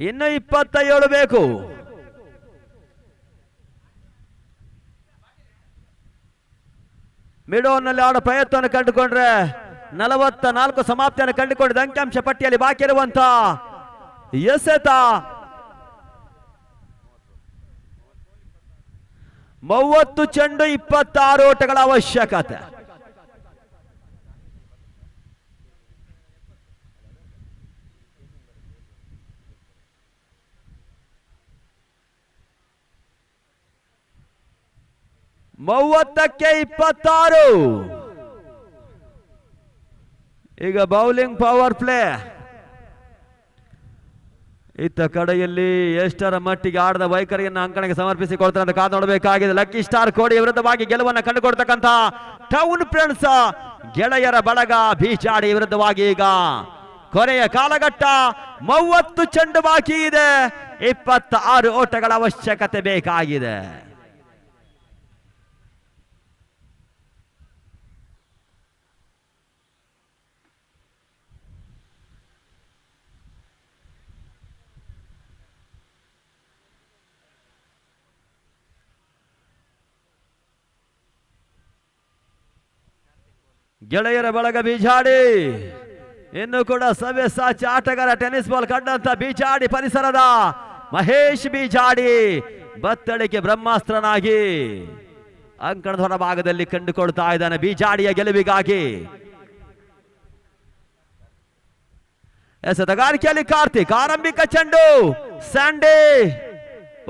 ಇನ್ನು 27 ಬೇಕು. ಮಿಡೋನಲ್ಲಿ ಆಡೋ ಪ್ರಯತ್ನವನ್ನು ಕಂಡುಕೊಂಡ್ರೆ 44 ಸಮಾಪ್ತಿಯನ್ನು ಕಂಡುಕೊಂಡಿದ್ದ ಅಂಕಿಅಂಶ ಪಟ್ಟಿಯಲ್ಲಿ ಬಾಕಿ ಇರುವಂತ ಎಸೆತ 30 ಚೆಂಡು 26 ಓಟಗಳ ಅವಶ್ಯಕತೆ. ಮೂವತ್ತಕ್ಕೆ 26. ಈಗ ಬೌಲಿಂಗ್ ಪವರ್ ಪ್ಲೇ. ಇತ್ತ ಕಡೆಯಲ್ಲಿ ಎಷ್ಟರ ಮಟ್ಟಿಗೆ ಆಡದ ವೈಖರಿಯನ್ನು ಅಂಕಣಕ್ಕೆ ಸಮರ್ಪಿಸಿಕೊಳ್ತಾರೆ ಅಂತ ಕಾದು ನೋಡಬೇಕಾಗಿದೆ. ಲಕ್ಕಿ ಸ್ಟಾರ್ ಕೋಡಿ ವಿರುದ್ಧವಾಗಿ ಗೆಲುವನ್ನು ಕಂಡುಕೊಡ್ತಕ್ಕಂಥ ಟೌನ್ ಫ್ರೆಂಡ್ಸ್ ಗೆಳೆಯರ ಬಳಗ ಬೀಜಾಡಿ ವಿರುದ್ಧವಾಗಿ ಈಗ ಕೊನೆಯ ಕಾಲಘಟ್ಟ. 30 ಚೆಂಡು ಬಾಕಿ ಇದೆ. 26 ಓಟಗಳ ಅವಶ್ಯಕತೆ ಬೇಕಾಗಿದೆ. ಗೆಳೆಯರ ಬಳಗ ಬೀಜಾಡಿ ಇನ್ನು ಕೂಡ ಸವ್ಯಸಾಚಿ ಆಟಗಾರ ಟೆನ್ನಿಸ್ ಬಾಲ್ ಕಂಡಂತ ಬೀಜಾಡಿ ಪರಿಸರದ ಮಹೇಶ್ ಬೀಜಾಡಿ ಬತ್ತಳಿಕೆ ಬ್ರಹ್ಮಾಸ್ತ್ರನಾಗಿ ಅಂಕಣದ ಹೊರಭಾಗದಲ್ಲಿ ಕಂಡುಕೊಳ್ತಾ ಇದ್ದಾನೆ ಬೀಜಾಡಿಯ ಗೆಲುವಿಗಾಗಿ. ಎಸೆತಗಾರಿಕೆಯಲ್ಲಿ ಕಾರ್ತಿಕ್ ಆರಂಭಿಕ ಚೆಂಡು ಸ್ಯಾಂಡಿ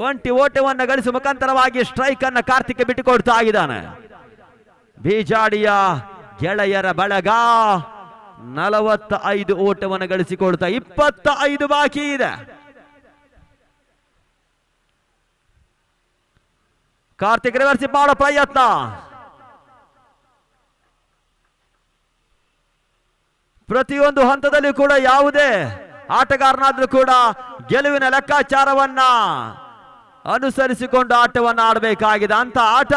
ಒಂಟಿ ಓಟವನ್ನು ಗಳಿಸುವ ಮುಖಾಂತರವಾಗಿ ಸ್ಟ್ರೈಕ್ ಅನ್ನ ಕಾರ್ತಿಕ್ ಬಿಟ್ಟುಕೊಡ್ತಾ ಇದ್ದಾನೆ. ಬೀಜಾಡಿಯ ಗೆಳೆಯರ ಬಳಗ 45 ಓಟವನ್ನು ಗಳಿಸಿಕೊಡ್ತಾ 25 ಬಾಕಿ ಇದೆ. ಕಾರ್ತಿಕ್ ರಿವರ್ಸ್ ಮಾಡೋ ಪ್ರಯತ್ನ. ಪ್ರತಿಯೊಂದು ಹಂತದಲ್ಲಿ ಕೂಡ ಯಾವುದೇ ಆಟಗಾರನಾದ್ರೂ ಕೂಡ ಗೆಲುವಿನ ಲೆಕ್ಕಾಚಾರವನ್ನ ಅನುಸರಿಸಿಕೊಂಡು ಆಟವನ್ನು ಆಡಬೇಕಾಗಿದೆ. ಅಂತ ಆಟ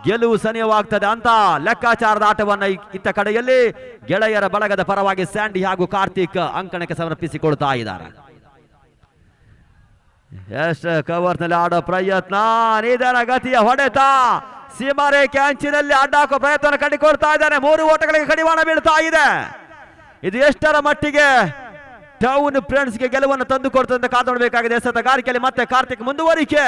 ಗೆಲುವು ಸನಿಯವಾಗ್ತದೆ. ಅಂತ ಲೆಕ್ಕಾಚಾರದ ಆಟವನ್ನ ಇತ್ತ ಕಡೆಯಲ್ಲಿ ಗೆಳೆಯರ ಬಳಗದ ಪರವಾಗಿ ಸ್ಯಾಂಡಿ ಹಾಗೂ ಕಾರ್ತಿಕ್ ಅಂಕಣಕ್ಕೆ ಸಮರ್ಪಿಸಿಕೊಳ್ತಾ ಇದ್ದಾರೆ. ಎಷ್ಟು ಕವರ್ ನಲ್ಲಿ ಆಡೋ ಪ್ರಯತ್ನ, ನಿಧಾನ ಗತಿಯ ಹೊಡೆತ, ಸೀಮಾರೇಖೆ ಅಂಚಿನಲ್ಲಿ ಅಡ್ಡಾಕೋ ಪ್ರಯತ್ನ ಕಂಡುಕೊಳ್ತಾ ಇದ್ದಾನೆ. 3 ಓಟಗಳಿಗೆ ಕಡಿವಾಣ ಬೀಳ್ತಾ ಇದೆ. ಇದು ಎಷ್ಟರ ಮಟ್ಟಿಗೆ ಟೌನ್ ಫ್ರೆಂಡ್ಸ್ಗೆ ಗೆಲುವನ್ನು ತಂದು ಕೊಡ್ತದೆ ಅಂತ ಕಾದು ನೋಡಬೇಕಾಗಿದೆ. ಎಸೆತಗಾರಿಕೆಯಲ್ಲಿ ಮತ್ತೆ ಕಾರ್ತಿಕ್ ಮುಂದುವರಿಕೆ.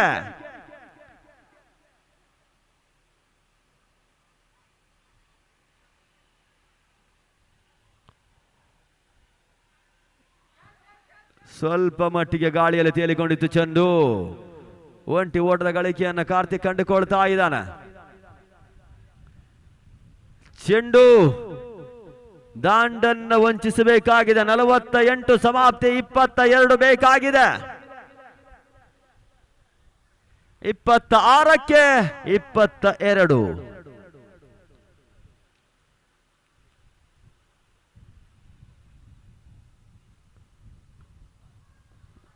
ಸ್ವಲ್ಪ ಮಟ್ಟಿಗೆ ಗಾಳಿಯಲ್ಲಿ ತೇಲಿಕೊಂಡಿತ್ತು ಚೆಂಡು. ಒಂಟಿ ಓಟದ ಗಳಿಕೆಯನ್ನು ಕಾರ್ತಿಕ್ ಕಂಡುಕೊಳ್ತಾ ಇದ್ದಾನೆ. ಚೆಂಡು ದಾಂಡನ್ನು ವಂಚಿಸಬೇಕಾಗಿದೆ. 48 ಸಮಾಪ್ತಿ, 22 ಬೇಕಾಗಿದೆ. 26ಕ್ಕೆ 22.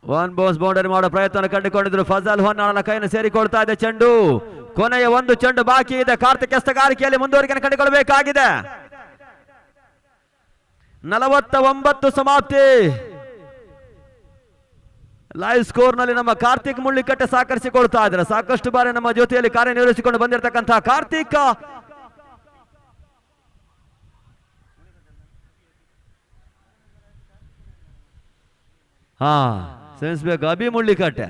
ಒನ್ ಬೌನ್ಸ್ ಬೌಂಡರಿ ಮಾಡೋ ಪ್ರಯತ್ನ ಕಂಡುಕೊಂಡಿದ್ರು. ಫಜಲ್ ಹೊನ್ನಾಳನ ಕೈಯನ್ನು ಸೇರಿಕೊಳ್ತಾ ಇದೆ ಚೆಂಡು. ಕೊನೆಯ 1 ಚೆಂಡು ಬಾಕಿ ಇದೆ. ಕಾರ್ತಿಕ್ ಎಸ್ತಗಾರಿಕೆಯಲ್ಲಿ ಮುಂದುವರಿಕೆ ಕಂಡುಕೊಳ್ಳಬೇಕಾಗಿದೆ. 49 ಸಮಾಪ್ತಿ. ಲೈವ್ ಸ್ಕೋರ್ ನಲ್ಲಿ ನಮ್ಮ ಕಾರ್ತಿಕ್ ಮುಳ್ಳಿಕಟ್ಟೆ ಸಹಕರಿಸಿಕೊಳ್ತಾ ಇದ್ದಾರೆ. ಸಾಕಷ್ಟು ಬಾರಿ ನಮ್ಮ ಜೊತೆಯಲ್ಲಿ ಕಾರ್ಯನಿರ್ವಹಿಸಿಕೊಂಡು ಬಂದಿರತಕ್ಕಂತಹ ಕಾರ್ತಿಕ್ ಸೆನ್ಸ್ಬೇಕು. ಅಭಿ ಮುಳ್ಳಿಕಟ್ಟೆ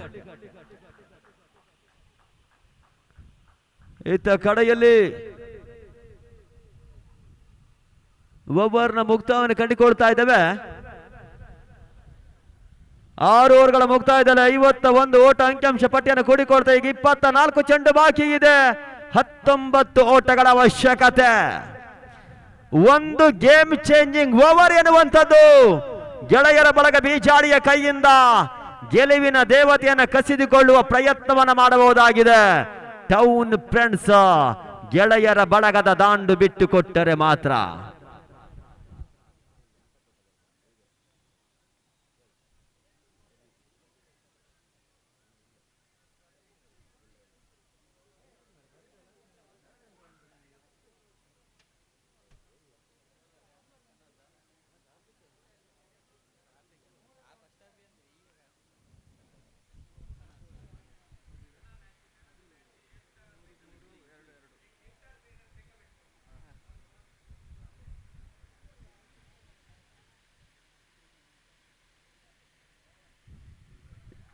ಇತ್ತ ಕಡೆಯಲ್ಲಿ ಒಬ್ಬರನ್ನ ಮುಕ್ತಾಯವನ್ನು ಕಂಡುಕೊಳ್ತಾ ಇದ್ದೇವೆ. 6 ಓವರ್ಗಳ ಮುಕ್ತಾಯದಲ್ಲಿ 51 ಓಟ ಅಂಕಿಅಂಶ ಪಟ್ಟಿಯನ್ನು ಕೂಡಿಕೊಳ್ತಾ ಈಗ 24 ಚೆಂಡು ಬಾಕಿ ಇದೆ. 19 ಓಟಗಳ ಅವಶ್ಯಕತೆ. ಒಂದು ಗೇಮ್ ಚೇಂಜಿಂಗ್ ಓವರ್ ಎನ್ನುವಂಥದ್ದು ಗೆಳೆಯರ ಬಳಗ ಬೀಜಾಡಿಯ ಕೈಯಿಂದ ಗೆಲುವಿನ ದೇವತೆಯನ್ನು ಕಸಿದುಕೊಳ್ಳುವ ಪ್ರಯತ್ನವನ್ನ ಮಾಡಬಹುದಾಗಿದೆ. ಟೌನ್ ಫ್ರೆಂಡ್ಸ್ ಗೆಳೆಯರ ಬಳಗದ ದಾಂಡು ಬಿಟ್ಟು ಕೊಟ್ಟರೆ ಮಾತ್ರ.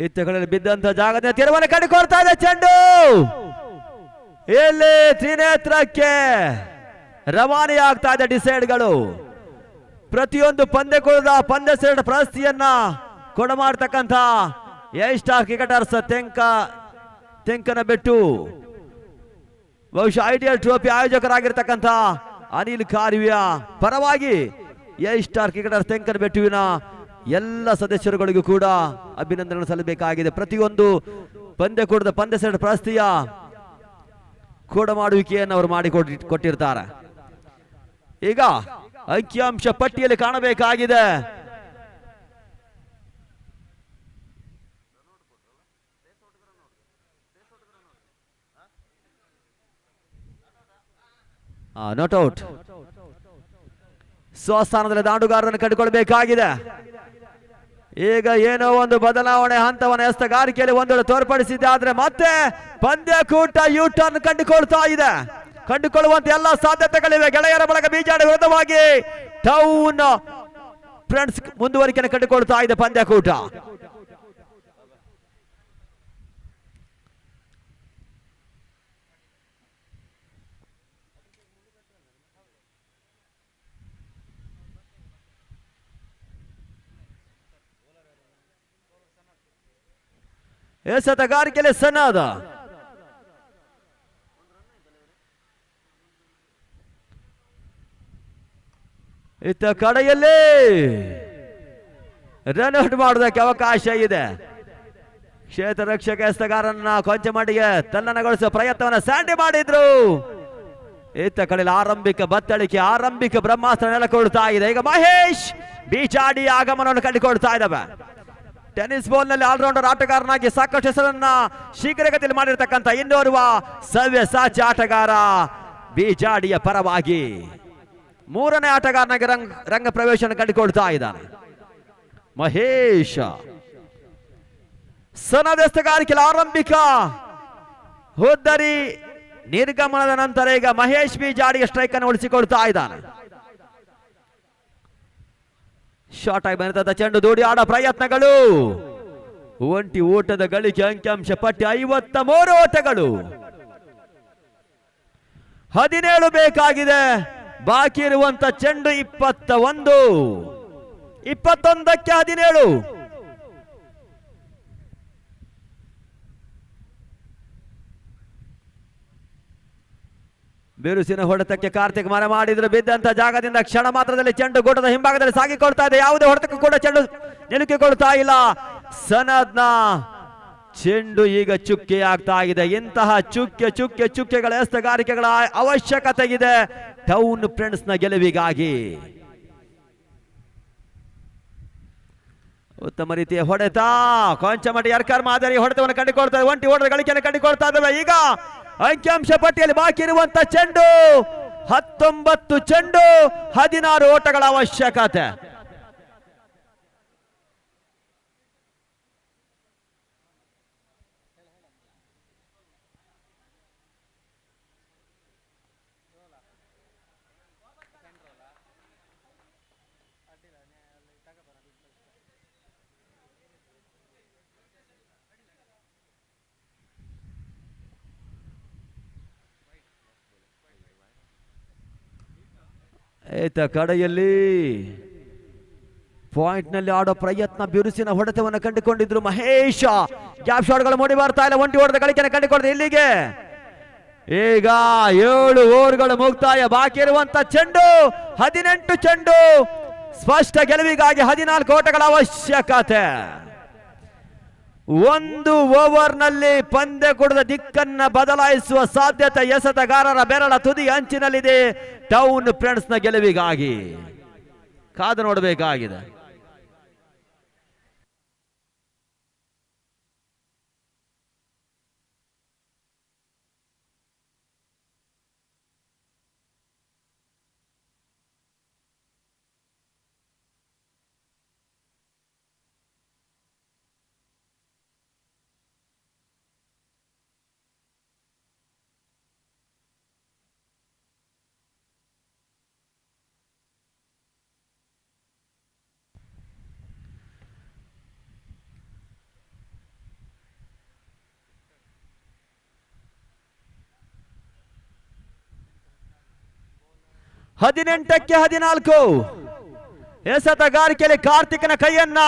ಇತ್ತಗಳಲ್ಲಿ ಬಿದ್ದಂತ ಜಾಗದ ತಿರುವನ್ನು ಕಂಡುಕೊಳ್ತಾ ಇದೆ ಚೆಂಡು. ಇಲ್ಲಿ ತ್ರಿನೇತ್ರಕ್ಕೆ ರವಾನೆ ಆಗ್ತಾ ಇದೆ ಡಿಸೈಡ್ಗಳು. ಪ್ರತಿಯೊಂದು ಪಂದ್ಯಕೂಲದ ಪಂದ್ಯ ಶ್ರೇಷ್ಠ ಪ್ರಶಸ್ತಿಯನ್ನ ಕೊಡಮಾಡ್ತಕ್ಕಂಥ ಸ್ಟಾರ್ ಕ್ರಿಕೆಟರ್ಸ್ ತೆಂಕನ ಬೆಟ್ಟು ಬಹುಶಃ ಐಡಿಯಲ್ ಟ್ರೋಫಿ ಆಯೋಜಕರಾಗಿರ್ತಕ್ಕಂಥ ಅನಿಲ್ ಕಾರ್ವಿಯ ಪರವಾಗಿ ಸ್ಟಾರ್ ಕ್ರಿಕೆಟರ್ಸ್ ತೆಂಕನ ಬೆಟ್ಟುವಿನ ಎಲ್ಲ ಸದಸ್ಯರುಗಳಿಗೂ ಕೂಡ ಅಭಿನಂದನೆ ಸಲ್ಲಬೇಕಾಗಿದೆ. ಪ್ರತಿಯೊಂದು ಪಂದ್ಯಕೂಟದ ಪಂದ್ಯ ಶ್ರೇಷ್ಠ ಪ್ರಶಸ್ತಿಯ ಕೊಡಮಾಡುವಿಕೆಯನ್ನು ಅವರು ಮಾಡಿಕೊಟ್ಟಿರ್ತಾರೆ. ಈಗ ಅಂಕಿಅಂಶ ಪಟ್ಟಿಯಲ್ಲಿ ಕಾಣಬೇಕಾಗಿದೆ. Not out. ಸ್ವಸ್ಥಾನದಲ್ಲಿ ದಾಂಡುಗಾರರನ್ನು ಕಂಡುಕೊಳ್ಬೇಕಾಗಿದೆ. ಈಗ ಏನೋ ಒಂದು ಬದಲಾವಣೆ ಹಂತವನ್ನು ಎಸ್ತಗಾರಿಕೆಯಲ್ಲಿ ಒಂದೆಡೆ ತೋರ್ಪಡಿಸಿದೆ. ಆದ್ರೆ ಮತ್ತೆ ಪಂದ್ಯಕೂಟ ಯೂ ಟರ್ನ್ ಕಂಡುಕೊಳ್ತಾ ಇದೆ. ಕಂಡುಕೊಳ್ಳುವಂತ ಎಲ್ಲ ಸಾಧ್ಯತೆಗಳಿವೆ. ಗೆಳೆಯರ ಬಳಗ ಬೀಜಾಡಿ ವಿರುದ್ಧವಾಗಿ ಟೌನ್ ಫ್ರೆಂಡ್ಸ್ ಮುಂದುವರಿಕೆಯನ್ನು ಕಂಡುಕೊಳ್ತಾ ಇದೆ ಪಂದ್ಯಕೂಟ. ಎಸೆತಗಾರಿಕೆಯಲ್ಲಿ ಸನಾದ ಇತ್ತ ಕಡೆಯಲ್ಲಿ ರನ್ ಔಟ್ ಮಾಡೋದಕ್ಕೆ ಅವಕಾಶ ಇದೆ. ಕ್ಷೇತ್ರ ರಕ್ಷಕ ಎಸೆತಗಾರನ್ನ ಕೊಂಚ ಮಟ್ಟಿಗೆ ತಲ್ಲಣಗೊಳಿಸುವ ಪ್ರಯತ್ನವನ್ನು ಸ್ಯಾಂಡಿ ಮಾಡಿದ್ರು. ಇತ್ತ ಕಡೆಯಲ್ಲಿ ಆರಂಭಿಕ ಬತ್ತಳಿಕೆ, ಆರಂಭಿಕ ಬ್ರಹ್ಮಾಸ್ತ್ರ ನೆಲಕೊಳ್ತಾ ಇದೆ. ಈಗ ಮಹೇಶ್ ಬಿಚಾಡಿ ಆಗಮನವನ್ನು ಕಂಡುಕೊಳ್ತಾ ಇದ್ದಾವೆ. ಟೆನ್ನಿಸ್ ಬಾಲ್ ನಲ್ಲಿ ಆಲ್ರೌಂಡರ್ ಆಟಗಾರನಾಗಿ ಸಾಕಷ್ಟು ಹೆಸರನ್ನ ಶೀಘ್ರಗತಿಯಲ್ಲಿ ಮಾಡಿರ್ತಕ್ಕಂಥ ಇನ್ನೋರ್ವ ಸವ್ಯ ಸಾಚಿ ಆಟಗಾರ ಬಿಜಾಡಿಯ ಪರವಾಗಿ ಮೂರನೇ ಆಟಗಾರನಾಗಿ ರಂಗ ಪ್ರವೇಶ ಕಂಡುಕೊಳ್ತಾ ಇದ್ದಾನೆ ಮಹೇಶ್. ಸನದೆಸ್ತಗಾರಿಕೆಯಲ್ಲಿ ಆರಂಭಿಕ ಹುದ್ದರಿ ನಿರ್ಗಮನದ ನಂತರ ಈಗ ಮಹೇಶ್ ಬಿಜಾಡಿಯ ಸ್ಟ್ರೈಕ್ ಅನ್ನು ಉಳಿಸಿಕೊಳ್ತಾ ಇದ್ದಾನೆ. ಶಾರ್ಟ್ ಆಗಿ ಬಂದ ಚೆಂಡು ದೂಡಿ ಆಡೋ ಪ್ರಯತ್ನಗಳು. ಒಂಟಿ ಓಟದ ಗಳಿಕೆ ಅಂಕಿಅಂಶ ಪಟ್ಟಿ 53 ಓಟಗಳು, 17 ಬೇಕಾಗಿದೆ. ಬಾಕಿ ಇರುವಂತ ಚೆಂಡು 21, 21ಕ್ಕೆ 17. ಬಿರುಸಿನ ಹೊಡೆತಕ್ಕೆ ಕಾರ್ತಿಕ್ ಮರ ಮಾಡಿದ್ರು. ಬಿದ್ದಂತ ಜಾಗದಿಂದ ಕ್ಷಣ ಮಾತ್ರದಲ್ಲಿ ಚೆಂಡು ಗೂಟದ ಹಿಂಭಾಗದಲ್ಲಿ ಸಾಗಿಕೊಳ್ತಾ ಇದೆ. ಯಾವುದೇ ಹೊಡೆತಕ್ಕೂ ಕೂಡ ಚೆಂಡು ನಿಲುಕಿಕೊಳ್ತಾ ಇಲ್ಲ. ಸನದ್ನ ಚೆಂಡು ಈಗ ಚುಕ್ಕೆ ಆಗ್ತಾ ಇದೆ. ಇಂತಹ ಚುಕ್ಕೆಗಳ ಎಸೆತಗಾರಿಕೆಗಳ ಅವಶ್ಯಕತೆ ಇದೆ ಟೌನ್ ಫ್ರೆಂಡ್ಸ್ ನ ಗೆಲುವಿಗಾಗಿ. ಉತ್ತಮ ರೀತಿಯ ಹೊಡೆತ, ಕೊಂಚ ಮಟ್ಟಿ ಯರ್ಕರ್ ಮಾದರಿ ಹೊಡೆತವನ್ನು ಕಂಡುಕೊಳ್ತಾ ಇದೆ. ಒಂಟಿ ಓಟದ ಗಳಿಕೆಯನ್ನು ಕಂಡುಕೊಳ್ತಾ ಇದ್ದಾವೆ. ಈಗ ಅಂಕಿಅಂಶ ಪಟ್ಟಿಯಲ್ಲಿ ಬಾಕಿ ಇರುವಂತ ಚೆಂಡು 19 ಚೆಂಡು, 16 ಓಟಗಳ ಅವಶ್ಯಕತೆ. ಏತ ಕಡೆಯಲ್ಲಿ ಪಾಯಿಂಟ್ ನಲ್ಲಿ ಆಡೋ ಪ್ರಯತ್ನ, ಬಿರುಸಿನ ಹೊಡೆತವನ್ನು ಕಂಡುಕೊಂಡಿದ್ರು ಮಹೇಶ. ಗ್ಯಾಪ್ ಶಾಟ್ಗಳು ಮೂಡಿ ಬರ್ತಾ ಇಲ್ಲ. ಒಂಟಿ ಓಟದ ಗಳಿಕೆಯನ್ನು ಕಂಡುಕೊಂಡಿದ್ರು. ಇಲ್ಲಿಗೆ ಈಗ 7 ಓವರ್ಗಳು ಮುಕ್ತಾಯ. ಬಾಕಿ ಇರುವಂತ ಚೆಂಡು 18 ಚೆಂಡು. ಸ್ಪಷ್ಟ ಗೆಲುವಿಗಾಗಿ 14 ಓಟಗಳ ಅವಶ್ಯಕತೆ. 1 ಓವರ್ನಲ್ಲಿ ಪಂದ್ಯಕೂಟದ ದಿಕ್ಕನ್ನ ಬದಲಾಯಿಸುವ ಸಾಧ್ಯತೆ ಎಸೆತಗಾರರ ಬೆರಳ ತುದಿ ಅಂಚಿನಲ್ಲಿದೆ. ಟೌನ್ ಫ್ರೆಂಡ್ಸ್ ನ ಗೆಲುವಿಗಾಗಿ ಕಾದು ನೋಡಬೇಕಾಗಿದೆ. ಹದಿನೆಂಟಕ್ಕೆ 14 ಎಸೆತಗಾರಿಕೆಯಲ್ಲಿ ಕಾರ್ತಿಕ್ನ ಕೈಯನ್ನ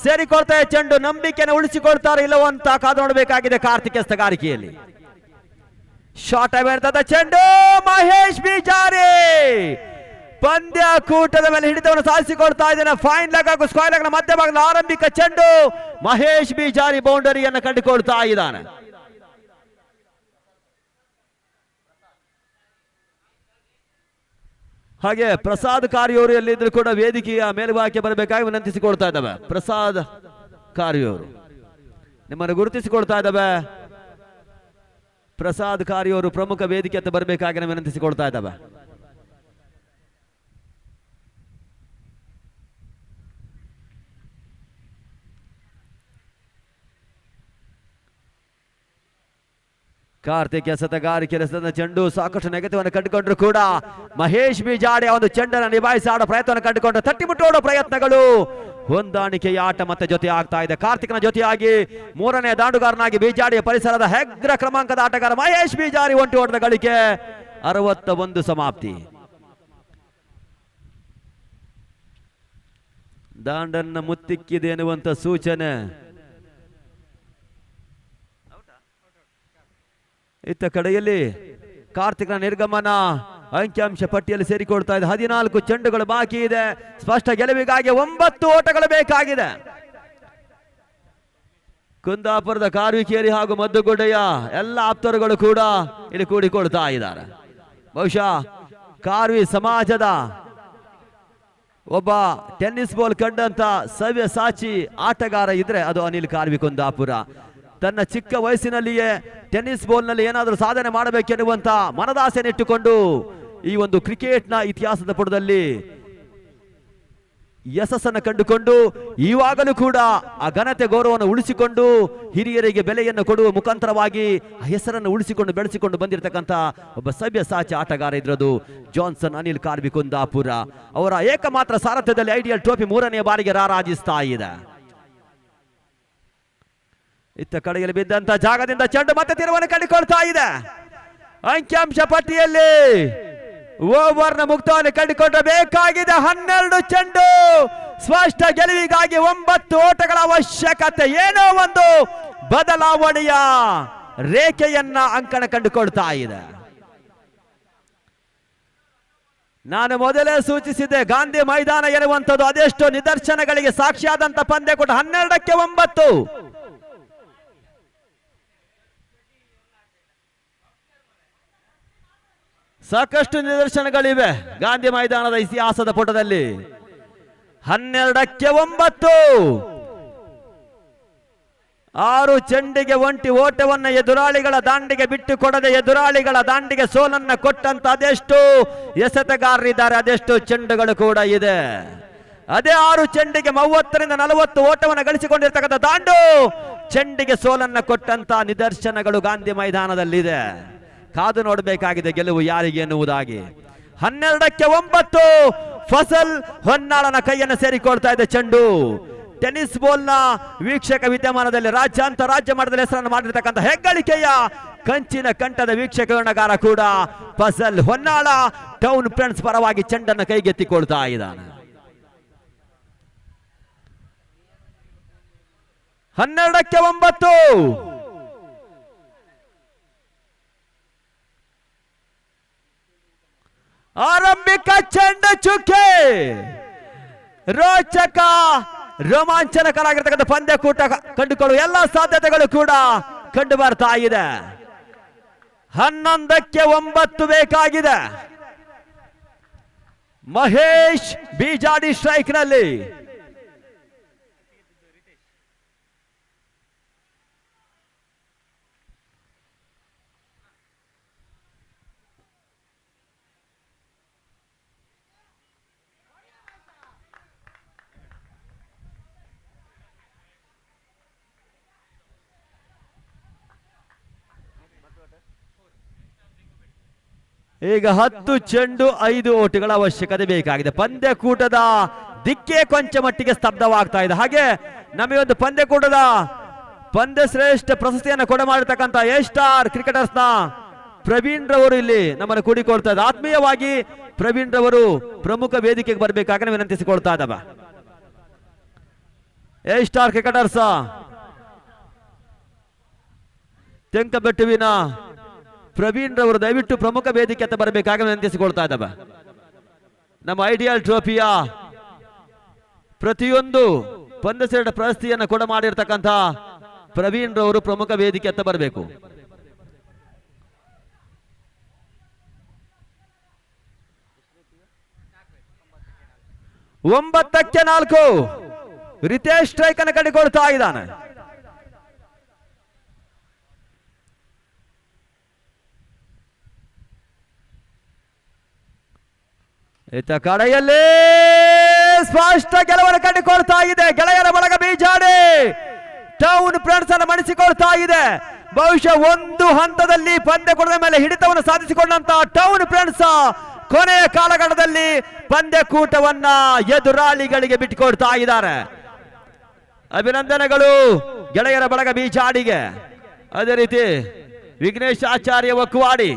ಸೇರಿಕೊಳ್ತಾ ಚೆಂಡು. ನಂಬಿಕೆಯನ್ನು ಉಳಿಸಿಕೊಳ್ತಾರೆ ಇಲ್ಲವೋ ಅಂತ ಕಾದು ನೋಡಬೇಕಾಗಿದೆ. ಕಾರ್ತಿಕ್ ಎಸೆತಗಾರಿಕೆಯಲ್ಲಿ ಶಾರ್ಟ್ ಆಗಿರ್ತದ ಚೆಂಡು. ಮಹೇಶ್ ಬಿಜಾರಿ ಪಂದ್ಯಕೂಟದ ಮೇಲೆ ಹಿಡಿತವನ್ನು ಸಾಧಿಸಿಕೊಳ್ತಾ ಇದ್ದಾನೆ. ಫೈನ್ ಲೆಗ್ ಹಾಗೂ ಸ್ಕ್ವೇರ್ ಲೆಗ್ ನ ಮಧ್ಯಭಾಗದ ಆರಂಭಿಕ ಚೆಂಡು. ಮಹೇಶ್ ಬಿಜಾರಿ ಬೌಂಡರಿಯನ್ನು ಕಂಡುಕೊಳ್ತಾ ಇದ್ದಾನೆ. ಹಾಗೆ ಪ್ರಸಾದ್ ಕಾರ್ಯವರು ಎಲ್ಲಿದ್ರು ಕೂಡ ವೇದಿಕೆಯ ಮೇಲ್ಭಾಗಕ್ಕೆ ಬರಬೇಕಾಗಿ ವಿನಂತಿಸಿಕೊಳ್ತಾ ಇದ್ದಾವೆ. ಪ್ರಸಾದ್ ಕಾರ್ಯವರು ನಿಮ್ಮನ್ನು ಗುರುತಿಸಿಕೊಳ್ತಾ ಇದ್ದಾವೆ. ಪ್ರಸಾದ್ ಕಾರ್ಯವರು ಪ್ರಮುಖ ವೇದಿಕೆ ಅಂತ ಬರಬೇಕಾಗಿ ವಿನಂತಿಸಿಕೊಳ್ತಾ ಇದ್ದಾವೆ. ಕಾರ್ತಿಕ್ ಎಸೆತಗಾರಿಕೆ ಚೆಂಡು ಸಾಕಷ್ಟು ನೆಗೆತವನ್ನು ಕಂಡುಕೊಂಡ್ರು ಕೂಡ ಮಹೇಶ್ ಬಿಜಾಡಿ ಒಂದು ಚೆಂಡನ್ನು ನಿಭಾಯಿಸಿ ಆಡೋ ಪ್ರಯತ್ನವನ್ನು ಕಂಡುಕೊಂಡು ತಟ್ಟಿ ಮುಟ್ಟೋಡೋ ಪ್ರಯತ್ನಗಳು. ಹೊಂದಾಣಿಕೆಯ ಆಟ ಮತ್ತೆ ಜೊತೆ ಆಗ್ತಾ ಇದೆ. ಕಾರ್ತಿಕ್ನ ಜೊತೆಯಾಗಿ ಮೂರನೇ ದಾಂಡುಗಾರನಾಗಿ ಬಿಜಾಡಿಯ ಪರಿಸರದ ಹೆಗ್ರ ಕ್ರಮಾಂಕದ ಆಟಗಾರ ಮಹೇಶ್ ಬಿಜಾರಿ ಒಂಟಿ ಓಟದ ಗಳಿಕೆ 61 ಸಮಾಪ್ತಿ. ದಾಂಡನ್ನ ಮುತ್ತಿಕ್ಕಿದೆ ಎನ್ನುವಂತ ಸೂಚನೆ ಇತ್ತ ಕಡೆಯಲ್ಲಿ ಕಾರ್ತಿಕ್ನ ನಿರ್ಗಮನ ಅಂಕಿಅಂಶ ಪಟ್ಟಿಯಲ್ಲಿ ಸೇರಿಕೊಳ್ತಾ ಇದೆ. 14 ಚೆಂಡುಗಳು ಬಾಕಿ ಇದೆ. ಸ್ಪಷ್ಟ ಗೆಲುವಿಗಾಗಿ 9 ಓಟಗಳು ಬೇಕಾಗಿದೆ. ಕುಂದಾಪುರದ ಕಾರ್ವಿಕೇರಿ ಹಾಗೂ ಮದ್ದುಗುಡ್ಡೆಯ ಎಲ್ಲ ಆಪ್ತರುಗಳು ಕೂಡ ಇಲ್ಲಿ ಕೂಡಿಕೊಳ್ತಾ ಇದ್ದಾರೆ. ಬಹುಶಃ ಕಾರ್ವಿ ಸಮಾಜದ ಒಬ್ಬ ಟೆನ್ನಿಸ್ ಬಾಲ್ ಕಂಡಂತ ಸವ್ಯ ಸಾಚಿ ಆಟಗಾರ ಇದ್ರೆ ಅದು ಅನಿಲ್ ಕಾರ್ವಿ ಕುಂದಾಪುರ. ತನ್ನ ಚಿಕ್ಕ ವಯಸ್ಸಿನಲ್ಲಿಯೇ ಟೆನ್ನಿಸ್ ಬಾಲ್ನಲ್ಲಿ ಏನಾದರೂ ಸಾಧನೆ ಮಾಡಬೇಕೆನ್ನುವಂತ ಮನದಾಸೆನಿಟ್ಟುಕೊಂಡು ಈ ಒಂದು ಕ್ರಿಕೆಟ್ನ ಇತಿಹಾಸದ ಪುಟದಲ್ಲಿ ಯಶಸ್ಸನ್ನು ಕಂಡುಕೊಂಡು ಇವಾಗಲೂ ಕೂಡ ಆ ಘನತೆ ಗೌರವವನ್ನು ಉಳಿಸಿಕೊಂಡು ಹಿರಿಯರಿಗೆ ಬೆಲೆಯನ್ನು ಕೊಡುವ ಮುಖಾಂತರವಾಗಿ ಆ ಹೆಸರನ್ನು ಉಳಿಸಿಕೊಂಡು ಬೆಳೆಸಿಕೊಂಡು ಬಂದಿರತಕ್ಕಂಥ ಒಬ್ಬ ಸಭ್ಯ ಸಾಚಿ ಆಟಗಾರ ಇದ್ರದು ಜಾನ್ಸನ್ ಅನಿಲ್ ಕಾರ್ವಿ ಕುಂದಾಪುರ. ಅವರ ಏಕಮಾತ್ರ ಸಾರಥ್ಯದಲ್ಲಿ ಐಡಿಯಲ್ ಟ್ರೋಫಿ 3ನೇ ಬಾರಿಗೆ ರಾರಾಜಿಸ್ತಾ ಇದೆ. ಇತ್ತ ಕಡೆಯಲ್ಲಿ ಬಿದ್ದಂತ ಜಾಗದಿಂದ ಚೆಂಡು ಮತ್ತೆ ತಿರುವನ್ನು ಕಂಡುಕೊಳ್ತಾ ಇದೆ. ಅಂಕಿಅಂಶ ಪಟ್ಟಿಯಲ್ಲಿ ಓವರ್ನ ಮುಕ್ತವನ್ನು ಕಂಡುಕೊಳ್ಳಬೇಕಾಗಿದೆ. 12 ಚೆಂಡು ಸ್ಪಷ್ಟ ಗೆಲುವಿಗಾಗಿ 9 ಓಟಗಳ ಅವಶ್ಯಕತೆ. ಏನೋ ಒಂದು ಬದಲಾವಣೆಯ ರೇಖೆಯನ್ನ ಅಂಕಣ ಕಂಡುಕೊಳ್ತಾ ಇದೆ. ನಾನು ಮೊದಲೇ ಸೂಚಿಸಿದ್ದೆ, ಗಾಂಧಿ ಮೈದಾನ ಎನ್ನುವಂಥದ್ದು ಅದೆಷ್ಟೋ ನಿದರ್ಶನಗಳಿಗೆ ಸಾಕ್ಷಿಯಾದಂತ ಪಂದ್ಯಕೂಟ. 12ಕ್ಕೆ 9 ಸಾಕಷ್ಟು ನಿದರ್ಶನಗಳಿವೆ ಗಾಂಧಿ ಮೈದಾನದ ಇತಿಹಾಸದ ಪುಟದಲ್ಲಿ. 12ಕ್ಕೆ 9 6 ಚೆಂಡಿಗೆ ಒಂಟಿ ಓಟವನ್ನು ಎದುರಾಳಿಗಳ ದಾಂಡಿಗೆ ಬಿಟ್ಟು ಕೊಡದೆ ಎದುರಾಳಿಗಳ ದಾಂಡಿಗೆ ಸೋಲನ್ನ ಕೊಟ್ಟಂತ ಅದೆಷ್ಟು ಎಸೆತಗಾರರಿದ್ದಾರೆ, ಅದೆಷ್ಟು ಚೆಂಡುಗಳು ಕೂಡ ಇದೆ. ಅದೇ 6 ಚೆಂಡಿಗೆ 30ರಿಂದ 40 ಓಟವನ್ನು ಗಳಿಸಿಕೊಂಡಿರ್ತಕ್ಕಂಥ ದಾಂಡು ಚೆಂಡಿಗೆ ಸೋಲನ್ನ ಕೊಟ್ಟಂತ ನಿದರ್ಶನಗಳು ಗಾಂಧಿ ಮೈದಾನದಲ್ಲಿದೆ. ಕಾದು ನೋಡಬೇಕಾಗಿದೆ ಗೆಲುವು ಯಾರಿಗೆ ಎನ್ನುವುದಾಗಿ. 12ಕ್ಕೆ 9 ಫಸಲ್ ಹೊನ್ನಾಳನ ಕೈಯನ್ನು ಸೇರಿಕೊಳ್ತಾ ಇದೆ ಚೆಂಡು. ಟೆನ್ನಿಸ್ ಬಾಲ್ನ ವೀಕ್ಷಕ ವಿದ್ಯಮಾನದಲ್ಲಿ ರಾಜ್ಯ ಅಂತಾರಾಜ್ಯ ಮಟ್ಟದಲ್ಲಿ ಹೆಸರನ್ನು ಮಾಡಿರ್ತಕ್ಕಂಥ ಹೆಗ್ಗಳಿಕೆಯ ಕಂಚಿನ ಕಂಠದ ವೀಕ್ಷಕಗಾರ ಕೂಡ ಫಸಲ್ ಹೊನ್ನಾಳ ಟೌನ್ ಫ್ರೆಂಡ್ಸ್ ಪರವಾಗಿ ಚೆಂಡನ್ನು ಕೈಗೆತ್ತಿಕೊಳ್ತಾ ಇದ್ದಾನೆ. 12ಕ್ಕೆ 9 ಆರಂಭಿಕ ಚೆಂಡು ಚುಕ್ಕೆ. ರೋಚಕ ರೋಮಾಂಚನಕರಾಗಿರ್ತಕ್ಕಂಥ ಪಂದ್ಯಕೂಟ ಕಂಡುಕೊಳ್ಳುವ ಎಲ್ಲ ಸಾಧ್ಯತೆಗಳು ಕೂಡ ಕಂಡು ಬರ್ತಾ ಇದೆ. 11ಕ್ಕೆ 9 ಬೇಕಾಗಿದೆ. ಮಹೇಶ್ ಬಿಜಾಡಿ ಸ್ಟ್ರೈಕ್ ನಲ್ಲಿ. ಈಗ 10 ಚೆಂಡು 5 ಓಟಗಳ ಅವಶ್ಯಕತೆ ಬೇಕಾಗಿದೆ. ಪಂದ್ಯಕೂಟದ ದಿಕ್ಕೇ ಕೊಂಚ ಮಟ್ಟಿಗೆ ಸ್ತಬ್ಧವಾಗ್ತಾ ಇದೆ. ಹಾಗೆ ನಮಗೆ ಪಂದ್ಯಕೂಟದ ಪಂದ್ಯ ಶ್ರೇಷ್ಠ ಪ್ರಶಸ್ತಿಯನ್ನು ಕೊಡ ಮಾಡಿರ್ತಕ್ಕಂಥ ಎ ಸ್ಟಾರ್ ಕ್ರಿಕೆಟರ್ಸ್ ನ ಪ್ರವೀಣ್ ರವರು ಇಲ್ಲಿ ನಮ್ಮನ್ನು ಕೂಡಿಕೊಳ್ತಾ ಇದ್ದಾರೆ. ಆತ್ಮೀಯವಾಗಿ ಪ್ರವೀಣ್ ರವರು ಪ್ರಮುಖ ವೇದಿಕೆಗೆ ಬರಬೇಕಾಗಿ ವಿನಂತಿಸಿಕೊಳ್ತಾ ಇದ್ದಾವೆ. ಎ ಸ್ಟಾರ್ ಕ್ರಿಕೆಟರ್ಸ್ ತೆಂಕಬೆಟ್ಟುವಿನ ಪ್ರವೀಣ್ ರವರು ದಯವಿಟ್ಟು ಪ್ರಮುಖ ವೇದಿಕೆ ಅಂತ ಬರಬೇಕಾಗಿ ವಿನಂತಿಸಿಕೊಳ್ತಾ ಇದ್ದಾವೆ. ನಮ್ಮ ಐಡಿಯಲ್ ಟ್ರೋಫಿಯ ಪ್ರತಿಯೊಂದು ಪಂದ್ಯಶ್ರೇಷ್ಠ ಪ್ರಶಸ್ತಿಯನ್ನು ಕೊಡ ಮಾಡಿರ್ತಕ್ಕಂಥ ಪ್ರವೀಣ್ ರವರು ಪ್ರಮುಖ ವೇದಿಕೆ ಅಂತ ಬರಬೇಕು. ಒಂಬತ್ತಕ್ಕೆ 4 ರಿತೇಶ್ ಸ್ಟ್ರೈಕ್ ಅನ್ನು ಕಂಡುಕೊಳ್ತಾ ಇದ್ದಾನೆ. ಇತ್ತ ಕಡೆಯಲ್ಲಿ ಸ್ಪಷ್ಟ ಗೆಲುವನ್ನು ಕಂಡುಕೊಳ್ತಾ ಇದೆ ಗೆಳೆಯರ ಬಳಗ ಬಿಜಾಡಿ ಟೌನ್ ಫ್ರೆಂಡ್ಸ್ ಅನ್ನು ಮಣಿಸಿಕೊಳ್ತಾ ಇದೆ. ಬಹುಶಃ ಒಂದು ಹಂತದಲ್ಲಿ ಪಂದ್ಯಕೂಟದ ಮೇಲೆ ಹಿಡಿತವನ್ನು ಸಾಧಿಸಿಕೊಂಡಂತ ಟೌನ್ ಫ್ರೆಂಡ್ಸ್ ಕೊನೆಯ ಕಾಲಘಟ್ಟದಲ್ಲಿ ಪಂದ್ಯಕೂಟವನ್ನ ಎದುರಾಳಿಗಳಿಗೆ ಬಿಟ್ಟುಕೊಡ್ತಾ ಇದ್ದಾರೆ. ಅಭಿನಂದನೆಗಳು ಗೆಳೆಯರ ಬಳಗ ಬಿಜಾಡಿಗೆ. ಅದೇ ರೀತಿ ವಿಘ್ನೇಶ್ ಆಚಾರ್ಯ ಒಕ್ವಾಡಿ.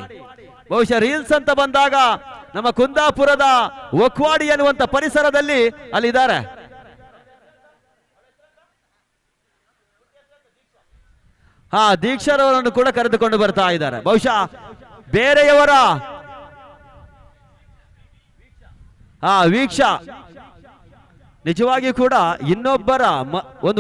ಬಹುಶಃ ರೀಲ್ಸ್ ಅಂತ ಬಂದಾಗ ನಮ್ಮ ಕುಂದಾಪುರದ ಒಕ್ವಾಡಿ ಅನ್ನುವಂತ ಪರಿಸರದಲ್ಲಿ ಅಲ್ಲಿದ್ದಾರೆ. ದೀಕ್ಷರವರನ್ನು ಕೂಡ ಕರೆದುಕೊಂಡು ಬರ್ತಾ ಇದ್ದಾರೆ. ಬಹುಶಃ ಬೇರೆಯವರ ವೀಕ್ಷ ನಿಜವಾಗಿಯೂ ಕೂಡ ಇನ್ನೊಬ್ಬರ ಒಂದು